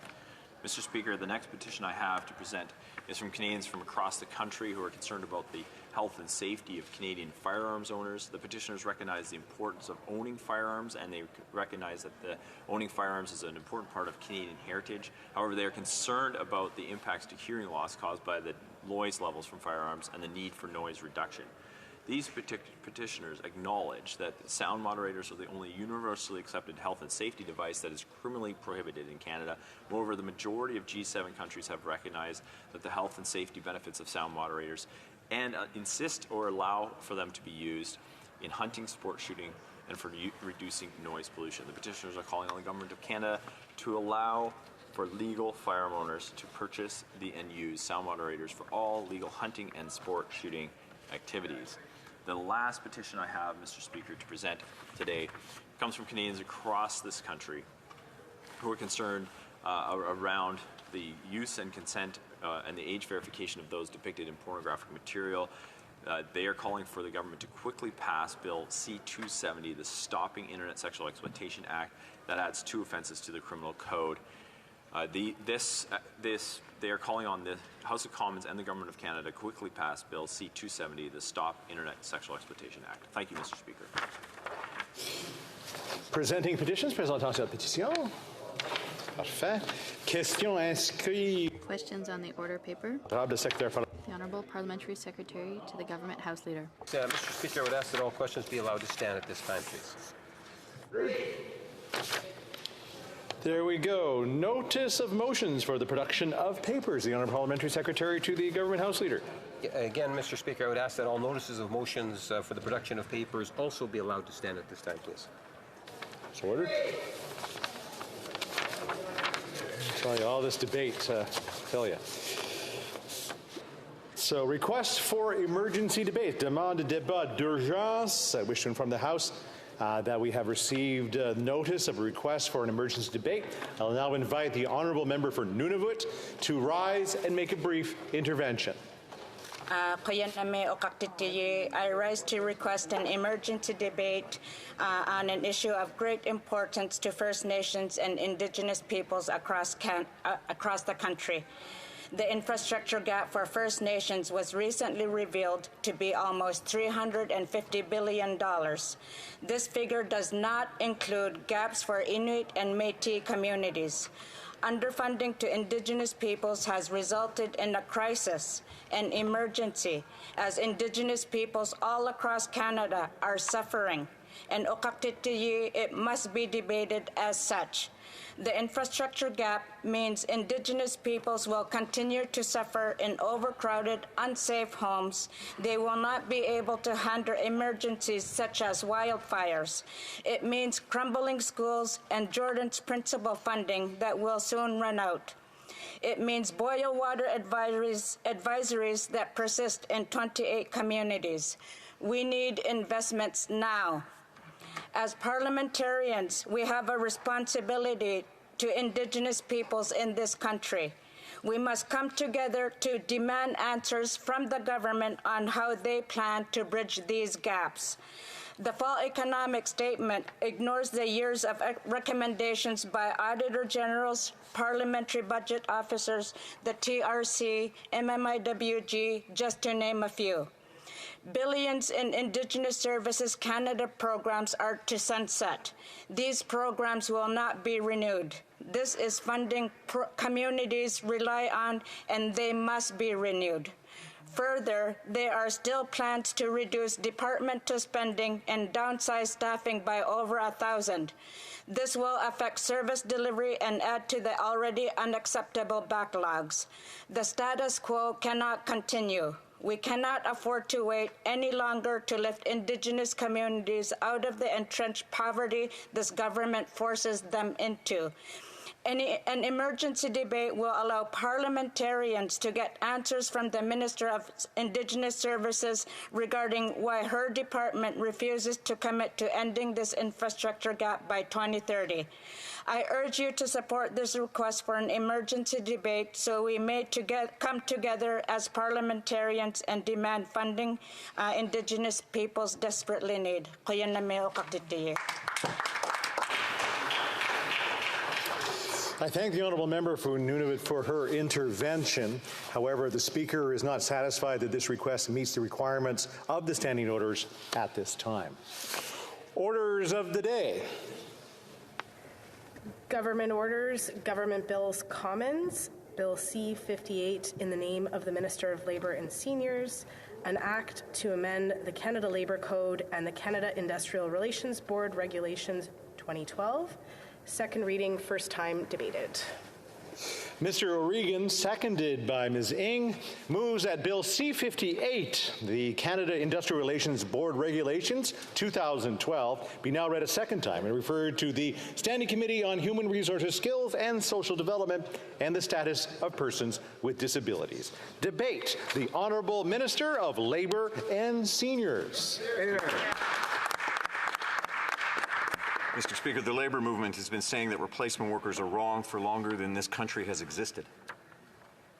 Mr. Speaker, the next petition I have to present is from Canadians from across the country who are concerned about the health and safety of Canadian firearms owners. The petitioners recognize the importance of owning firearms, and they recognize that owning firearms is an important part of Canadian heritage. However, they are concerned about the impacts to hearing loss caused by the noise levels from firearms and the need for noise reduction. These petitioners acknowledge that sound moderators are the only universally accepted health and safety device that is criminally prohibited in Canada. Moreover, the majority of G7 countries have recognized that the health and safety benefits of sound moderators and insist or allow for them to be used in hunting, sport shooting, and for reducing noise pollution. The petitioners are calling on the Government of Canada to allow for legal firearm owners to purchase and use sound moderators for all legal hunting and sport shooting activities. The last petition I have, Mr. Speaker, to present today comes from Canadians across this country who are concerned around the use and consent and the age verification of those depicted in pornographic material. They are calling for the government to quickly pass Bill C-270, the Stopping Internet Sexual Exploitation Act, that adds 2 offenses to the criminal code. They are calling on the House of Commons and the Government of Canada to quickly pass Bill C-270, the Stop Internet Sexual Exploitation Act. Thank you, Mr. Speaker. Presenting petitions, présentation de pétition. Parfait. Question inscrite. Questions on the order paper. The Honourable Parliamentary Secretary to the Government House Leader. Mr. Speaker, I would ask that all questions be allowed to stand at this time, please. There we go. Notice of motions for the production of papers. The Honourable Parliamentary Secretary to the Government House Leader. Again, Mr. Speaker, I would ask that all notices of motions for the production of papers also be allowed to stand at this time, please. So ordered. Tell you all this debate, tell you. So, request for emergency debate. Demande de débat d'urgence. I wish to inform the House that we have received notice of a request for an emergency debate. I'll now invite the Honourable Member for Nunavut to rise and make a brief intervention. I rise to request an emergency debate on an issue of great importance to First Nations and Indigenous peoples across the country. The infrastructure gap for First Nations was recently revealed to be almost $350 billion. This figure does not include gaps for Inuit and Métis communities. Underfunding to Indigenous peoples has resulted in a crisis, an emergency, as Indigenous peoples all across Canada are suffering. And it must be debated as such. The infrastructure gap means Indigenous peoples will continue to suffer in overcrowded, unsafe homes. They will not be able to handle emergencies such as wildfires. It means crumbling schools and Jordan's principal funding that will soon run out. It means boil water advisories that persist in 28 communities. We need investments now. As parliamentarians, we have a responsibility to Indigenous peoples in this country. We must come together to demand answers from the government on how they plan to bridge these gaps. The fall economic statement ignores the years of recommendations by Auditor Generals, parliamentary budget officers, the TRC, MMIWG, just to name a few. Billions in Indigenous Services Canada programs are to sunset. These programs will not be renewed. This is funding communities rely on, and they must be renewed. Further, there are still plans to reduce departmental spending and downsize staffing by over 1,000. This will affect service delivery and add to the already unacceptable backlogs. The status quo cannot continue. We cannot afford to wait any longer to lift Indigenous communities out of the entrenched poverty this government forces them into. An emergency debate will allow parliamentarians to get answers from the Minister of Indigenous Services regarding why her department refuses to commit to ending this infrastructure gap by 2030. I urge you to support this request for an emergency debate so we may come together as parliamentarians and demand funding Indigenous peoples desperately need. I thank the Honourable Member for Nunavut for her intervention. However, the Speaker is not satisfied that this request meets the requirements of the standing orders at this time. Orders of the day. Government orders, Government Bills Commons, Bill C-58 in the name of the Minister of Labour and Seniors, an act to amend the Canada Labour Code and the Canada Industrial Relations Board Regulations 2012. Second reading, first time debated. Mr. O'Regan, seconded by Ms. Ng, moves that Bill C-58, the Canada Industrial Relations Board Regulations 2012, be now read a second time and referred to the Standing Committee on Human Resources, Skills and Social Development and the Status of Persons with Disabilities. Debate the Honourable Minister of Labour and Seniors. Mr. Speaker, the labor movement has been saying that replacement workers are wrong for longer than this country has existed.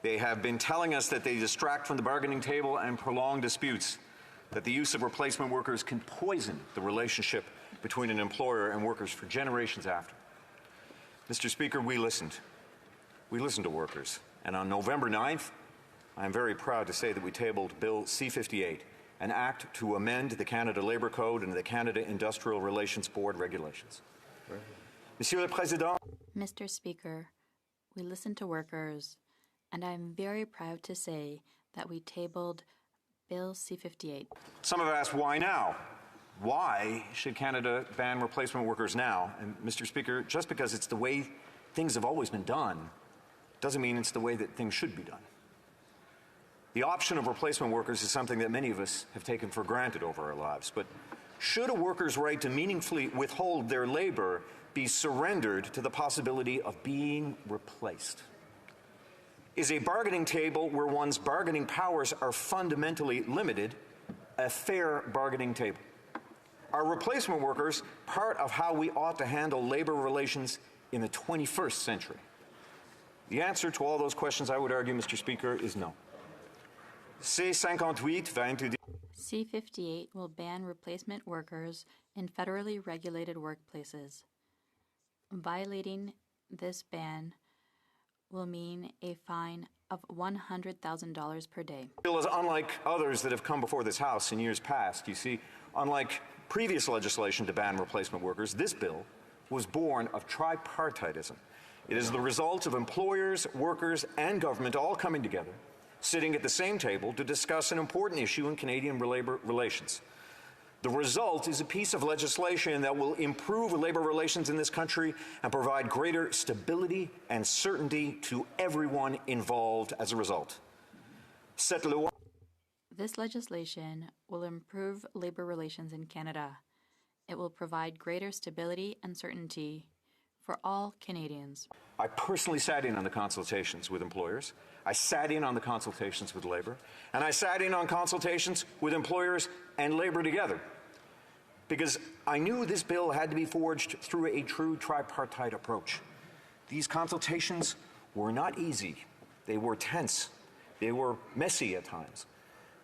They have been telling us that they distract from the bargaining table and prolong disputes, that the use of replacement workers can poison the relationship between an employer and workers for generations after. Mr. Speaker, we listened. We listened to workers. And on November 9th, I am very proud to say that we tabled Bill C-58, an act to amend the Canada Labour Code and the Canada Industrial Relations Board regulations. Monsieur le Président. Mr. Speaker, we listened to workers, and I am very proud to say that we tabled Bill C-58. Some have asked, why now? Why should Canada ban replacement workers now? And Mr. Speaker, just because it's the way things have always been done doesn't mean it's the way that things should be done. The option of replacement workers is something that many of us have taken for granted over our lives. But should a worker's right to meaningfully withhold their labor be surrendered to the possibility of being replaced? Is a bargaining table where one's bargaining powers are fundamentally limited a fair bargaining table? Are replacement workers part of how we ought to handle labor relations in the 21st century? The answer to all those questions, I would argue, Mr. Speaker, is no. C-58 will ban replacement workers in federally regulated workplaces. Violating this ban will mean a fine of $100,000 per day. The bill is unlike others that have come before this House in years past. You see, unlike previous legislation to ban replacement workers, this bill was born of tripartitism. It is the result of employers, workers, and government all coming together, sitting at the same table to discuss an important issue in Canadian labor relations. The result is a piece of legislation that will improve labor relations in this country and provide greater stability and certainty to everyone involved as a result. This legislation will improve labor relations in Canada. It will provide greater stability and certainty for all Canadians. I personally sat in on the consultations with employers. I sat in on the consultations with labor, and I sat in on consultations with employers and labor together, because I knew this bill had to be forged through a true tripartite approach. These consultations were not easy. They were tense. They were messy at times.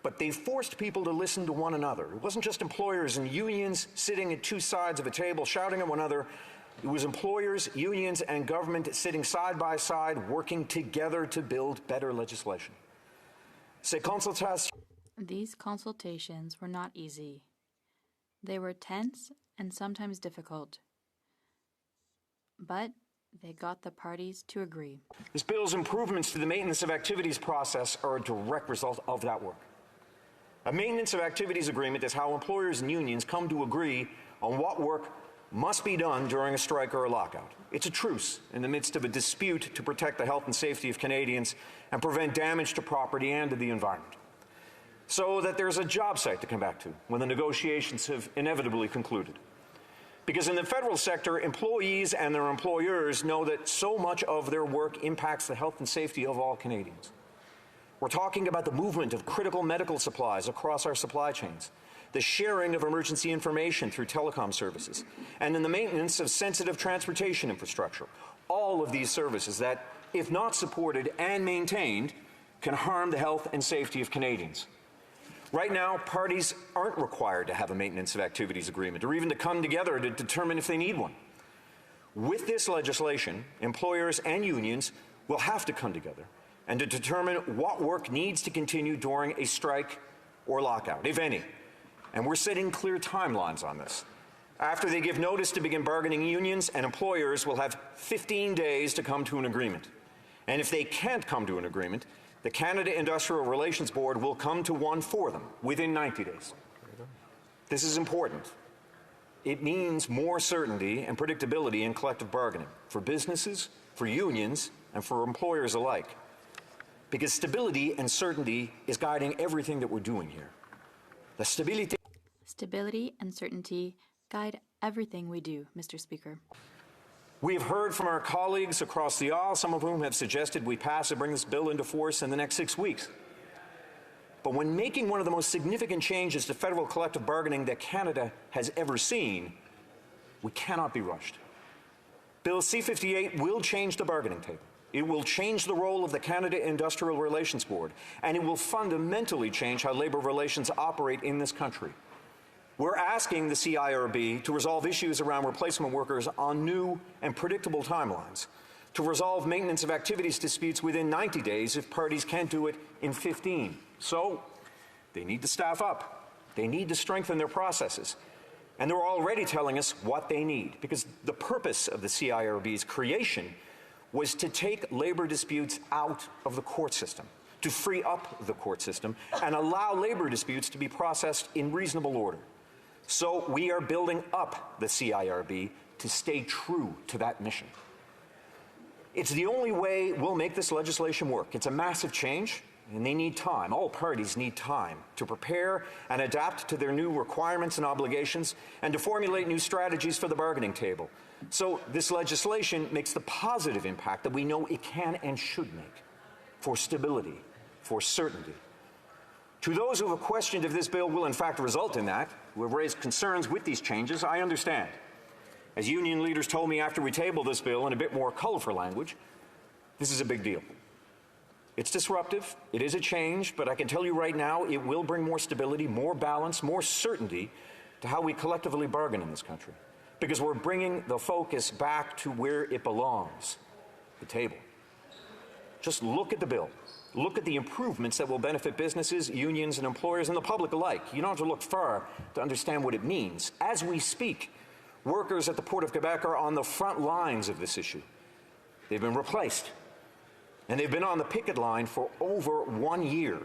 But they forced people to listen to one another. It wasn't just employers and unions sitting at two sides of a table shouting at one another. It was employers, unions, and government sitting side by side, working together to build better legislation. These consultations were not easy. They were tense and sometimes difficult. But they got the parties to agree. This bill's improvements to the maintenance of activities process are a direct result of that work. A maintenance of activities agreement is how employers and unions come to agree on what work must be done during a strike or a lockout. It's a truce in the midst of a dispute to protect the health and safety of Canadians and prevent damage to property and to the environment, so that there's a job site to come back to when the negotiations have inevitably concluded. Because in the federal sector, employees and their employers know that so much of their work impacts the health and safety of all Canadians. We're talking about the movement of critical medical supplies across our supply chains, the sharing of emergency information through telecom services, and in the maintenance of sensitive transportation infrastructure. All of these services that, if not supported and maintained, can harm the health and safety of Canadians. Right now, parties aren't required to have a maintenance of activities agreement or even to come together to determine if they need one. With this legislation, employers and unions will have to come together and to determine what work needs to continue during a strike or lockout, if any. And we're setting clear timelines on this. After they give notice to begin bargaining, unions and employers will have 15 days to come to an agreement. And if they can't come to an agreement, the Canada Industrial Relations Board will come to one for them within 90 days. This is important. It means more certainty and predictability in collective bargaining for businesses, for unions, and for employers alike. Because stability and certainty is guiding everything that we're doing here. The Stability and certainty guide everything we do, Mr. Speaker. We have heard from our colleagues across the aisle, some of whom have suggested we pass and bring this bill into force in the next 6 weeks. But when making one of the most significant changes to federal collective bargaining that Canada has ever seen, we cannot be rushed. Bill C-58 will change the bargaining table. It will change the role of the Canada Industrial Relations Board, and it will fundamentally change how labor relations operate in this country. We're asking the CIRB to resolve issues around replacement workers on new and predictable timelines, to resolve maintenance of activities disputes within 90 days if parties can't do it in 15. So they need to staff up. They need to strengthen their processes. And they're already telling us what they need, because the purpose of the CIRB's creation was to take labor disputes out of the court system, to free up the court system and allow labor disputes to be processed in reasonable order. So we are building up the CIRB to stay true to that mission. It's the only way we'll make this legislation work. It's a massive change, and they need time. All parties need time to prepare and adapt to their new requirements and obligations and to formulate new strategies for the bargaining table. So this legislation makes the positive impact that we know it can and should make for stability, for certainty. To those who have questioned if this bill will in fact result in that, who have raised concerns with these changes, I understand. As union leaders told me after we tabled this bill in a bit more colorful language, this is a big deal. It's disruptive, it is a change, but I can tell you right now it will bring more stability, more balance, more certainty to how we collectively bargain in this country. Because we're bringing the focus back to where it belongs, the table. Just look at the bill. Look at the improvements that will benefit businesses, unions, and employers, and the public alike. You don't have to look far to understand what it means. As we speak, workers at the Port of Quebec are on the front lines of this issue. They've been replaced, and they've been on the picket line for over 1 year.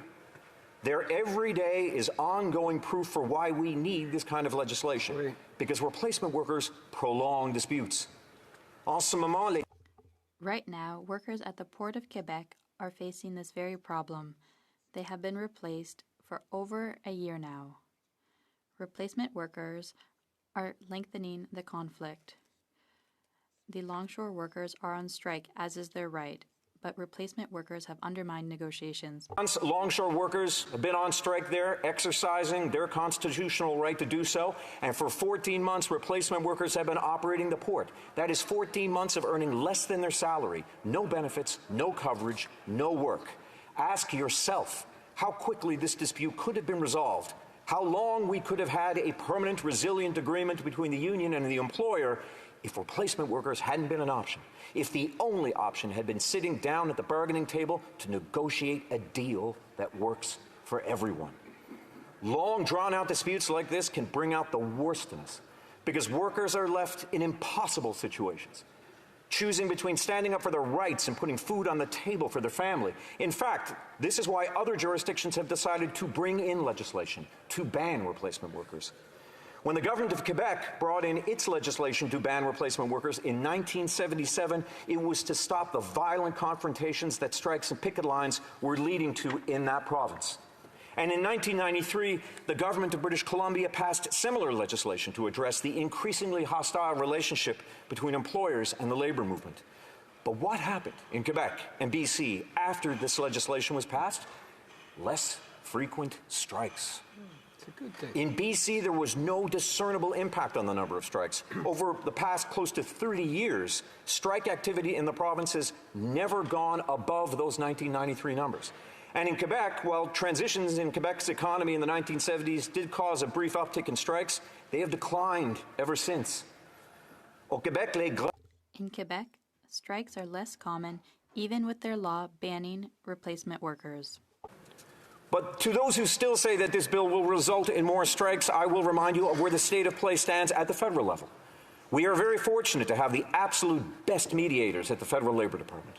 Their every day is ongoing proof for why we need this kind of legislation, because replacement workers prolong disputes. Right now, workers at the Port of Quebec are facing this very problem. They have been replaced for over a year now. Replacement workers are lengthening the conflict. The longshore workers are on strike, as is their right, but replacement workers have undermined negotiations. Longshore workers have been on strike there, exercising their constitutional right to do so, and for 14 months, replacement workers have been operating the port. That is 14 months of earning less than their salary, no benefits, no coverage, no work. Ask yourself how quickly this dispute could have been resolved, how long we could have had a permanent, resilient agreement between the union and the employer if replacement workers hadn't been an option, if the only option had been sitting down at the bargaining table to negotiate a deal that works for everyone. Long, drawn-out disputes like this can bring out the worst in us, because workers are left in impossible situations, choosing between standing up for their rights and putting food on the table for their family. In fact, this is why other jurisdictions have decided to bring in legislation to ban replacement workers. When the government of Quebec brought in its legislation to ban replacement workers in 1977, it was to stop the violent confrontations that strikes and picket lines were leading to in that province. And in 1993, the government of British Columbia passed similar legislation to address the increasingly hostile relationship between employers and the labor movement. But what happened in Quebec and BC after this legislation was passed? Less frequent strikes. In BC, there was no discernible impact on the number of strikes. Over the past close to 30 years, strike activity in the province has never gone above those 1993 numbers. And in Quebec, while transitions in Quebec's economy in the 1970s did cause a brief uptick in strikes, they have declined ever since. In Quebec, strikes are less common, even with their law banning replacement workers. But to those who still say that this bill will result in more strikes, I will remind you of where the state of play stands at the federal level. We are very fortunate to have the absolute best mediators at the Federal Labor Department.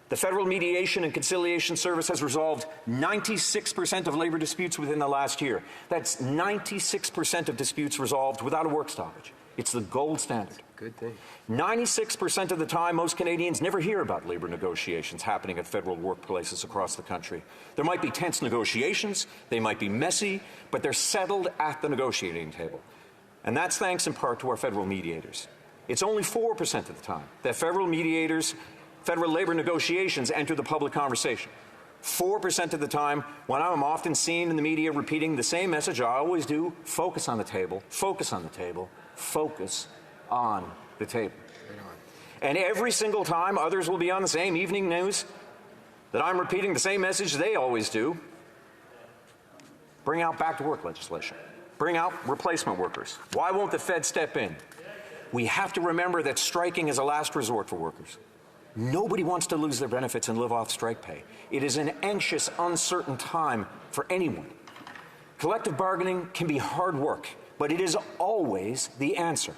The Federal Mediation and Conciliation Service has resolved 96% of labor disputes within the last year. That's 96% of disputes resolved without a work stoppage. It's the gold standard. Good thing. 96% of the time, most Canadians never hear about labor negotiations happening at federal workplaces across the country. There might be tense negotiations, they might be messy, but they're settled at the negotiating table. And that's thanks in part to our federal mediators. It's only 4% of the time that federal labor negotiations enter the public conversation. 4% of the time, when I'm often seen in the media repeating the same message I always do: focus on the table, focus on the table, focus on the table. And every single time, others will be on the same evening news that I'm repeating the same message they always do: bring out back-to-work legislation. Bring out replacement workers. Why won't the Fed step in? We have to remember that striking is a last resort for workers. Nobody wants to lose their benefits and live off strike pay. It is an anxious, uncertain time for anyone. Collective bargaining can be hard work, but it is always the answer.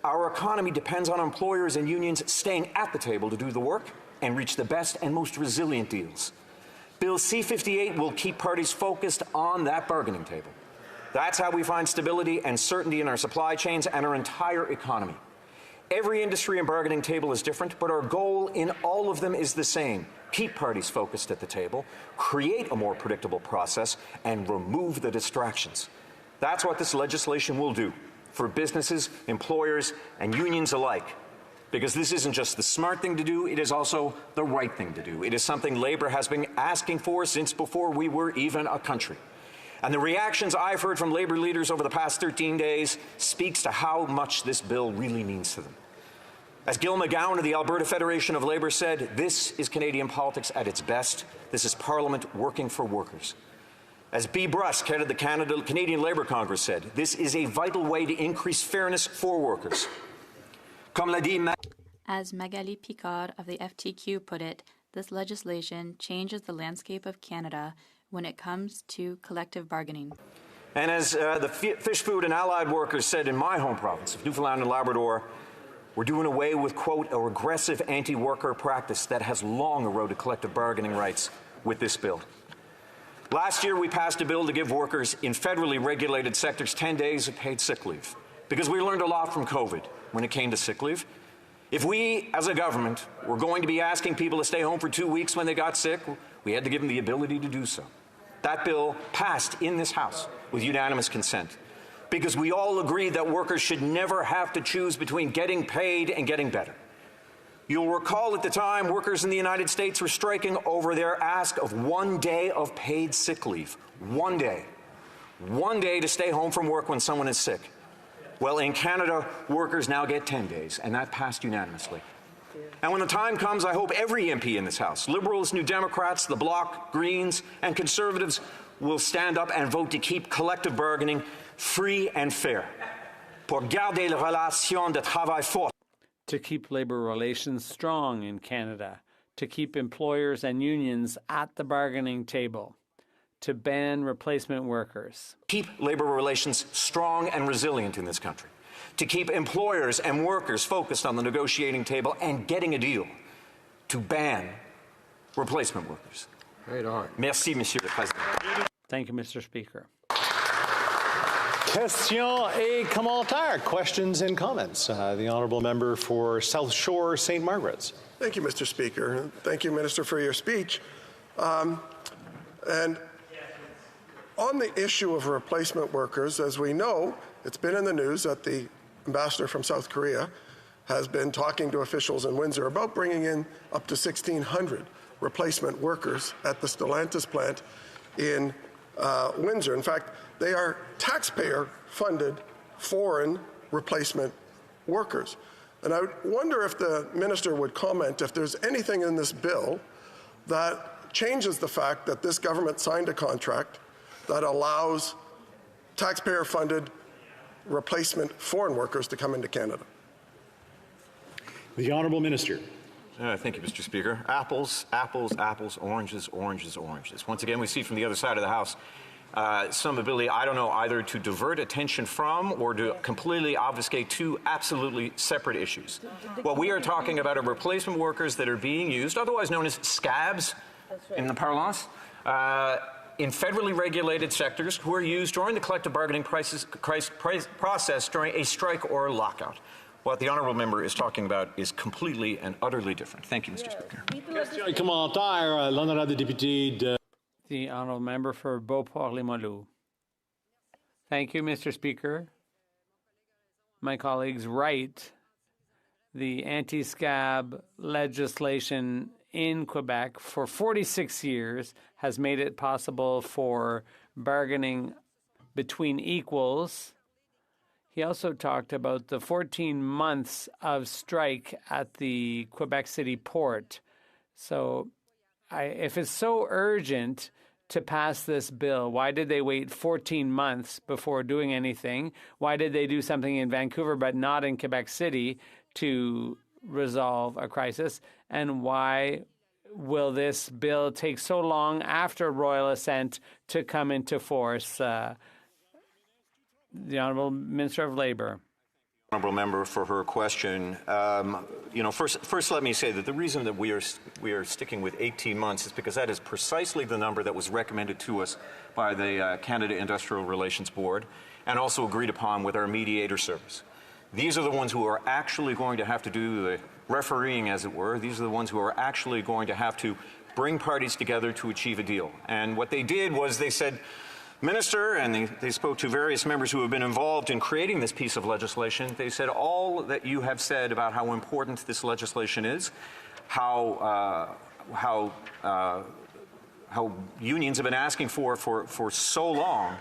Our economy depends on employers and unions staying at the table to do the work and reach the best and most resilient deals. Bill C-58 will keep parties focused on that bargaining table. That's how we find stability and certainty in our supply chains and our entire economy. Every industry and bargaining table is different, but our goal in all of them is the same: keep parties focused at the table, create a more predictable process, and remove the distractions. That's what this legislation will do for businesses, employers, and unions alike. Because this isn't just the smart thing to do, it is also the right thing to do. It is something labor has been asking for since before we were even a country. And the reactions I've heard from labor leaders over the past 13 days speaks to how much this bill really means to them. As Gil McGowan of the Alberta Federation of Labour said, this is Canadian politics at its best. This is Parliament working for workers. As B. Brusk, head of the Canadian Labour Congress, said, this is a vital way to increase fairness for workers. As Magali Picard of the FTQ put it, this legislation changes the landscape of Canada when it comes to collective bargaining. And as the Fish, Food and Allied Workers said in my home province of Newfoundland and Labrador, we're doing away with, quote, a regressive anti-worker practice that has long eroded collective bargaining rights with this bill. Last year, we passed a bill to give workers in federally regulated sectors 10 days of paid sick leave, because we learned a lot from COVID when it came to sick leave. If we, as a government, were going to be asking people to stay home for 2 weeks when they got sick, we had to give them the ability to do so. That bill passed in this House with unanimous consent, because we all agreed that workers should never have to choose between getting paid and getting better. You'll recall at the time, workers in the United States were striking over their ask of 1 day of paid sick leave. 1 day. 1 day to stay home from work when someone is sick. Well, in Canada, workers now get 10 days, and that passed unanimously. And when the time comes, I hope every MP in this House, Liberals, New Democrats, the Bloc, Greens, and Conservatives, will stand up and vote to keep collective bargaining free and fair. Pour garder les relations de travail fortes. To keep labor relations strong in Canada, to keep employers and unions at the bargaining table, to ban replacement workers. Keep labor relations strong and resilient in this country, to keep employers and workers focused on the negotiating table and getting a deal, to ban replacement workers. Right on. Merci, Monsieur le Président. Thank you, Mr. Speaker. Questions et commentaires. Questions and comments. The honourable member for South Shore, St. Margaret's. Thank you, Mr. Speaker. Thank you, Minister, for your speech. And on the issue of replacement workers, as we know, it's been in the news that the ambassador from South Korea has been talking to officials in Windsor about bringing in up to 1,600 replacement workers at the Stellantis plant in Windsor. In fact, they are taxpayer-funded foreign replacement workers. And I wonder if the minister would comment if there's anything in this bill that changes the fact that this government signed a contract that allows taxpayer-funded replacement foreign workers to come into Canada. The honourable minister. Thank you, Mr. Speaker. Apples, apples, apples, oranges, oranges, oranges. Once again, we see from the other side of the House some ability, I don't know, either to divert attention from or to completely obfuscate two absolutely separate issues. What we are talking about are replacement workers that are being used, otherwise known as scabs in the parlance, in federally regulated sectors who are used during the collective bargaining process during a strike or a lockout. What the honourable member is talking about is completely and utterly different. Thank you, Mr. Speaker. The honourable member for Beauport-Limoilou. Thank you, Mr. Speaker. My colleague's right. The anti-scab legislation in Quebec for 46 years has made it possible for bargaining between equals. He also talked about the 14 months of strike at the Quebec City port. So if it's so urgent to pass this bill, why did they wait 14 months before doing anything? Why did they do something in Vancouver but not in Quebec City to resolve a crisis? And why will this bill take so long after royal assent to come into force? The Honourable Minister of Labour. Honourable member for her question. First let me say that the reason that we are sticking with 18 months is because that is precisely the number that was recommended to us by the Canada Industrial Relations Board and also agreed upon with our mediator service. These are the ones who are actually going to have to do the refereeing, as it were. These are the ones who are actually going to have to bring parties together to achieve a deal. And what they did was they said, Minister, and they spoke to various members who have been involved in creating this piece of legislation. They said all that you have said about how important this legislation is, how unions have been asking for so long.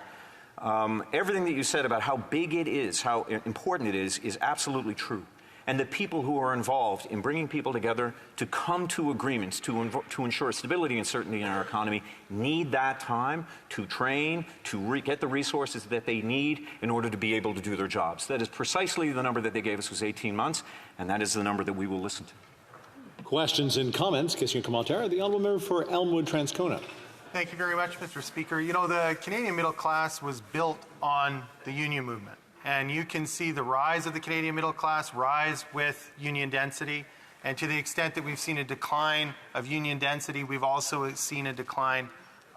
Everything that you said about how big it is, how important it is absolutely true. And the people who are involved in bringing people together to come to agreements to ensure stability and certainty in our economy need that time to train, to get the resources that they need in order to be able to do their jobs. That is precisely the number that they gave us was 18 months, and that is the number that we will listen to. Questions and comments. Question commentaire. The honourable member for Elmwood Transcona. Thank you very much, Mr. Speaker. You know, the Canadian middle class was built on the union movement. And you can see the rise of the Canadian middle class rise with union density. And to the extent that we've seen a decline of union density, we've also seen a decline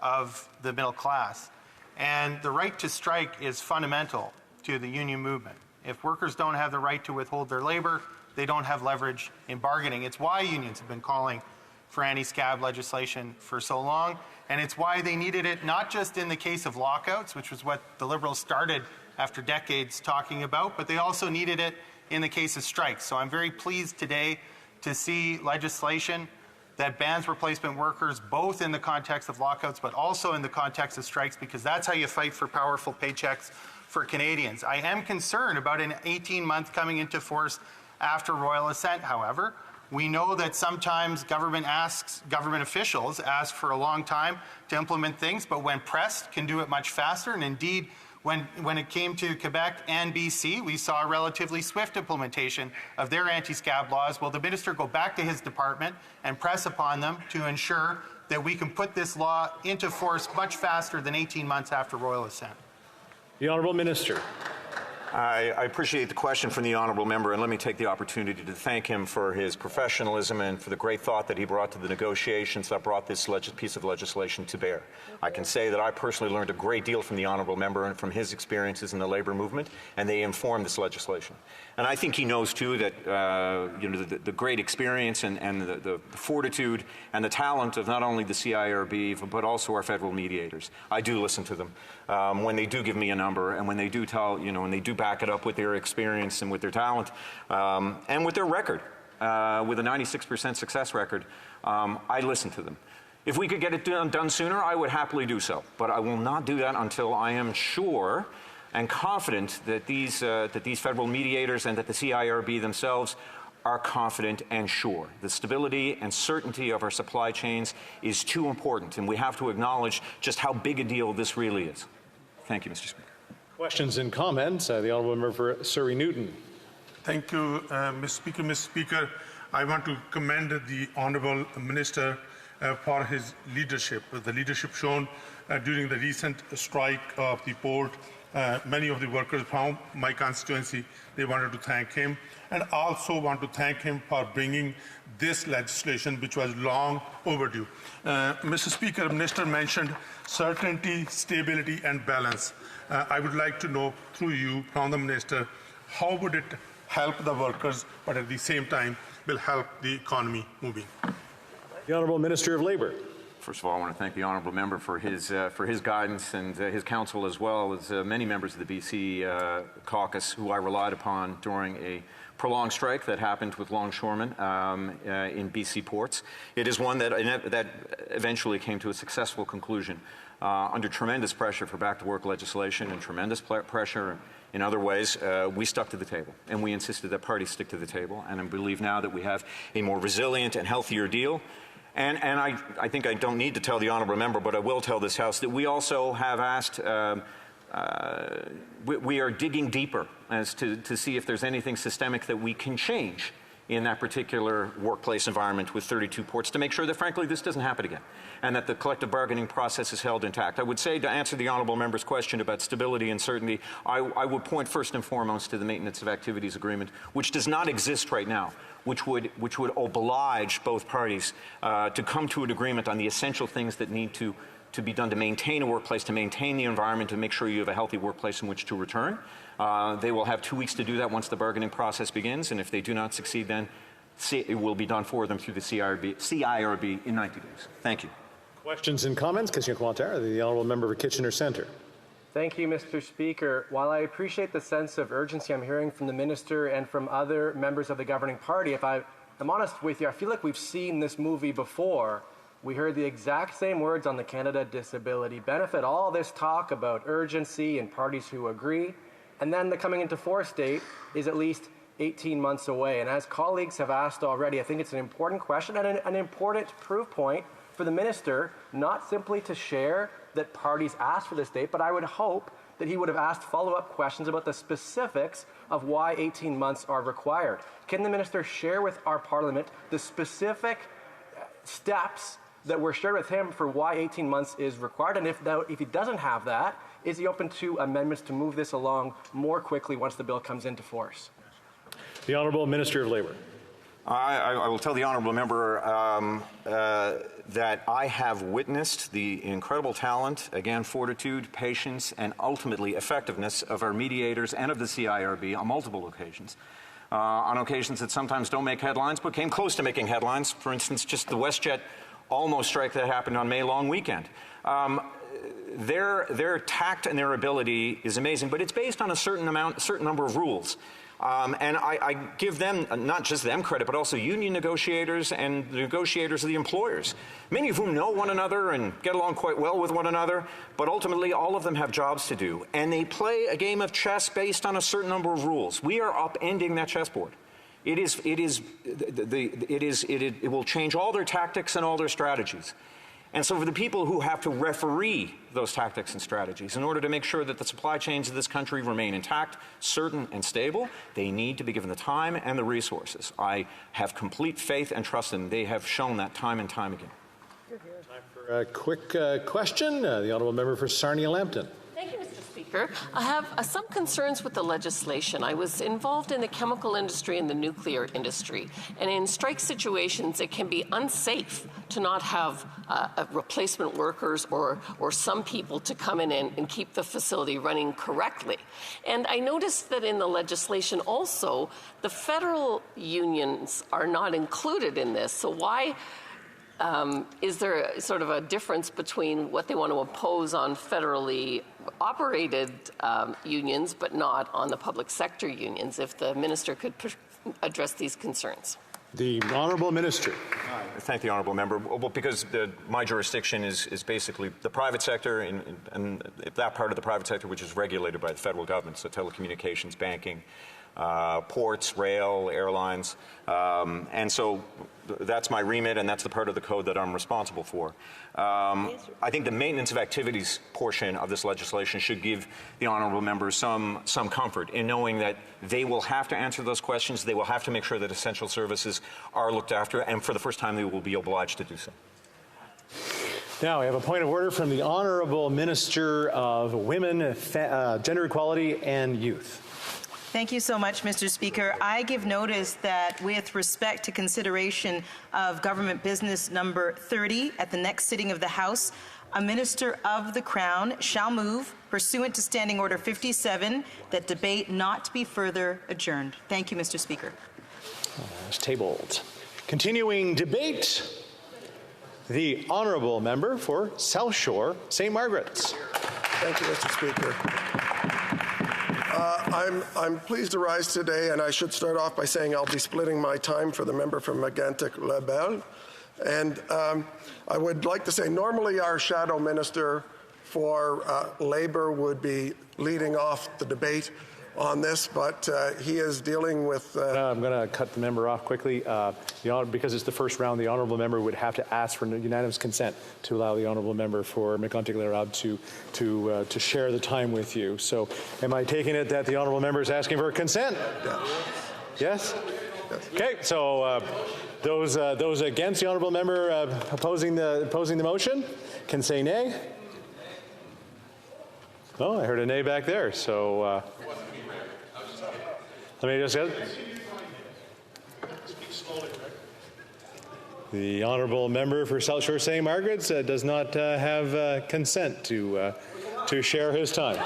of the middle class. And the right to strike is fundamental to the union movement. If workers don't have the right to withhold their labor, they don't have leverage in bargaining. It's why unions have been calling for anti-scab legislation for so long. And it's why they needed it not just in the case of lockouts, which was what the Liberals started after decades talking about, but they also needed it in the case of strikes. So I'm very pleased today to see legislation that bans replacement workers both in the context of lockouts but also in the context of strikes, because that's how you fight for powerful paychecks for Canadians. I am concerned about an 18-month coming into force after royal assent, however. We know that sometimes government officials ask for a long time to implement things, but when pressed, can do it much faster. And indeed, when it came to Quebec and BC, we saw a relatively swift implementation of their anti-scab laws. Will the minister go back to his department and press upon them to ensure that we can put this law into force much faster than 18 months after royal assent? The Honourable Minister. I appreciate the question from the honourable member, and let me take the opportunity to thank him for his professionalism and for the great thought that he brought to the negotiations that brought this piece of legislation to bear. I can say that I personally learned a great deal from the honourable member and from his experiences in the labour movement, and they informed this legislation. And I think he knows too that the great experience and the fortitude and the talent of not only the CIRB but also our federal mediators. I do listen to them when they do give me a number, and when they do tell, when they do back it up with their experience and with their talent and with their record, with a 96% success record. I listen to them. If we could get it done sooner, I would happily do so. But I will not do that until I am sure and confident that these federal mediators and that the CIRB themselves are confident and sure. The stability and certainty of our supply chains is too important, and we have to acknowledge just how big a deal this really is. Thank you, Mr. Speaker. Questions and comments. The honourable member for Surrey Newton. Thank you, Mr. Speaker. Mr. Speaker, I want to commend the honourable minister for his leadership, the leadership shown during the recent strike of the port. Many of the workers from my constituency, they wanted to thank him, and also want to thank him for bringing this legislation, which was long overdue. Mr. Speaker, the Minister mentioned certainty, stability, and balance. I would like to know through you from the Minister, how would it help the workers, but at the same time will help the economy moving? The Honourable Minister of Labour. First of all, I want to thank the honourable member for his guidance and his counsel, as well as many members of the BC caucus who I relied upon during a prolonged strike that happened with longshoremen in BC ports. It is one that eventually came to a successful conclusion under tremendous pressure for back-to-work legislation and tremendous pressure in other ways. We stuck to the table, and we insisted that parties stick to the table, and I believe now that we have a more resilient and healthier deal. And I think I don't need to tell the honourable member, but I will tell this House that we also have asked, we are digging deeper as to see if there's anything systemic that we can change in that particular workplace environment with 32 ports to make sure that, frankly, this doesn't happen again and that the collective bargaining process is held intact. I would say, to answer the honourable member's question about stability and certainty, I would point first and foremost to the Maintenance of Activities Agreement, which does not exist right now, which would oblige both parties to come to an agreement on the essential things that need to be done to maintain a workplace, to maintain the environment, to make sure you have a healthy workplace in which to return. They will have 2 weeks to do that once the bargaining process begins, and if they do not succeed, then it will be done for them through the CIRB in 90 days. Thank you. Questions and comments? Question commentaire. The honourable member for Kitchener Centre. Thank you, Mr. Speaker. While I appreciate the sense of urgency I'm hearing from the minister and from other members of the governing party, if I'm honest with you, I feel like we've seen this movie before. We heard the exact same words on the Canada Disability Benefit, all this talk about urgency and parties who agree, and then the coming into force date is at least 18 months away. And as colleagues have asked already, I think it's an important question and an important proof point for the minister, not simply to share that parties asked for this date, but I would hope that he would have asked follow-up questions about the specifics of why 18 months are required. Can the minister share with our parliament the specific steps that were shared with him for why 18 months is required? And if he doesn't have that, is he open to amendments to move this along more quickly once the bill comes into force? The Honourable Minister of Labour. I will tell the honourable member that I have witnessed the incredible talent, again, fortitude, patience, and ultimately effectiveness of our mediators and of the CIRB on multiple occasions. On occasions that sometimes don't make headlines, but came close to making headlines. For instance, just the WestJet almost strike that happened on May long weekend. Their tact and their ability is amazing, but it's based on a certain number of rules. And I give them, not just them credit, but also union negotiators and the negotiators of the employers, many of whom know one another and get along quite well with one another, but ultimately all of them have jobs to do. And they play a game of chess based on a certain number of rules. We are upending that chessboard. It will change all their tactics and all their strategies. And so for the people who have to referee those tactics and strategies in order to make sure that the supply chains of this country remain intact, certain, and stable, they need to be given the time and the resources. I have complete faith and trust in them. They have shown that time and time again. Time for a quick question. The honourable member for Sarnia-Lambton. Thank you, Mr. Speaker. I have some concerns with the legislation. I was involved in the chemical industry and the nuclear industry, and in strike situations, it can be unsafe to not have replacement workers or some people to come in and keep the facility running correctly. And I noticed that in the legislation also, the federal unions are not included in this. So why is there sort of a difference between what they want to impose on federally operated unions, but not on the public sector unions, if the minister could address these concerns? The Honourable Minister. Thank the honourable member. Well, because my jurisdiction is basically the private sector, and that part of the private sector which is regulated by the federal government, so telecommunications, banking, ports, rail, airlines, and so that's my remit, and that's the part of the code that I'm responsible for. I think the maintenance of activities portion of this legislation should give the honourable members some comfort in knowing that they will have to answer those questions. They will have to make sure that essential services are looked after, and for the first time, they will be obliged to do so. Now, we have a point of order from the Honourable Minister of Women, Gender Equality and Youth. Thank you so much, Mr. Speaker. I give notice that with respect to consideration of Government Business Number 30 at the next sitting of the House, a Minister of the Crown shall move, pursuant to Standing Order 57, that debate not be further adjourned. Thank you, Mr. Speaker. It's tabled. Continuing debate, the Honourable Member for South Shore, St. Margaret's. Thank you, Mr. Speaker. I'm pleased to rise today, and I should start off by saying I'll be splitting my time for the member from Mégantic-Lebel. And I would like to say normally our shadow minister for Labour would be leading off the debate on this, but he is dealing with... I'm going to cut the member off quickly. Because it's the first round, the Honourable Member would have to ask for unanimous consent to allow the Honourable Member for Mégantic-Lebel to share the time with you. So am I taking it that the Honourable Member is asking for consent? Yes? Okay, so those against the Honourable Member opposing the motion can say nay. Oh, I heard a nay back there, so let me just get the Honourable Member for South Shore St. Margaret's does not have consent to share his time.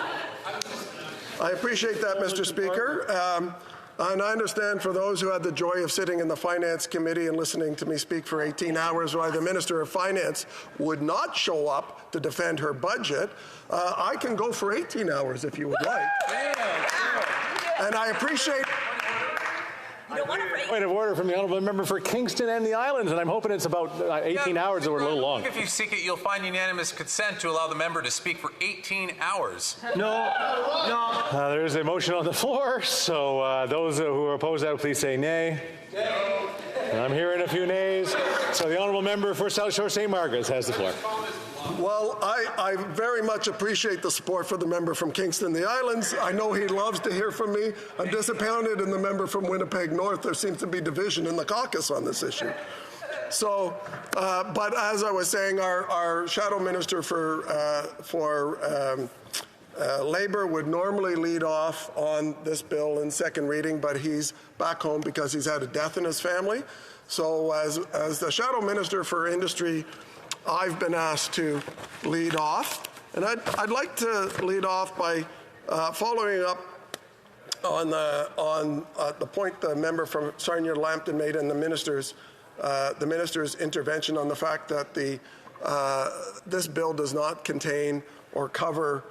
I appreciate that, Mr. Speaker. And I understand for those who had the joy of sitting in the Finance Committee and listening to me speak for 18 hours why the Minister of Finance would not show up to defend her budget, I can go for 18 hours if you would like. And I appreciate... Point of order from the Honourable Member for Kingston and the Islands, and I'm hoping it's about 18 hours or a little long. If you seek it, you'll find unanimous consent to allow the member to speak for 18 hours. No. There's a motion on the floor, so those who oppose that, please say nay. Nay. And I'm hearing a few nays. So the Honourable Member for South Shore St. Margaret's has the floor. Well, I very much appreciate the support for the member from Kingston, the Islands. I know he loves to hear from me. I'm disappointed in the member from Winnipeg North. There seems to be division in the caucus on this issue. So, but as I was saying, our shadow minister for Labour would normally lead off on this bill in second reading, but he's back home because he's had a death in his family. So as the shadow minister for industry, I've been asked to lead off, and I'd like to lead off by following up on the point the member from Sarnia-Lambton made in the minister's intervention on the fact that this bill does not contain or cover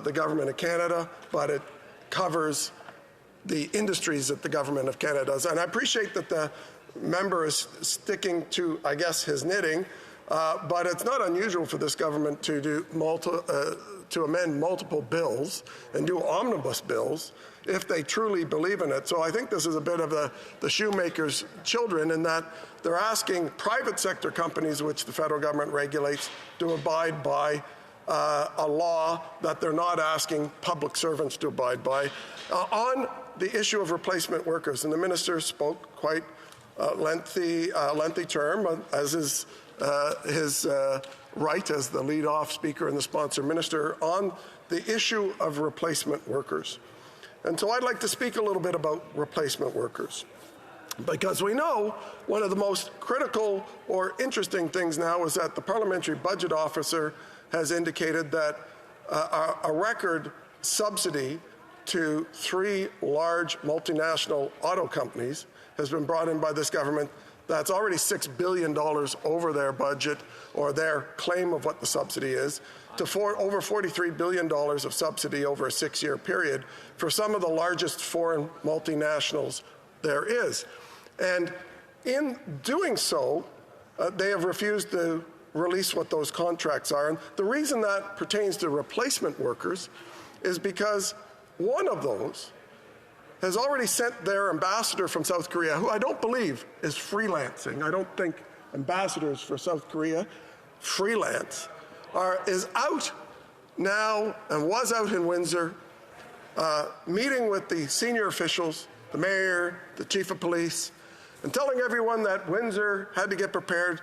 the Government of Canada, but it covers the industries that the Government of Canada does. And I appreciate that the member is sticking to, I guess, his knitting. But it's not unusual for this government to amend multiple bills and do omnibus bills if they truly believe in it. So I think this is a bit of the shoemaker's children in that they're asking private sector companies, which the federal government regulates, to abide by a law that they're not asking public servants to abide by. On the issue of replacement workers, and the minister spoke quite lengthy term, as is his right as the lead-off speaker and the sponsor minister on the issue of replacement workers. And so I'd like to speak a little bit about replacement workers, because we know one of the most critical or interesting things now is that the Parliamentary Budget Officer has indicated that a record subsidy to 3 large multinational auto companies has been brought in by this government. That's already $6 billion over their budget, or their claim of what the subsidy is, to over $43 billion of subsidy over a 6-year period for some of the largest foreign multinationals there is. And in doing so, they have refused to release what those contracts are. And the reason that pertains to replacement workers is because one of those has already sent their ambassador from South Korea, who I don't believe is freelancing. I don't think ambassadors for South Korea freelance, is out now and was out in Windsor, meeting with the senior officials, the mayor, the chief of police, and telling everyone that Windsor had to get prepared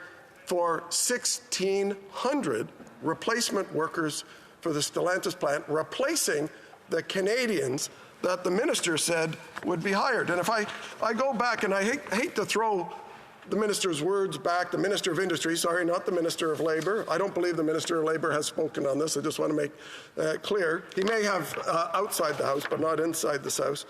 for 1,600 replacement workers for the Stellantis plant, replacing the Canadians that the minister said would be hired. And if I go back, and I hate to throw the minister's words back, the Minister of Industry, sorry, not the Minister of Labour. I don't believe the Minister of Labour has spoken on this. I just want to make clear. He may have outside the House, but not inside the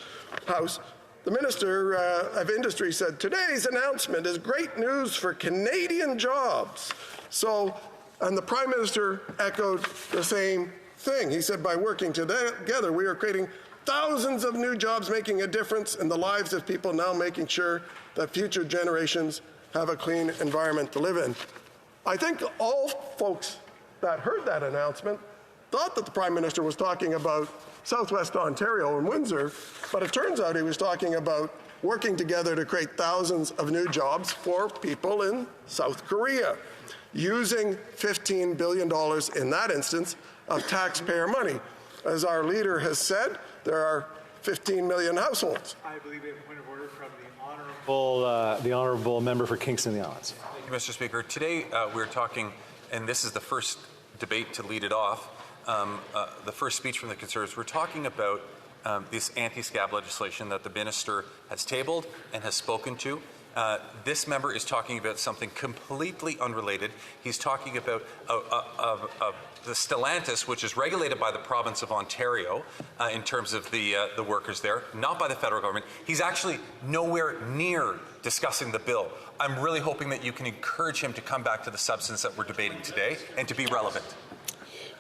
House. The Minister of Industry said, today's announcement is great news for Canadian jobs. So, and the Prime Minister echoed the same thing. He said, by working together, we are creating thousands of new jobs, making a difference in the lives of people, now making sure that future generations have a clean environment to live in. I think all folks that heard that announcement thought that the Prime Minister was talking about Southwest Ontario and Windsor, but it turns out he was talking about working together to create thousands of new jobs for people in South Korea, using $15 billion in that instance of taxpayer money. As our leader has said, there are 15 million households. I believe we have a point of order from the honourable member for Kingston and the Islands. Thank you, Mr. Speaker. Today we're talking, and this is the first debate to lead it off, the first speech from the Conservatives. We're talking about this anti-scab legislation that the minister has tabled and has spoken to. This member is talking about something completely unrelated. He's talking about the Stellantis, which is regulated by the province of Ontario in terms of the workers there, not by the federal government. He's actually nowhere near discussing the bill. I'm really hoping that you can encourage him to come back to the substance that we're debating today and to be relevant.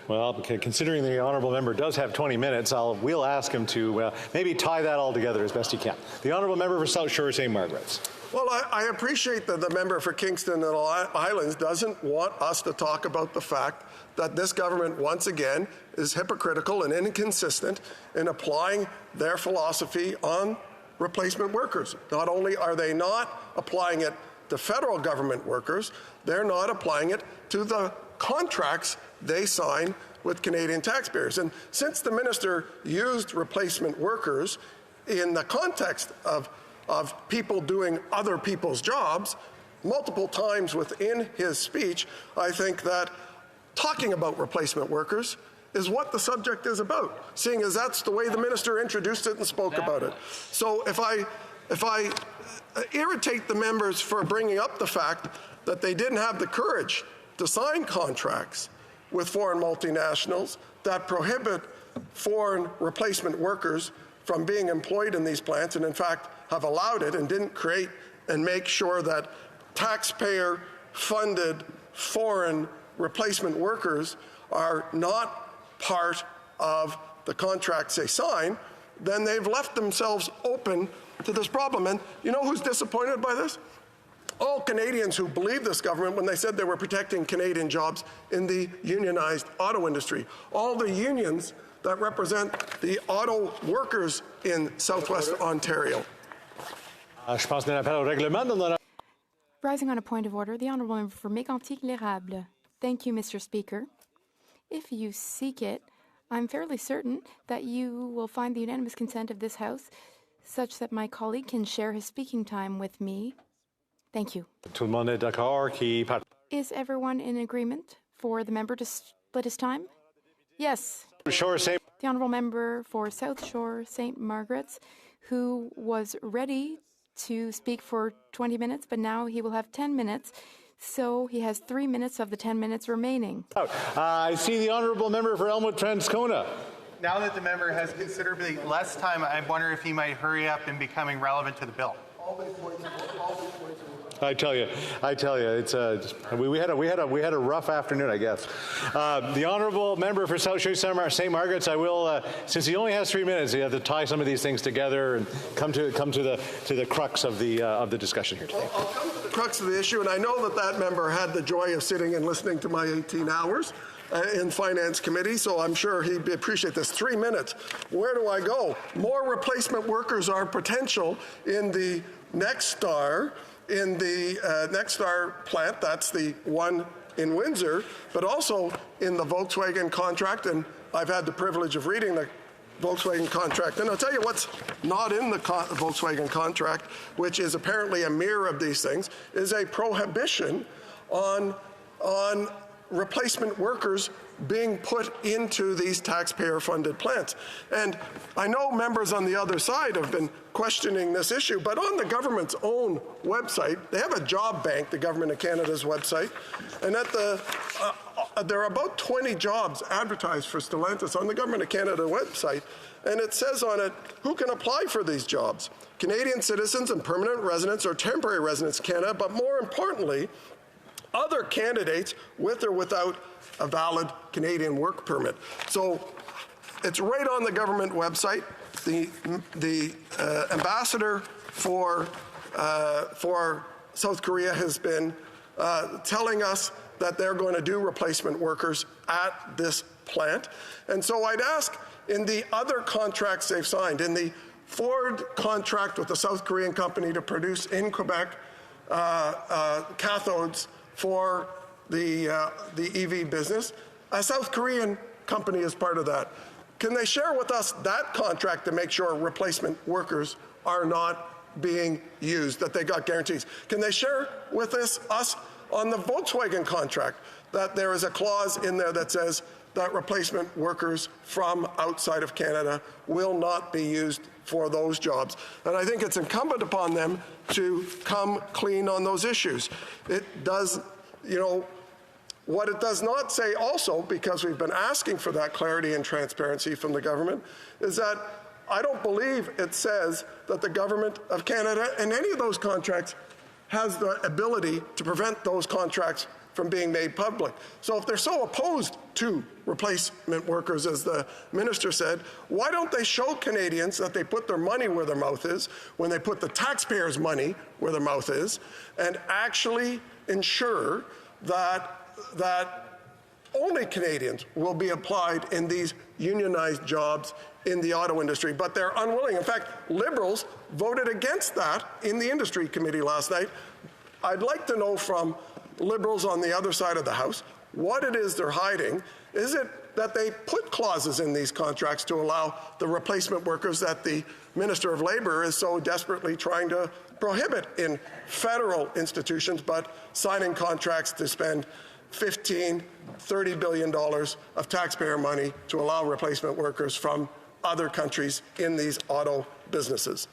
Well, considering the honourable member does have 20 minutes, we'll ask him to maybe tie that all together as best he can. The honourable member for South Shore St. Margaret's. Well, I appreciate that the member for Kingston and Islands doesn't want us to talk about the fact that this government, once again, is hypocritical and inconsistent in applying their philosophy on replacement workers. Not only are they not applying it to federal government workers, they're not applying it to the contracts they sign with Canadian taxpayers. And since the minister used replacement workers in the context of people doing other people's jobs multiple times within his speech, I think that talking about replacement workers is what the subject is about, seeing as that's the way the minister introduced it and spoke about it. So if I irritate the members for bringing up the fact that they didn't have the courage to sign contracts with foreign multinationals that prohibit foreign replacement workers from being employed in these plants, and in fact have allowed it and didn't create and make sure that taxpayer-funded foreign replacement workers are not part of the contracts they sign, then they've left themselves open to this problem. And you know who's disappointed by this? All Canadians who believe this government when they said they were protecting Canadian jobs in the unionized auto industry. All the unions that represent the auto workers in Southwest Ontario. Rising on a point of order, the Honourable Member for Mégantic-l'Érable. Thank you, Mr. Speaker. If you seek it, I'm fairly certain that you will find the unanimous consent of this House such that my colleague can share his speaking time with me. Thank you. Is everyone in agreement for the member to split his time? Yes. The Honourable Member for South Shore St. Margaret's, who was ready to speak for 20 minutes, but now he will have 10 minutes. So he has 3 minutes of the 10 minutes remaining. I see the honourable member for Elmwood-Transcona. Now that the member has considerably less time, I wonder if he might hurry up in becoming relevant to the bill. I tell you, it's we had a rough afternoon, I guess. The honourable member for South Shore St. Margaret's, I will, since he only has 3 minutes, you have to tie some of these things together and come to the crux of the discussion here today. I'll come to the crux of the issue, and I know that member had the joy of sitting and listening to my 18 hours. In Finance Committee, so I'm sure he'd appreciate this. 3 minutes. Where do I go? More replacement workers are potential in the Nexstar, plant. That's the one in Windsor, but also in the Volkswagen contract. And I've had the privilege of reading the Volkswagen contract. And I'll tell you what's not in the Volkswagen contract, which is apparently a mirror of these things, is a prohibition on replacement workers being put into these taxpayer-funded plants. And I know members on the other side have been questioning this issue, but on the government's own website, they have a job bank, the Government of Canada's website, and at there are about 20 jobs advertised for Stellantis on the Government of Canada website, and it says on it who can apply for these jobs. Canadian citizens and permanent residents or temporary residents in Canada, but more importantly, other candidates with or without a valid Canadian work permit. So it's right on the government website. The ambassador for South Korea has been telling us that they're going to do replacement workers at this plant. And so I'd ask, in the other contracts they've signed, in the Ford contract with the South Korean company to produce in Quebec cathodes for the EV business, a South Korean company is part of that. Can they share with us that contract to make sure replacement workers are not being used, that they got guarantees? Can they share with us on the Volkswagen contract that there is a clause in there that says that replacement workers from outside of Canada will not be used for those jobs? And I think it's incumbent upon them to come clean on those issues. It does, what it does not say also, because we've been asking for that clarity and transparency from the government, is that I don't believe it says that the Government of Canada in any of those contracts has the ability to prevent those contracts from being made public. So if they're so opposed to replacement workers, as the minister said, why don't they show Canadians that they put their money where their mouth is, when they put the taxpayers' money where their mouth is, and actually ensure that only Canadians will be applied in these unionized jobs in the auto industry, but they're unwilling. In fact, Liberals voted against that in the Industry Committee last night. I'd like to know from Liberals on the other side of the House what it is they're hiding. Is it that they put clauses in these contracts to allow the replacement workers that the Minister of Labour is so desperately trying to prohibit in federal institutions, but signing contracts to spend $15, $30 billion of taxpayer money to allow replacement workers from other countries in these auto businesses?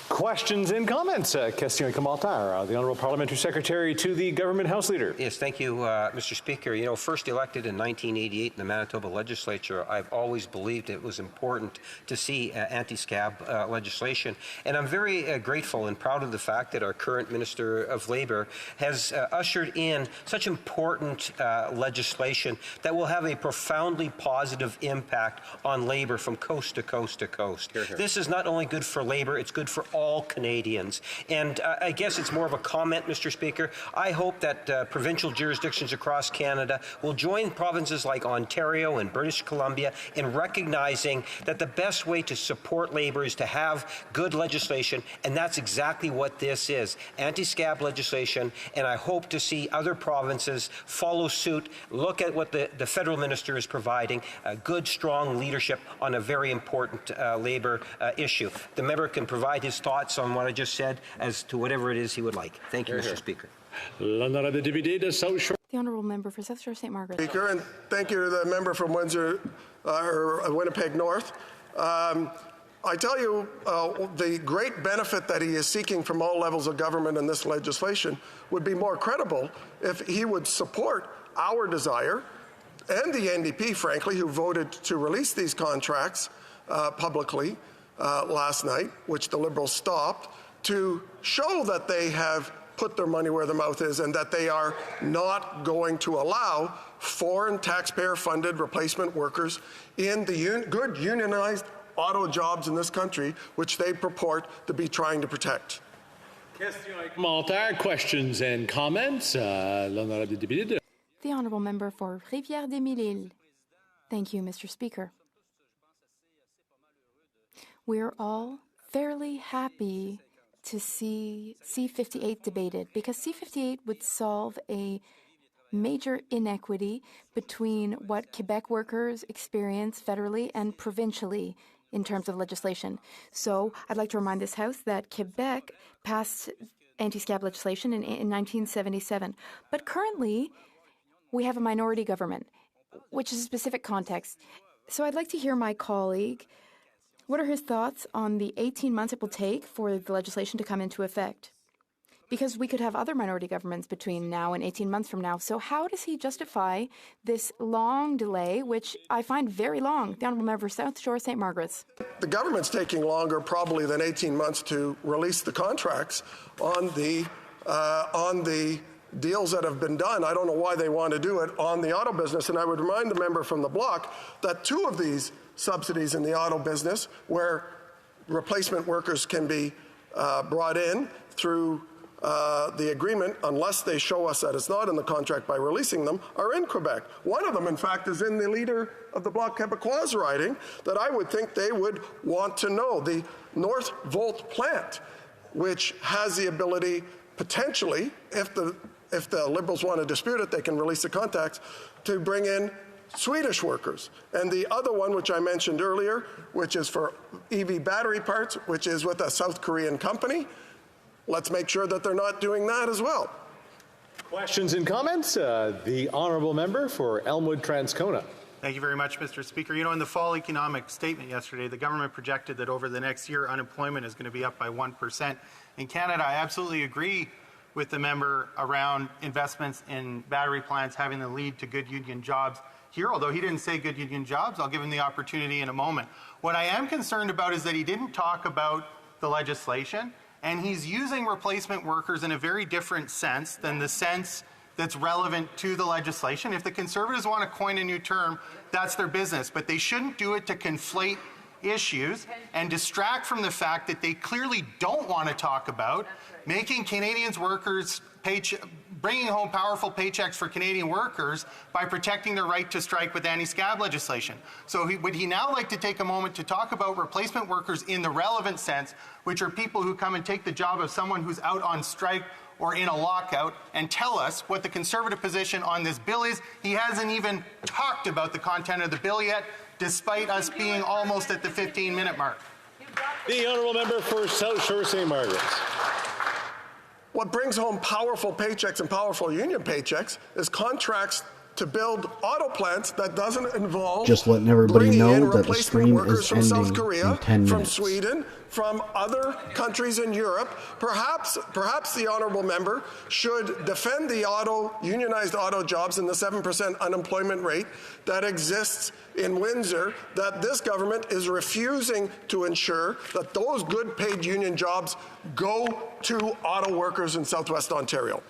Questions and comments? Question et commentaire. The Honourable Parliamentary Secretary to the Government House Leader. Yes, thank you, Mr. Speaker. First elected in 1988 in the Manitoba Legislature, I've always believed it was important to see anti-scab legislation. And I'm very grateful and proud of the fact that our current Minister of Labour has ushered in such important legislation that will have a profoundly positive impact on labour from coast to coast to coast. Hear, hear. This is not only good for labour, it's good for all Canadians. And I guess it's more of a comment, Mr. Speaker. I hope that provincial jurisdictions across Canada will join provinces like Ontario and British Columbia in recognizing that the best way to support labour is to have good legislation, and that's exactly what this is, anti-scab legislation, and I hope to see other provinces follow suit, look at what the federal minister is providing, good, strong leadership on a very important labour issue. The member can provide his thoughts on what I just said as to whatever it is he would like. Thank you, Mr. Speaker. The Honourable Member for South Shore St. Margaret. Speaker, and thank you to the member from Windsor, or Winnipeg North. I tell you, the great benefit that he is seeking from all levels of government in this legislation would be more credible if he would support our desire, and the NDP, frankly, who voted to release these contracts publicly last night, which the Liberals stopped, to show that they have put their money where their mouth is and that they are not going to allow foreign taxpayer-funded replacement workers in the good unionized auto jobs in this country, which they purport to be trying to protect. Questions and comments? The Honourable Member for Rivière-des-Mille-Îles. Thank you, Mr. Speaker. We're all fairly happy to see C-58 debated, because C-58 would solve a major inequity between what Quebec workers experience federally and provincially in terms of legislation. So I'd like to remind this House that Quebec passed anti-scab legislation in 1977. But currently, we have a minority government, which is a specific context. So I'd like to hear my colleague. What are his thoughts on the 18 months it will take for the legislation to come into effect? Because we could have other minority governments between now and 18 months from now. So how does he justify this long delay, which I find very long? The Honourable Member for South Shore, St. Margaret's. The government's taking longer probably than 18 months to release the contracts on the deals that have been done. I don't know why they want to do it on the auto business. And I would remind the member from the block that 2 of these subsidies in the auto business, where replacement workers can be brought in through the agreement, unless they show us that it's not in the contract by releasing them, are in Quebec. One of them, in fact, is in the leader of the Bloc Québécois riding that I would think they would want to know. The North Volt plant, which has the ability, potentially, if the Liberals want to dispute it, they can release the contacts, to bring in Swedish workers. And the other one, which I mentioned earlier, which is for EV battery parts, which is with a South Korean company, let's make sure that they're not doing that as well. Questions and comments? The Honourable Member for Elmwood-Transcona. Thank you very much, Mr. Speaker. You know, in the fall economic statement yesterday, the government projected that over the next year, unemployment is going to be up by 1%. In Canada, I absolutely agree with the member around investments in battery plants having the lead to good union jobs here. Although he didn't say good union jobs, I'll give him the opportunity in a moment. What I am concerned about is that he didn't talk about the legislation, and he's using replacement workers in a very different sense than the sense that's relevant to the legislation. If the Conservatives want to coin a new term, that's their business, but they shouldn't do it to conflate issues and distract from the fact that they clearly don't want to talk about making Canadians workers bringing home powerful paychecks for Canadian workers by protecting their right to strike with anti-scab legislation. So would he now like to take a moment to talk about replacement workers in the relevant sense, which are people who come and take the job of someone who's out on strike or in a lockout, and tell us what the Conservative position on this bill is? He hasn't even talked about the content of the bill yet, despite us being almost at the 15-minute mark. The Honourable Member for South Shore, St. Margaret's. What brings home powerful paychecks and powerful union paychecks is contracts to build auto plants that doesn't involve just letting everybody know that the stream is from ending South Korea, in 10 from minutes. Sweden, from other countries in Europe. Perhaps the honourable member should defend the unionized auto jobs and the 7% unemployment rate that exists in Windsor, that this government is refusing to ensure that those good paid union jobs go to auto workers in Southwest Ontario.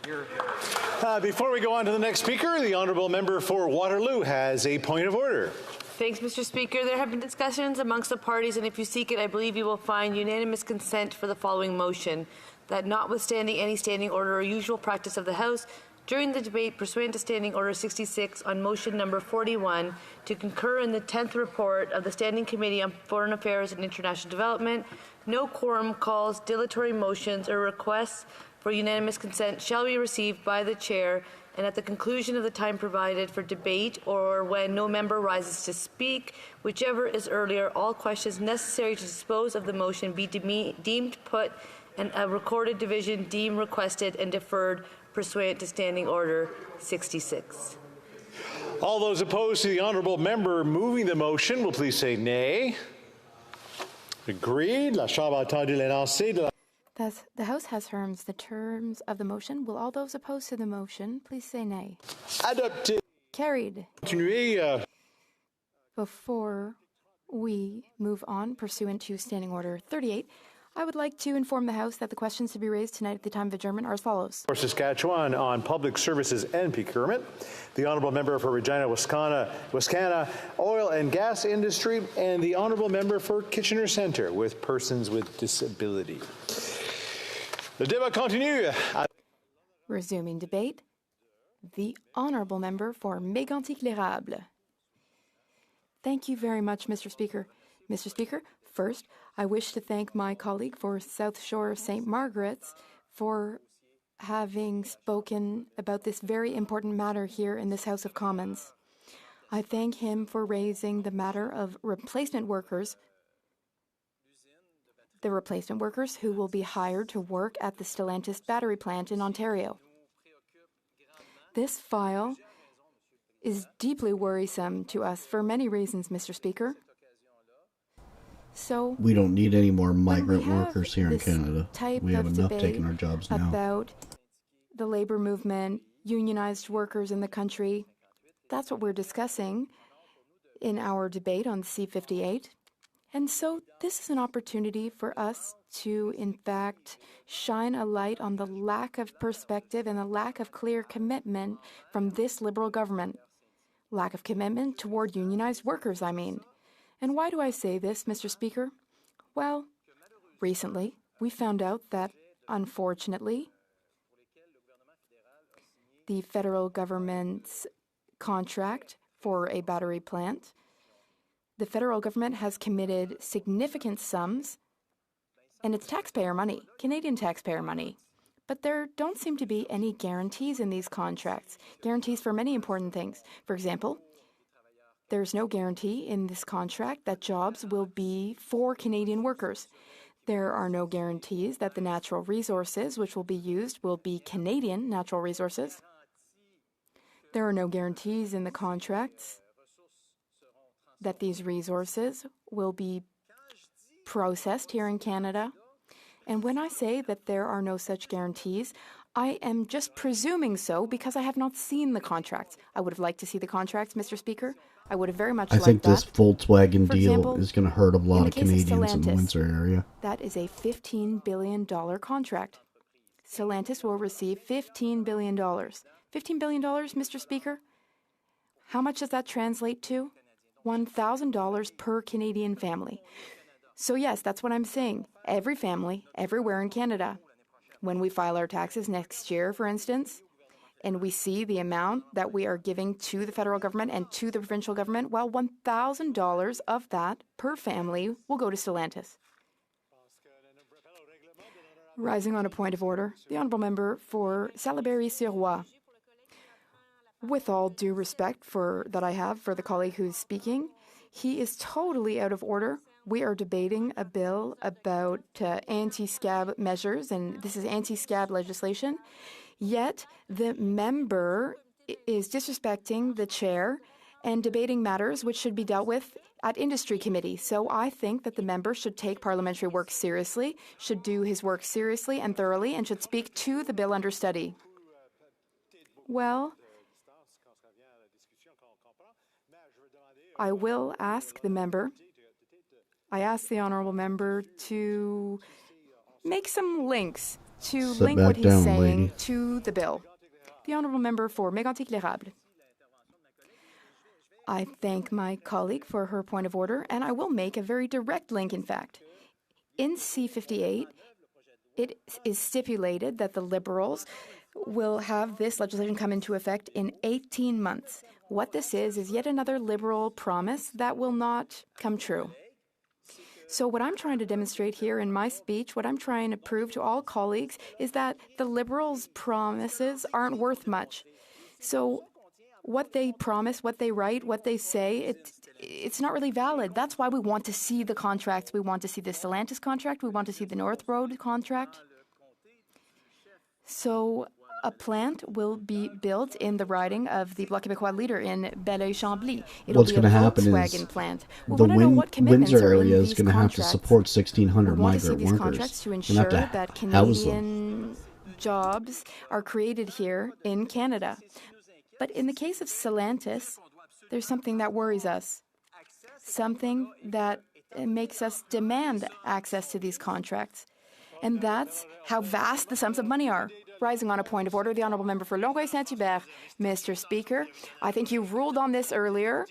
Before we go on to the next speaker, the Honourable Member for Waterloo has a point of order. Thanks, Mr. Speaker. There have been discussions amongst the parties, and if you seek it, I believe you will find unanimous consent for the following motion: that notwithstanding any standing order or usual practice of the House, during the debate pursuant to Standing Order 66 on motion number 41, to concur in the 10th report of the Standing Committee on Foreign Affairs and International Development, no quorum calls, dilatory motions, or requests for unanimous consent shall be received by the Chair, and at the conclusion of the time provided for debate or when no member rises to speak, whichever is earlier, all questions necessary to dispose of the motion be deemed put and a recorded division deemed requested and deferred pursuant to Standing Order 66. All those opposed to the Honourable Member moving the motion will please say nay. Agreed. La Chambre a entendu l'énoncé de la... Thus, the House has heard the terms of the motion. Will all those opposed to the motion please say nay? Adopté. Carried. Continuez. Before we move on, pursuant to Standing Order 38, I would like to inform the House that the questions to be raised tonight at the time of adjournment are as follows. For Saskatchewan on public services and procurement, the Honourable Member for Regina, Wascana oil and gas industry, and the Honourable Member for Kitchener Centre with persons with disability. Le débat continue. Resuming debate, the Honourable Member for Mégantic-l'Érable. Thank you very much, Mr. Speaker. Mr. Speaker, first, I wish to thank my colleague for South Shore St. Margaret's for having spoken about this very important matter here in this House of Commons. I thank him for raising the matter of replacement workers the replacement workers who will be hired to work at the Stellantis battery plant in Ontario. This file is deeply worrisome to us for many reasons, Mr. Speaker. So we don't need any more migrant when we have workers here in this Canada. type We have of enough debate taking our jobs now. about the labor movement, unionized workers in the country, that's what we're discussing in our debate on C-58. And so this is an opportunity for us to, in fact, shine a light on the lack of perspective and the lack of clear commitment from this Liberal government. Lack of commitment toward unionized workers, I mean. And why do I say this, Mr. Speaker? Well, recently we found out that, unfortunately, the federal government's contract for a battery plant, the federal government has committed significant sums, and it's taxpayer money, Canadian taxpayer money. But there don't seem to be any guarantees in these contracts, guarantees for many important things. For example, there's no guarantee in this contract that jobs will be for Canadian workers. There are no guarantees that the natural resources which will be used will be Canadian natural resources. There are no guarantees in the contracts that these resources will be processed here in Canada. And when I say that there are no such guarantees, I am just presuming so because I have not seen the contracts. I would have liked to see the contracts, Mr. Speaker. I would have very much liked that. I think this Volkswagen For deal example, is going to hurt a lot of Canadians in the Stellantis, Windsor area. that is a $15 billion contract. Stellantis will receive $15 billion. $15 billion, Mr. Speaker? How much does that translate to? $1,000 per Canadian family. So yes, that's what I'm saying. Every family, everywhere in Canada. When we file our taxes next year, for instance, and we see the amount that we are giving to the federal government and to the provincial government, well, $1,000 of that per family will go to Stellantis. Rising on a point of order, the Honourable Member for Salaberry-sur-Roi. With all due respect that I have for the colleague who's speaking, he is totally out of order. We are debating a bill about anti-scab measures, and this is anti-scab legislation. Yet the member is disrespecting the chair and debating matters which should be dealt with at industry committee. So I think that the member should take parliamentary work seriously, should do his work seriously and thoroughly, and should speak to the bill under study. Well, I will ask the member, I ask the honourable member to make some links, to Sit link back what he's down, saying lady. to the bill. The honourable member for Mégantic-L'Érable. I thank my colleague for her point of order, and I will make a very direct link, in fact. In C-58, it is stipulated that the Liberals will have this legislation come into effect in 18 months. What this is yet another Liberal promise that will not come true. So what I'm trying to demonstrate here in my speech, what I'm trying to prove to all colleagues, is that the Liberals' promises aren't worth much. So what they promise, what they write, what they say, it's not really valid. That's why we want to see the contracts. We want to see the Stellantis contract. We want to see the North Road contract. So a plant will be built in the riding of the Bloc Québécois leader in Belleuil-Chambly. It'll What's be a going to happen Volkswagen is plant. We the want to know what commitments Windsor are in area is these going to have to contracts. support 1,600 We want to see migrant these workers. contracts to We're ensure going to have that to house them. Canadian jobs are created here in Canada. But in the case of Stellantis, there's something that worries us, something that makes us demand access to these contracts. And that's how vast the sums of money are. Rising on a point of order, the Honourable Member for Longueuil-Saint-Hubert. Mr. Speaker, I think you ruled on this earlier.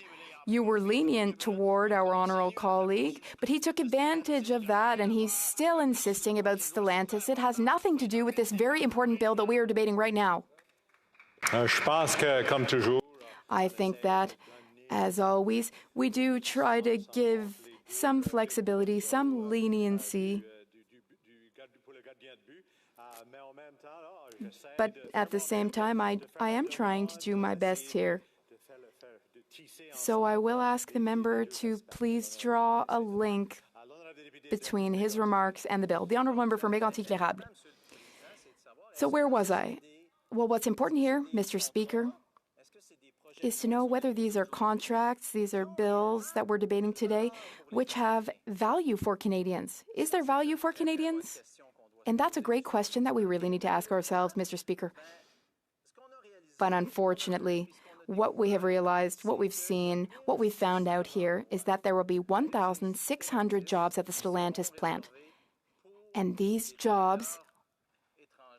You were lenient toward our honourable colleague, but he took advantage of that and he's still insisting about Stellantis. It has nothing to do with this very important bill that we are debating right now. I think that, as always, we do try to give some flexibility, some leniency. But at the same time, I am trying to do my best here. So I will ask the member to please draw a link between his remarks and the bill. The honourable member for Mégantic-L'Érable. So where was I? Well, what's important here, Mr. Speaker, is to know whether these are contracts, these are bills that we're debating today, which have value for Canadians. Is there value for Canadians? And that's a great question that we really need to ask ourselves, Mr. Speaker. But unfortunately, what we have realized, what we've seen, what we've found out here is that there will be 1,600 jobs at the Stellantis plant. And these jobs,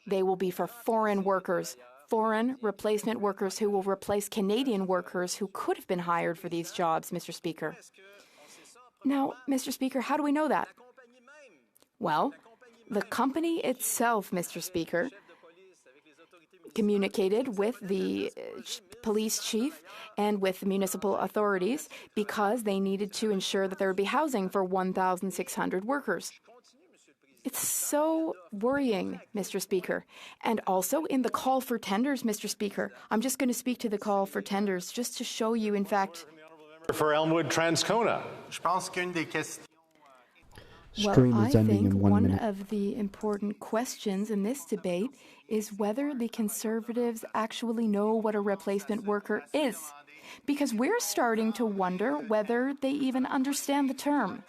they will be for foreign workers, foreign replacement workers who will replace Canadian workers who could have been hired for these jobs, Mr. Speaker. Now, Mr. Speaker, how do we know that? Well, the company itself, Mr. Speaker, communicated with the police chief and with the municipal authorities because they needed to ensure that there would be housing for 1,600 workers. It's so worrying, Mr. Speaker. And also in the call for tenders, Mr. Speaker, I'm just going to speak to the call for tenders just to show you, in fact. For Elmwood Transcona. Well, I think one of the important questions in this debate is whether the Conservatives actually know what a replacement worker is. Because we're starting to wonder whether they even understand the term.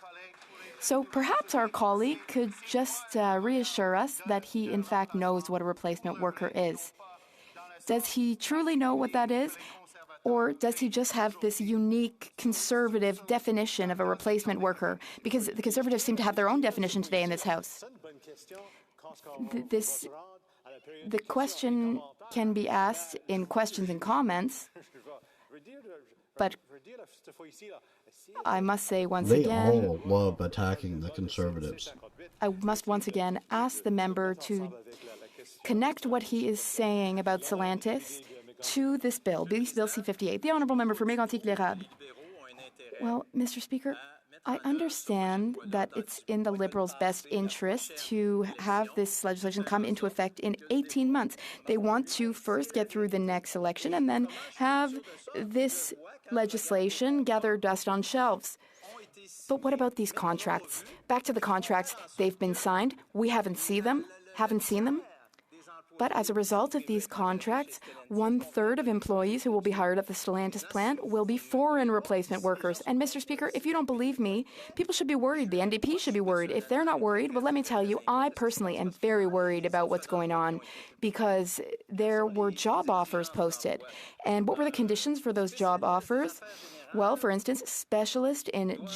So perhaps our colleague could just reassure us that he, in fact, knows what a replacement worker is. Does he truly know what that is? Or does he just have this unique conservative definition of a replacement worker? Because the Conservatives seem to have their own definition today in this House. The question can be asked in questions and comments, but I must say once again... They all love attacking the Conservatives. I must once again ask the member to connect what he is saying about Stellantis to this bill, Bill C-58. The honourable member for Mégantic-L'Érable. Well, Mr. Speaker, I understand that it's in the Liberals' best interest to have this legislation come into effect in 18 months. They want to first get through the next election and then have this legislation gather dust on shelves. But what about these contracts? Back to the contracts. They've been signed. We haven't seen them. But as a result of these contracts, 1/3 of employees who will be hired at the Stellantis plant will be foreign replacement workers. And, Mr. Speaker, if you don't believe me, people should be worried. The NDP should be worried. If they're not worried, well, let me tell you, I personally am very worried about what's going on because there were job offers posted. And what were the conditions for those job offers? Well, for instance, specialist in general